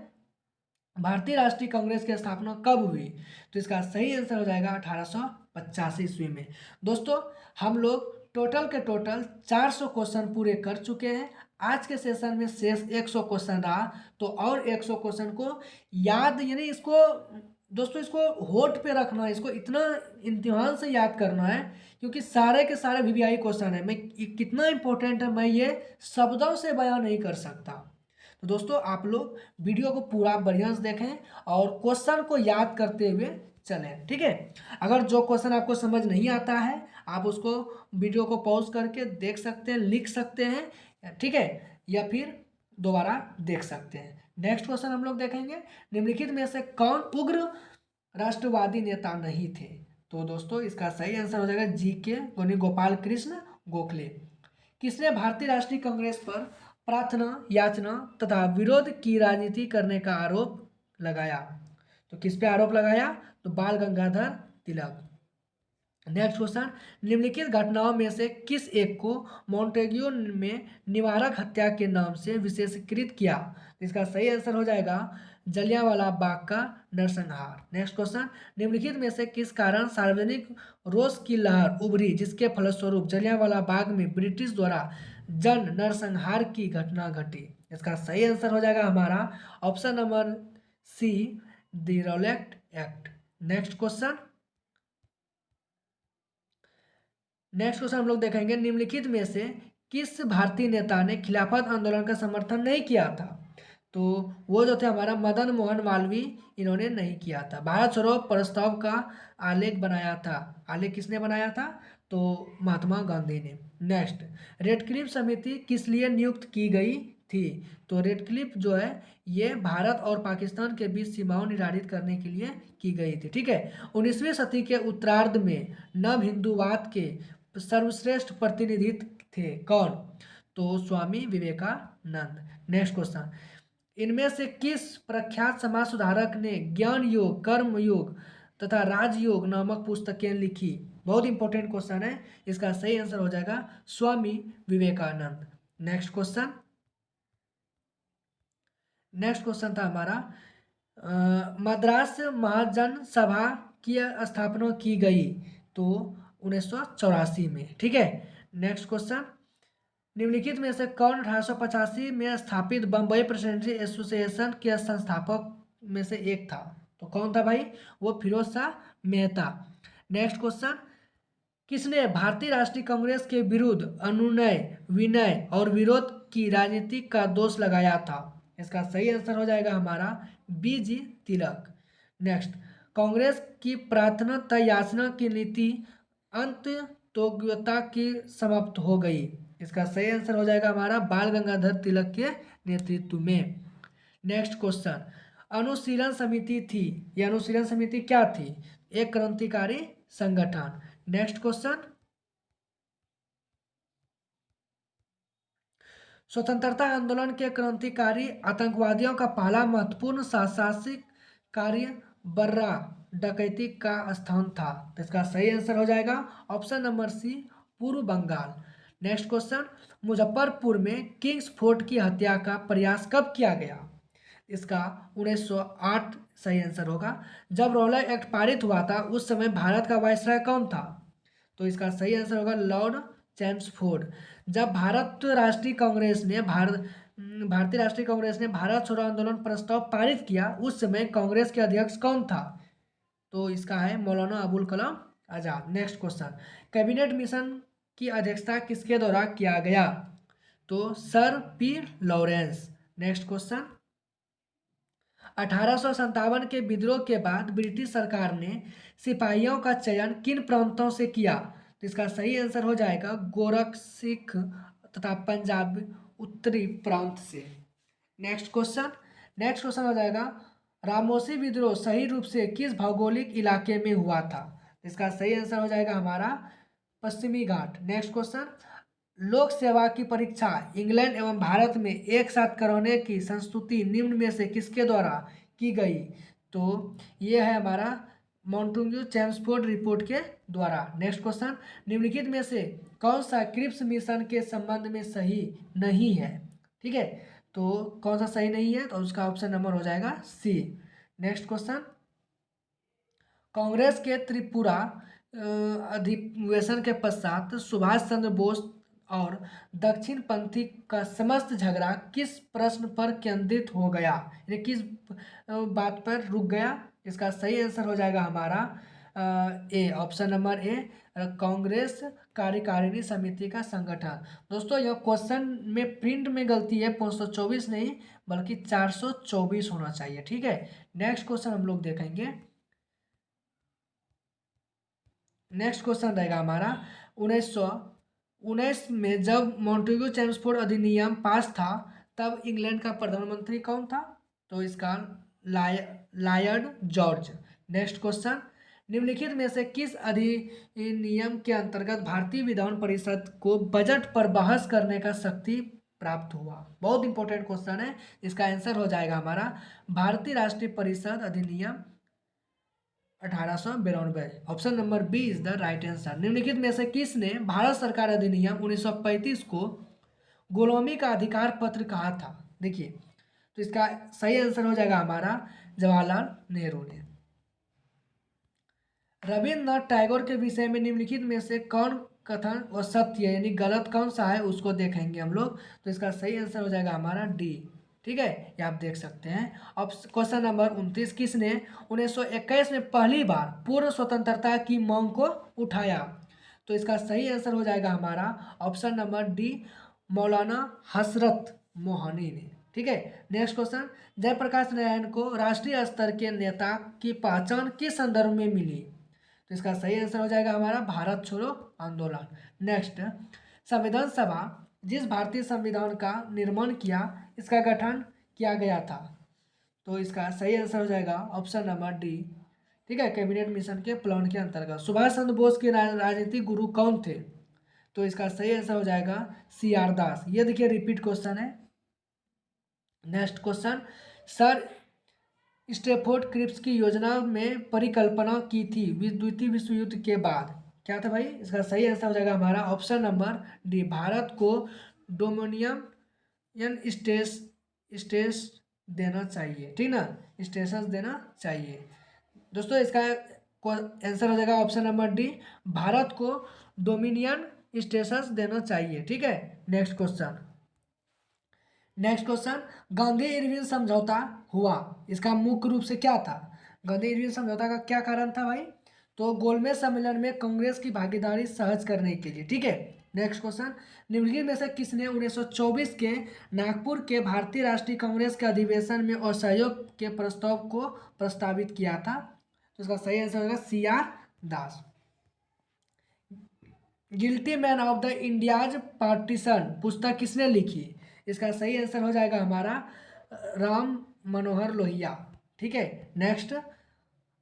भारतीय राष्ट्रीय कांग्रेस की स्थापना कब हुई? तो इसका सही आंसर हो जाएगा 1885 ईस्वी में। दोस्तों हम लोग टोटल के टोटल 400 क्वेश्चन पूरे कर चुके हैं। आज के सेशन में शेष 100 क्वेश्चन रहा, तो और 100 क्वेश्चन को याद, यानी इसको दोस्तों इसको होठ पे रखना है, इसको इतना इम्तिहान से याद करना है, क्योंकि सारे के सारे वीवीआई क्वेश्चन है। मैं कितना इंपॉर्टेंट है मैं ये शब्दों से बयां नहीं कर सकता। तो दोस्तों आप लोग वीडियो को पूरा बढ़िया से देखें और क्वेश्चन को याद करते हुए चलें, ठीक है। अगर जो क्वेश्चन आपको समझ नहीं आता है आप उसको वीडियो को पॉज करके देख सकते हैं, लिख सकते हैं, ठीक है, या फिर दोबारा देख सकते हैं। नेक्स्ट क्वेश्चन हम लोग देखेंगे, निम्नलिखित में से कौन उग्र राष्ट्रवादी नेता नहीं थे? तो दोस्तों इसका सही आंसर हो जाएगा जीके यानी गोपाल कृष्ण गोखले। किसने भारतीय राष्ट्रीय कांग्रेस पर प्रार्थना, याचना तथा विरोध की राजनीति करने का आरोप लगाया? तो किस पे आरोप लगाया? तो बाल गंगाधर तिलक। नेक्स्ट क्वेश्चन, निम्नलिखित घटनाओं में से किस एक को मॉन्टेग्यू में निवारक हत्या के नाम से विशेषीकृत किया? इसका सही आंसर हो जाएगा जलियांवाला बाग का नरसंहार। नेक्स्ट क्वेश्चन, निम्नलिखित में से किस कारण सार्वजनिक रोष की लहर उभरी जिसके फलस्वरूप जलियांवाला बाग में ब्रिटिश द्वारा जन नरसंहार की घटना घटी? इसका सही आंसर हो जाएगा हमारा option number C, the Rowlatt Act. Next question हम लोग देखेंगे, निम्नलिखित में से किस भारतीय नेता ने खिलाफत आंदोलन का समर्थन नहीं किया था? तो वो जो थे हमारा मदन मोहन मालवीय, इन्होंने नहीं किया था। भारत छोड़ो प्रस्ताव का आलेख बनाया था, आलेख किसने बनाया था? तो महात्मा गांधी ने। नेक्स्ट, रेडक्लिफ समिति किस लिए नियुक्त की गई थी? तो रेडक्लिफ जो है ये भारत और पाकिस्तान के बीच सीमाओं निर्धारित करने के लिए की गई थी, ठीक है। 19वीं सदी के उत्तरार्ध में नव हिंदूवाद के सर्वश्रेष्ठ प्रतिनिधि थे कौन? तो स्वामी विवेकानंद। नेक्स्ट क्वेश्चन, इनमें से किस प्रख्यात समाज सुधारक ने ज्ञान योग, कर्म योग तथा राजयोग नामक पुस्तकें लिखी? बहुत इंपॉर्टेंट क्वेश्चन है, इसका सही आंसर हो जाएगा स्वामी विवेकानंद। नेक्स्ट क्वेश्चन था हमारा मद्रास महाजन सभा की स्थापना की गई? तो 1984 में, ठीक है। नेक्स्ट क्वेश्चन, निम्नलिखित में से कौन 1885 में स्थापित बम्बई प्रेसिडेंसी एसोसिएशन के संस्थापक में से एक था? तो कौन था भाई? वो फिरोज शाह मेहता। नेक्स्ट क्वेश्चन, किसने भारतीय राष्ट्रीय कांग्रेस के विरुद्ध अनुनय, विनय और विरोध की राजनीति का दोष लगाया था? इसका सही आंसर हो जाएगा हमारा बीजी तिलक। नेक्स्ट, कांग्रेस की प्रार्थना तथा याचना की नीति अंतयोग्यता की समाप्त हो गई? इसका सही आंसर हो जाएगा हमारा बाल गंगाधर तिलक के नेतृत्व में। नेक्स्ट क्वेश्चन, अनुशीलन समिति थी, यह अनुशीलन समिति क्या थी? एक क्रांतिकारी संगठन। नेक्स्ट क्वेश्चन, स्वतंत्रता आंदोलन के क्रांतिकारी आतंकवादियों का पहला महत्वपूर्ण शासनिक कार्य बर्रा डकैती का स्थान था? तो इसका सही आंसर हो जाएगा ऑप्शन नंबर सी, पूर्व बंगाल। नेक्स्ट क्वेश्चन, मुजफ्फरपुर में किंग्स फोर्ट की हत्या का प्रयास कब किया गया? इसका 1908 सही आंसर होगा। जब रॉलेट एक्ट पारित हुआ था उस समय भारत का वायसराय कौन था? तो इसका सही आंसर होगा लॉर्ड चैम्सफोर्ड। जब भारतीय राष्ट्रीय कांग्रेस ने भारत छोड़ो आंदोलन प्रस्ताव पारित किया उस समय कांग्रेस के अध्यक्ष कौन था? तो इसका है Maulana Abul Kalam Azad. Next question, cabinet mission की अध्यक्षता किसके द्वारा किया गया? तो sir P Lawrence. Next question, 1857 के विद्रोह के बाद ब्रिटिश सरकार ने सिपाहियों का चयन किन प्रांतों से किया? तो इसका सही आंसर हो जाएगा गोरख, सिख तथा पंजाब उत्तरी प्रांत से। नेक्स्ट क्वेश्चन हो जाएगा रामोसी विद्रोह सही रूप से किस भौगोलिक इलाके में हुआ था? इसका सही आंसर हो जाएगा हमारा पश्चिमी घाट। नेक्स्ट क्वेश्चन, लोक सेवा की परीक्षा इंग्लैंड एवं भारत में एक साथ कराने की संस्तुति निम्न में से किसके द्वारा की गई? तो ये है हमारा मॉन्टेग्यू चैम्सफोर्ड रिपोर्ट के द्वारा। नेक्स्ट क्वेश्चन, निम्नलिखित में से कौन सा क्रिप्स मिशन के संबंध में सही नहीं है? ठीक है, तो कौन सा सही नहीं है? तो उसका ऑप्शन नंबर हो जाएगा सी। नेक्स्ट क्वेश्चन, कांग्रेस के त्रिपुरा अधिवेशन के पश्चात सुभाष चंद्र बोस और दक्षिणपंथी का समस्त झगड़ा किस प्रश्न पर केंद्रित हो गया, यानी किस बात पर रुक गया? इसका सही आंसर हो जाएगा हमारा ए, ऑप्शन नंबर ए, कांग्रेस कार्यकारिणी समिति का संगठन। दोस्तों यह क्वेश्चन में प्रिंट में गलती है, 524 नहीं बल्कि 424 होना चाहिए। ठीक है, नेक्स्ट क्वेश्चन हम लोग देखेंगे। नेक्स्ट क्वेश्चन रहेगा हमारा 1919 में जब मॉन्टेग्यू चेम्सफोर्ड अधिनियम पास था तब इंग्लैंड का प्रधानमंत्री कौन था? तो इसका लॉर्ड जॉर्ज। नेक्स्ट क्वेश्चन, निम्नलिखित में से किस अधिनियम के अंतर्गत भारतीय विधान परिषद को बजट पर बहस करने का शक्ति प्राप्त हुआ? बहुत इंपॉर्टेंट क्वेश्चन है, इसका आंसर हो जाएगा हमारा भारतीय राष्ट्रीय परिषद अधिनियम 1892। Option number B is the right answer. निम्नलिखित में से किसने भारत सरकार अधिनियम 1935 को गुलामी का अधिकार पत्र कहा था? देखिए, तो इसका सही आंसर हो जाएगा हमारा जवाहरलाल नेहरू ने। रविन्द्रनाथ टैगोर के विषय में निम्नलिखित में से कौन कथन और सत्य यानी गलत कौन सा है उसको देखेंगे हम लोग। तो इसका सही आंसर हो जाएगा हमारा डी। ठीक है, ये आप देख सकते हैं। अब क्वेश्चन नंबर 29, किसने 1921 में पहली बार पूर्ण स्वतंत्रता की मांग को उठाया? तो इसका सही आंसर हो जाएगा हमारा ऑप्शन नंबर डी, मौलाना हसरत मोहनी ने। ठीक है, नेक्स्ट क्वेश्चन, जयप्रकाश नारायण को राष्ट्रीय स्तर के नेता की पहचान किस संदर्भ में मिली? तो इसका सही आंसर हो जाएगा हमारा भारत छोड़ो आंदोलन। नेक्स्ट, संविधान सभा जिस भारतीय संविधान का निर्माण किया इसका गठन किया गया था? तो इसका सही आंसर हो जाएगा ऑप्शन नंबर डी। ठीक है, कैबिनेट मिशन के प्लान के अंतर्गत। सुभाष चंद्र बोस के राजनीतिक गुरु कौन थे? तो इसका सही आंसर हो जाएगा सी आर दास। ये देखिए रिपीट क्वेश्चन है। Next question, Sir Stafford Cripps की योजना में परिकल्पना की थी द्वितीय विश्व युद्ध के बाद? क्या था भाई? इसका सही आंसर हो जाएगा हमारा ऑप्शन नंबर डी, भारत को डोमिनियन स्टेस देना चाहिए। ठीक ना, स्टेशन देना चाहिए। दोस्तों इसका आंसर हो जाएगा ऑप्शन नंबर डी, भारत को डोमिनियन स्टेटस देना चाहिए। ठीक है, next question. Next question, Gandhi Irwin समझौता हुआ, इसका मुख्य रूप से क्या था? गांधी इरविन समझौता का क्या कारण था भाई? तो गोलमेज सम्मेलन में कांग्रेस की भागीदारी सहज करने के लिए। ठीक है, नेक्स्ट क्वेश्चन, निम्नलिखित में से किसने 1924 के नागपुर के भारतीय राष्ट्रीय कांग्रेस के अधिवेशन में असहयोग के प्रस्ताव को प्रस्तावित किया था? तो इसका सही आंसर होगा C R Das. Guilty man of the India's partition पुस्तक किसने लिखी? इसका सही आंसर हो जाएगा हमारा राम मनोहर लोहिया। ठीक है, नेक्स्ट,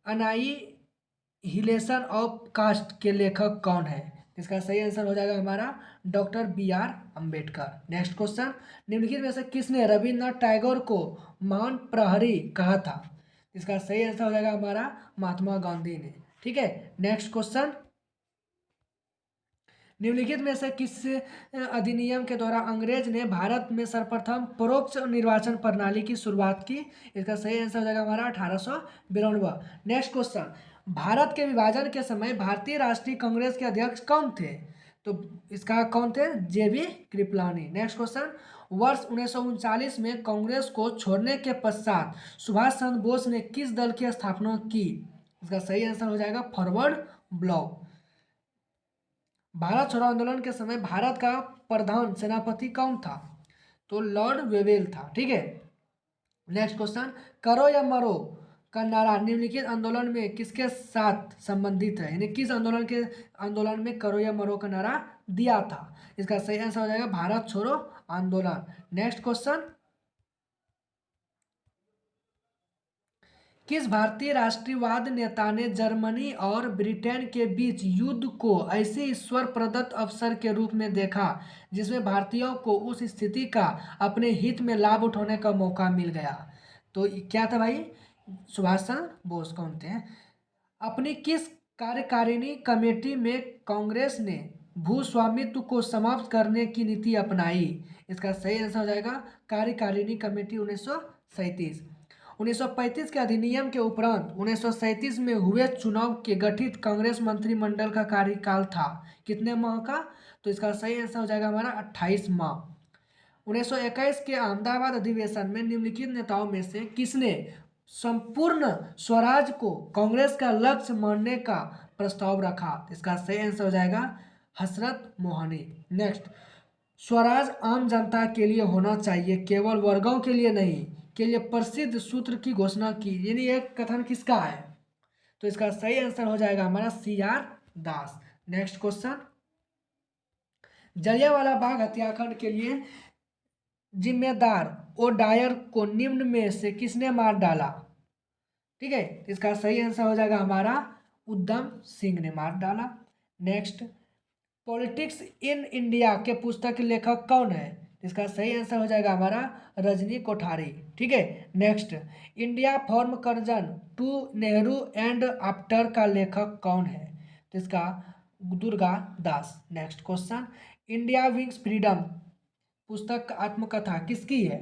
अनाइहिलेशन ऑफ कास्ट के लेखक कौन है? इसका सही आंसर हो जाएगा हमारा doctor B R Ambedkar. Next question, निम्नलिखित में से किसने रविन्द्रनाथ टैगोर को महान प्रहरी कहा था? इसका सही आंसर हो जाएगा हमारा महात्मा गांधी ने। ठीक है, नेक्स्ट क्वेश्चन, निम्नलिखित में से किस अधिनियम के द्वारा अंग्रेज ने भारत में सर्वप्रथम परोक्ष निर्वाचन प्रणाली की शुरुआत की? इसका सही आंसर हो जाएगा हमारा 1892। नेक्स्ट क्वेश्चन, भारत के विभाजन के समय भारतीय राष्ट्रीय कांग्रेस के अध्यक्ष कौन थे? तो इसका कौन थे? जेबी कृपलानी। नेक्स्ट क्वेश्चन, वर्ष 1939 में कांग्रेस को छोड़ने के पश्चात सुभाष चंद्र बोस ने किस दल की स्थापना की? इसका सही आंसर हो जाएगा फॉरवर्ड ब्लॉक। भारत छोड़ो आंदोलन के समय भारत का प्रधान सेनापति कौन था? तो लॉर्ड वेवेल था। ठीक है, नेक्स्ट क्वेश्चन, करो या मरो का नारा निम्नलिखित आंदोलन में किसके साथ संबंधित है, यानी किस आंदोलन में करो या मरो का नारा दिया था? इसका सही आंसर हो जाएगा भारत छोड़ो आंदोलन। नेक्स्ट क्वेश्चन, किस भारतीय राष्ट्रवाद नेता ने जर्मनी और ब्रिटेन के बीच युद्ध को ऐसे ईश्वर प्रदत्त अवसर के रूप में देखा जिसमें भारतीयों को उस स्थिति का अपने हित में लाभ उठाने का मौका मिल गया? तो क्या था भाई? सुभाष चंद्र बोस कौन थे? अपनी किस कार्यकारिणी कमेटी में कांग्रेस ने भू स्वामित्व को समाप्त करने की नीति अपनाई? इसका सही आंसर हो जाएगा कार्यकारिणी कमेटी 1937। 1935 के अधिनियम के उपरांत 1937 में हुए चुनाव के गठित कांग्रेस मंत्रिमंडल का कार्यकाल था कितने माह का? तो इसका सही आंसर हो जाएगा हमारा 28 माह। 1921 के अहमदाबाद अधिवेशन में निम्नलिखित नेताओं में से किसने संपूर्ण स्वराज को कांग्रेस का लक्ष्य मानने का प्रस्ताव रखा? इसका सही आंसर हो जाएगा हसरत मोहनी। नेक्स्ट, स्वराज आम जनता के लिए होना चाहिए, केवल वर्गों के लिए नहीं, के लिए प्रसिद्ध सूत्र की घोषणा की, यानी एक कथन किसका है? तो इसका सही आंसर हो जाएगा हमारा CR दास। नेक्स्ट क्वेश्चन, जलियांवाला बाग हत्याकांड के लिए जिम्मेदार ओडायर को निम्न में से किसने मार डाला? ठीक है, इसका सही आंसर हो जाएगा हमारा उधम सिंह ने मार डाला। नेक्स्ट, पॉलिटिक्स इन इंडिया के पुस्तक के लेखक कौन है? इसका सही आंसर हो जाएगा हमारा रजनी कोठारी। ठीक है। Next, India from Curzon to Nehru and after का लेखक कौन है? तो इसका Durga Das. Next question, India wins freedom पुस्तक आत्मकथा किसकी है?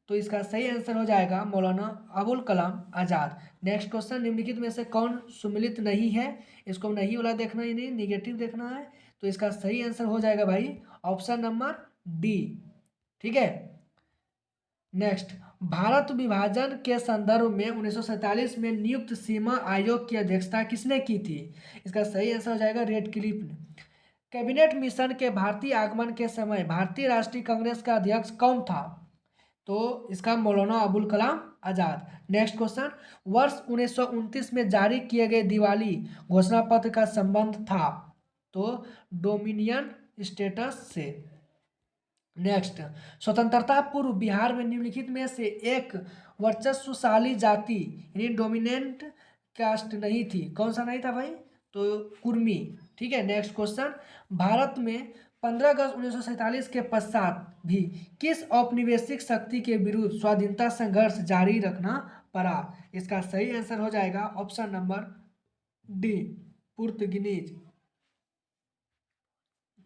तो इसका सही आंसर हो जाएगा मौलाना अबुल कलाम आज़ाद। नेक्स्ट क्वेश्चन, निम्नलिखित में से कौन सुमिलित नहीं है? इसको नहीं वाला देखना ही नहीं, निगेटिव देखना है। तो इसका सही आंसर हो जाएगा भाई ऑप्शन नंबर डी। ठीक है। नेक्स्ट, भारत विभाजन के संदर्भ में 1947 में नियुक्त सीमा आयोग की अध्यक्षता किसने की थी? इसका सही आंसर हो जाएगा रेडक्लिफ ने। कैबिनेट मिशन के भारतीय आगमन के समय भारतीय राष्ट्रीय कांग्रेस का अध्यक्ष कौन था? तो इसका मौलाना अबुल कलाम आज़ाद। नेक्स्ट क्वेश्चन, वर्ष 1929 में जारी किए गए दिवाली घोषणा पत्र का संबंध था? तो डोमिनियन स्टेटस से। नेक्स्ट, स्वतंत्रता पूर्व बिहार में निम्नलिखित में से एक वर्चस्वशाली जाति यानी डोमिनेंट कास्ट नहीं थी, कौन सा नहीं था भाई? तो कुर्मी। ठीक है। नेक्स्ट क्वेश्चन, भारत में 15 अगस्त 1947 के पश्चात भी किस औपनिवेशिक शक्ति के विरुद्ध स्वाधीनता संघर्ष जारी रखना पड़ा? इसका सही आंसर हो जाएगा option number D,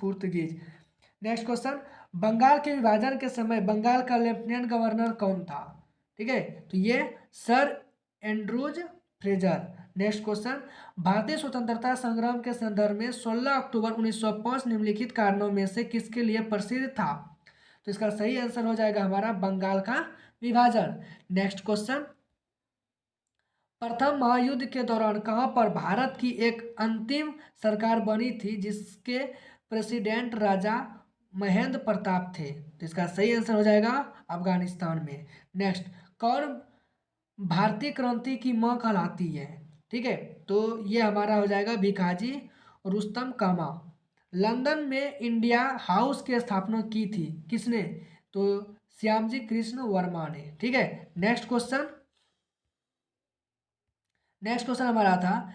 Portuguese. Next question, Bengal के विभाजन के समय बंगाल का लेफ्टिनेंट गवर्नर कौन था? ठीक है, तो ये sir Andrews Fraser. Next question, भारतीय स्वतंत्रता संग्राम के संदर्भ में 16 अक्टूबर 1905 निम्नलिखित कारणों में से किसके लिए प्रसिद्ध था? तो इसका सही आंसर हो जाएगा हमारा बंगाल का विभाजन। नेक्स्ट क्वेश्चन, प्रथम महायुद्ध के दौरान कहां पर भारत की एक अंतिम सरकार बनी थी जिसके प्रेसिडेंट राजा महेंद्र प्रताप थे? तो इसका सही आंसर हो जाएगा अफगानिस्तान में। नेक्स्ट, कौन भारतीय क्रांति की मां कहलाती है? ठीक है, तो ये हमारा हो जाएगा भिकाजी रुस्तम कामा। लंदन में इंडिया हाउस की स्थापना की थी किसने? तो श्यामजी कृष्ण वर्मा ने। ठीक है। नेक्स्ट क्वेश्चन हमारा था,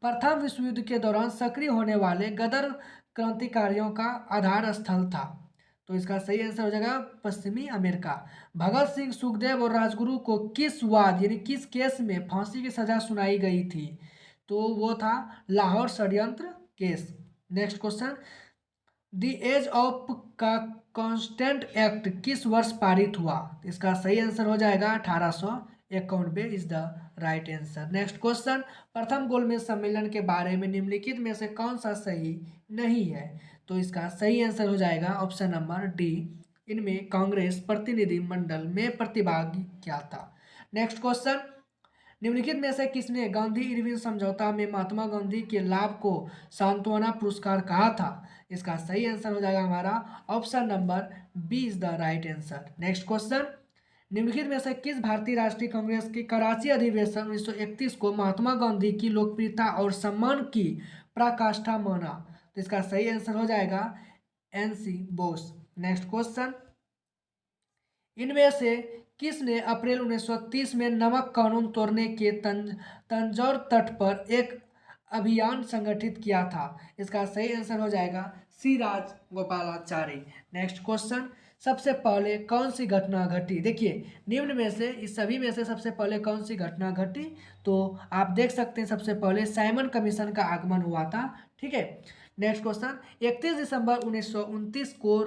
प्रथम विश्व युद्ध के दौरान सक्रिय होने वाले गदर क्रांतिकारियों का आधार स्थल था? तो इसका सही आंसर हो जाएगा पश्चिमी अमेरिका। भगत सिंह, सुखदेव और राजगुरु को किस वाद यानी किस केस में फांसी की सजा सुनाई गई थी? तो वो था लाहौर षड्यंत्र case. Next question, the age of का कॉन्स्टेंट एक्ट किस वर्ष पारित हुआ? इसका सही आंसर हो जाएगा 1891 is the right answer. Next question, प्रथम गोलमेज सम्मेलन के बारे में निम्नलिखित में से कौन सा सही नहीं है? तो इसका सही आंसर हो जाएगा ऑप्शन नंबर डी, इनमें कांग्रेस प्रतिनिधि मंडल में प्रतिभागी क्या था? नेक्स्ट क्वेश्चन, निम्नलिखित में से किसने गांधी इरविन समझौता में महात्मा गांधी के लाभ को सांत्वना पुरस्कार कहा था? इसका सही आंसर हो जाएगा हमारा option number B is the right answer. Next question, निम्नलिखित में से किस भारतीय राष्ट्रीय कांग्रेस के कराची अधिवेशन 1931 को महात्मा गांधी की लोकप्रियता और सम्मान की पराकाष्ठा माना? तो इसका सही आंसर हो जाएगा NC बोस। नेक्स्ट क्वेश्चन, इनमें से किसने अप्रैल 1930 में नमक कानून तोड़ने के तंजौर तट पर एक अभियान संगठित किया था? इसका सही आंसर हो जाएगा सी राजगोपालाचारी। नेक्स्ट क्वेश्चन, सबसे पहले कौन सी घटना घटी? देखिए, निम्न में से इस सभी में से सबसे पहले कौन सी घटना घटी? तो आप देख सकते हैं सबसे पहले साइमन कमीशन का आगमन हुआ था। ठीक है। नेक्स्ट क्वेश्चन, 31 दिसंबर 1929 को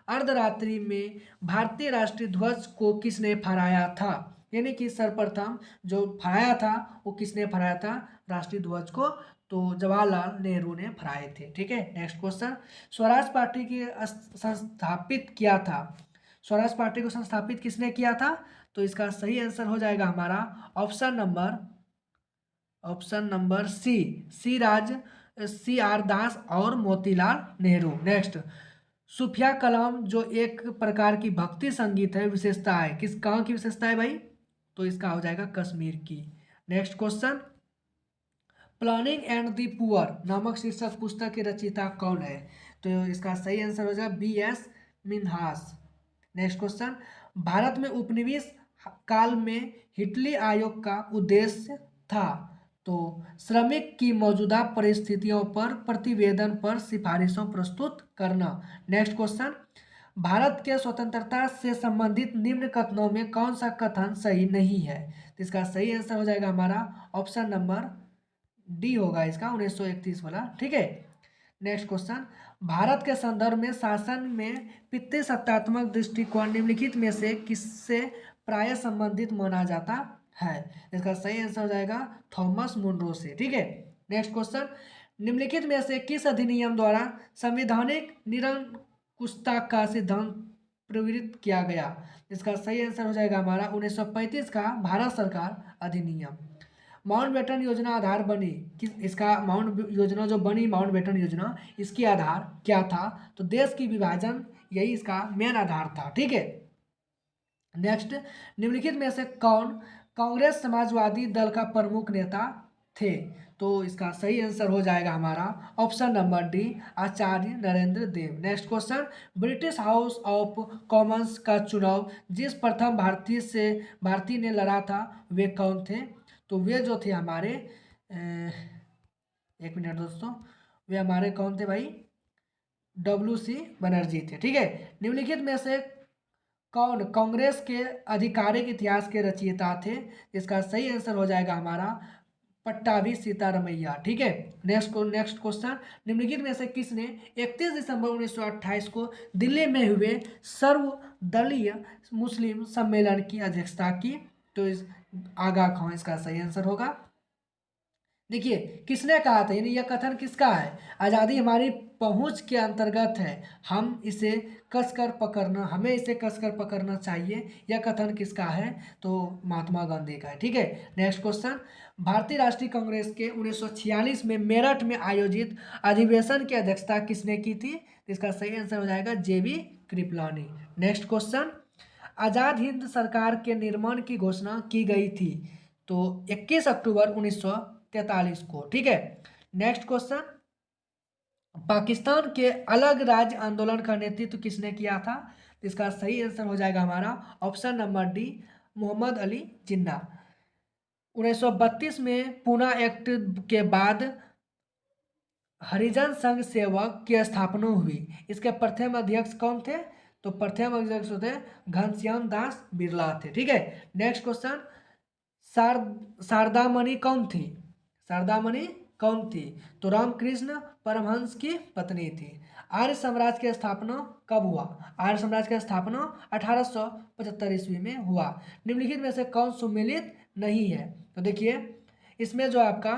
अर्धरात्रि में भारतीय राष्ट्रीय ध्वज को किसने फहराया था? यानी कि सर्वप्रथम जो फहराया था वो किसने फहराया था राष्ट्रीय ध्वज को? तो जवाहरलाल नेहरू ने फहराए थे। ठीक है, नेक्स्ट क्वेश्चन, स्वराज पार्टी की संस्थापित किया था? स्वराज पार्टी को संस्थापित किसने किया था? तो इसका सही आंसर हो जाएगा हमारा ऑप्शन नंबर सी राज सी आर दास और मोतीलाल नेहरू। नेक्स्ट, सूफिया कलाम जो एक प्रकार की भक्ति संगीत है, विशेषता है किस कहाँ की विशेषता है भाई? तो इसका हो जाएगा कश्मीर की। Next question, planning and the poor नामक शीर्षक पुस्तक के रचयिता कौन है? तो इसका सही आंसर हो जाएगा B.S. Minhas. Next question, Bharat में उपनिवेश काल में हिटली आयोग का उद्देश्य था? तो श्रमिक की मौजूदा परिस्थितियों पर प्रतिवेदन पर सिफारिशों प्रस्तुत करना। नेक्स्ट क्वेश्चन, भारत के स्वतंत्रता से संबंधित निम्न कथनों में कौन सा कथन सही नहीं है? तो इसका सही आंसर हो जाएगा हमारा ऑप्शन नंबर डी होगा इसका 1931 वाला। ठीक है, नेक्स्ट क्वेश्चन, भारत के संदर्भ में शासन में पितृसत्तात्मक दृष्टिकोण निम्नलिखित में से किससे प्राय संबंधित माना जाता है? इसका सही आंसर हो जाएगा थॉमस मुनरो से। ठीक है, नेक्स्ट क्वेश्चन, निम्नलिखित में से किस अधिनियम द्वारा संवैधानिक निरंकुशता का सिद्धांत प्रवृत्त किया गया? इसका सही आंसर हो जाएगा हमारा 1935 का भारत सरकार अधिनियम। माउंटबेटन योजना आधार बनी कि इसका माउंट योजना जो बनी माउंटबेटन योजना, इसकी आधार क्या था? तो देश की विभाजन यही इसका मेन आधार था। ठीक है, नेक्स्ट, निम्नलिखित में से कौन कांग्रेस समाजवादी दल का प्रमुख नेता थे? तो इसका सही आंसर हो जाएगा हमारा option number D Acharya Narendra Dev. Next question, British House of Commons का चुनाव जिस प्रथम भारतीय ने लड़ा था वे कौन थे? तो वे जो थे हमारे एक मिनट दोस्तों, वे हमारे कौन थे भाई? WC बनर्जी थे। ठीक है, निम्नलिखित में से कौन कांग्रेस के आधिकारिक इतिहास के रचयिता थे? इसका सही आंसर हो जाएगा हमारा पट्टाभी सीतारमैया। ठीक है, नेक्स्ट क्वेश्चन, निम्नलिखित में से किसने 31 दिसंबर 1928 को दिल्ली में हुए सर्वदलीय मुस्लिम सम्मेलन की अध्यक्षता की? तो इस आगा खां इसका सही आंसर होगा। देखिए, किसने कहा था, यानी यह कथन किसका है? आज़ादी हमारी पहुंच के अंतर्गत है, हमें इसे कसकर पकड़ना चाहिए। यह कथन किसका है? तो महात्मा गांधी का है। ठीक है, नेक्स्ट क्वेश्चन, भारतीय राष्ट्रीय कांग्रेस के 1946 में मेरठ में आयोजित अधिवेशन की अध्यक्षता किसने की थी? इसका सही आंसर हो जाएगा JB Kripalani. Next question, Azad Hind सरकार के निर्माण की घोषणा की गई थी? तो 21 अक्टूबर 1943 को। ठीक है, नेक्स्ट क्वेश्चन, पाकिस्तान के अलग राज्य आंदोलन का नेतृत्व किसने किया था? तो इसका सही आंसर हो जाएगा हमारा option number D Mohammad Ali Jinnah. 1932 में पूना एक्ट के बाद हरिजन संघ सेवक की स्थापना हुई। इसके प्रथम अध्यक्ष कौन थे? तो प्रथम अध्यक्ष थे घनश्याम दास बिरला थे। ठीक है, नेक्स्ट क्वेश्चन, शारदामणि कौन थी? शारदामणि कौन थी? तो रामकृष्ण परमहंस की पत्नी थी। आर्य साम्राज्य की स्थापना कब हुआ? आर्य साम्राज्य की स्थापना 1875 ईस्वी में हुआ। निम्नलिखित में से कौन सुमेलित नहीं है? तो देखिए, इसमें जो आपका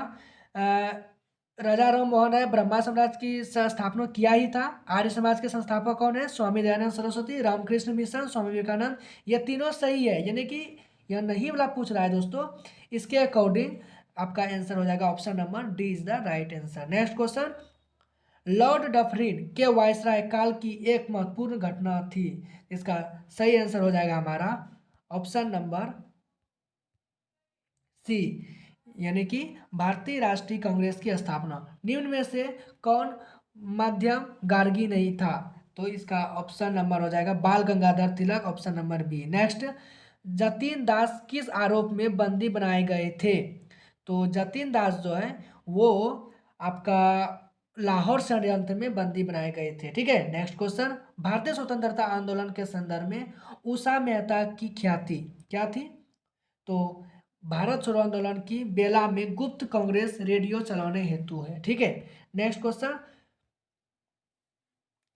राजा राम मोहन राय ब्रह्मा साम्राज्य की स्थापना किया ही था। आर्य समाज के संस्थापक कौन है? स्वामी दयानंद सरस्वती, रामकृष्ण मिशन, स्वामी विवेकानंद। ये तीनों सही है, यानी कि यह नहीं वाला पूछ रहा है दोस्तों। इसके अकॉर्डिंग आपका आंसर हो जाएगा option number D is the right answer. Next question, Lord Dufferin के वायसराय काल की एक महत्वपूर्ण घटना थी। इसका सही आंसर हो जाएगा हमारा ऑप्शन नंबर सी, यानी कि भारतीय राष्ट्रीय कांग्रेस की स्थापना। निम्न में से कौन मध्यम गार्गी नहीं था? तो इसका ऑप्शन नंबर हो जाएगा Bal Gangadhar Tilak, option number B. Next, Jatin Das किस आरोप में बंदी बनाए गए थे? तो जतीन दास जो है वो आपका लाहौर षड्यंत्र में बंदी बनाए गए थे। ठीक है, नेक्स्ट क्वेश्चन, भारतीय स्वतंत्रता आंदोलन के संदर्भ में उषा मेहता की ख्याति क्या थी? तो भारत छोड़ो आंदोलन की बेला में गुप्त कांग्रेस रेडियो चलाने हेतु है। ठीक है, नेक्स्ट क्वेश्चन,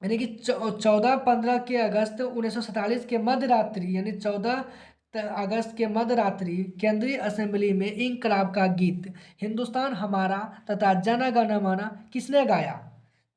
यानी कि 14-15 के अगस्त 1947 के मध्य रात्रि, यानी 14 अगस्त के मध्य रात्रि केंद्रीय असेंबली में इंकलाब का गीत हिंदुस्तान हमारा तथा जन गण मन किसने गाया?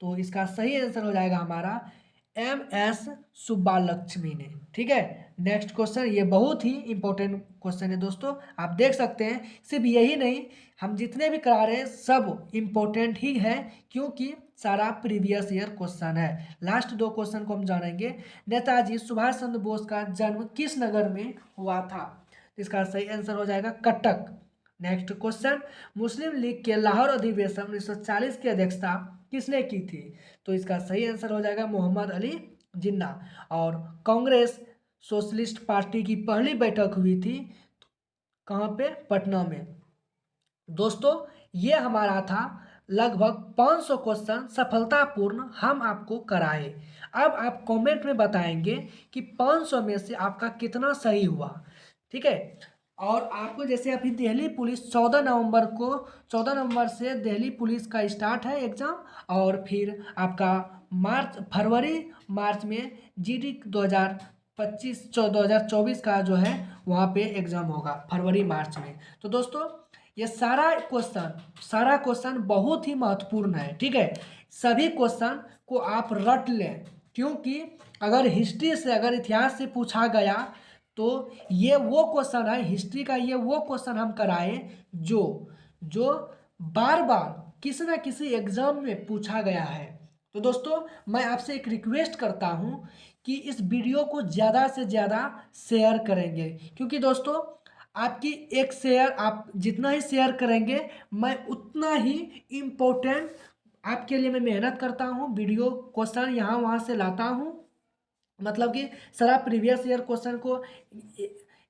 तो इसका सही आंसर हो जाएगा हमारा MS सुब्बालक्ष्मी ने। ठीक है, नेक्स्ट क्वेश्चन, ये बहुत ही इंपॉर्टेंट क्वेश्चन है दोस्तों, आप देख सकते हैं। सिर्फ यही नहीं, हम जितने भी करा रहे हैं सब इंपॉर्टेंट ही है, क्योंकि सारा प्रीवियस ईयर क्वेश्चन है। लास्ट 2 क्वेश्चन को हम जानेंगे। नेताजी सुभाष चंद्र बोस का जन्म किस नगर में हुआ था? तो इसका सही आंसर हो जाएगा कटक। नेक्स्ट क्वेश्चन, मुस्लिम लीग के लाहौर अधिवेशन 1940 की अध्यक्षता किसने की थी? तो इसका सही आंसर हो जाएगा मोहम्मद अली जिन्ना। और कांग्रेस सोशलिस्ट पार्टी की पहली बैठक हुई थी कहाँ पे? पटना में। दोस्तों ये हमारा था लगभग 500 क्वेश्चन सफलतापूर्ण हम आपको कराए। अब आप कमेंट में बताएंगे कि 500 में से आपका कितना सही हुआ। ठीक है, और आपको जैसे अभी दिल्ली पुलिस 14 नवंबर से दिल्ली पुलिस का स्टार्ट है एग्ज़ाम, और फिर आपका फरवरी मार्च में GD 2024 का जो है वहाँ पे एग्ज़ाम होगा फरवरी मार्च में। तो दोस्तों ये सारा क्वेश्चन बहुत ही महत्वपूर्ण है। ठीक है, सभी क्वेश्चन को आप रट लें, क्योंकि अगर हिस्ट्री से, अगर इतिहास से पूछा गया तो ये वो क्वेश्चन है, हिस्ट्री का ये वो क्वेश्चन हम कराए जो जो बार बार किसी न किसी एग्जाम में पूछा गया है। तो दोस्तों मैं आपसे एक रिक्वेस्ट करता हूँ कि इस वीडियो को ज़्यादा से ज़्यादा शेयर करेंगे, क्योंकि दोस्तों आपकी एक शेयर, आप जितना ही शेयर करेंगे मैं उतना ही इम्पोर्टेंट आपके लिए मैं मेहनत करता हूँ, वीडियो क्वेश्चन यहाँ वहाँ से लाता हूँ, मतलब कि सारा प्रीवियस ईयर क्वेश्चन को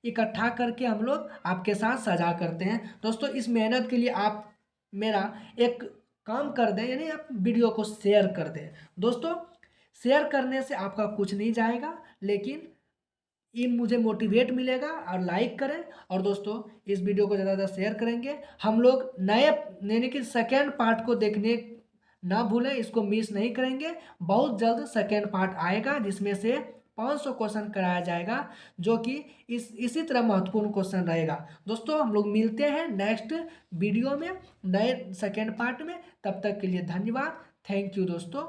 इकट्ठा करके हम लोग आपके साथ साझा करते हैं। दोस्तों इस मेहनत के लिए आप मेरा एक काम कर दें, यानी आप वीडियो को शेयर कर दें। दोस्तों शेयर करने से आपका कुछ नहीं जाएगा, लेकिन ये मुझे मोटिवेट मिलेगा। और लाइक करें, और दोस्तों इस वीडियो को ज़्यादा ज़्यादा शेयर करेंगे। हम लोग नए, यानी कि सेकेंड पार्ट को देखने ना भूलें, इसको मिस नहीं करेंगे। बहुत जल्द सेकेंड पार्ट आएगा जिसमें से 500 क्वेश्चन कराया जाएगा, जो कि इसी तरह महत्वपूर्ण क्वेश्चन रहेगा। दोस्तों हम लोग मिलते हैं नेक्स्ट वीडियो में, नए सेकेंड पार्ट में। तब तक के लिए धन्यवाद, थैंक यू दोस्तों।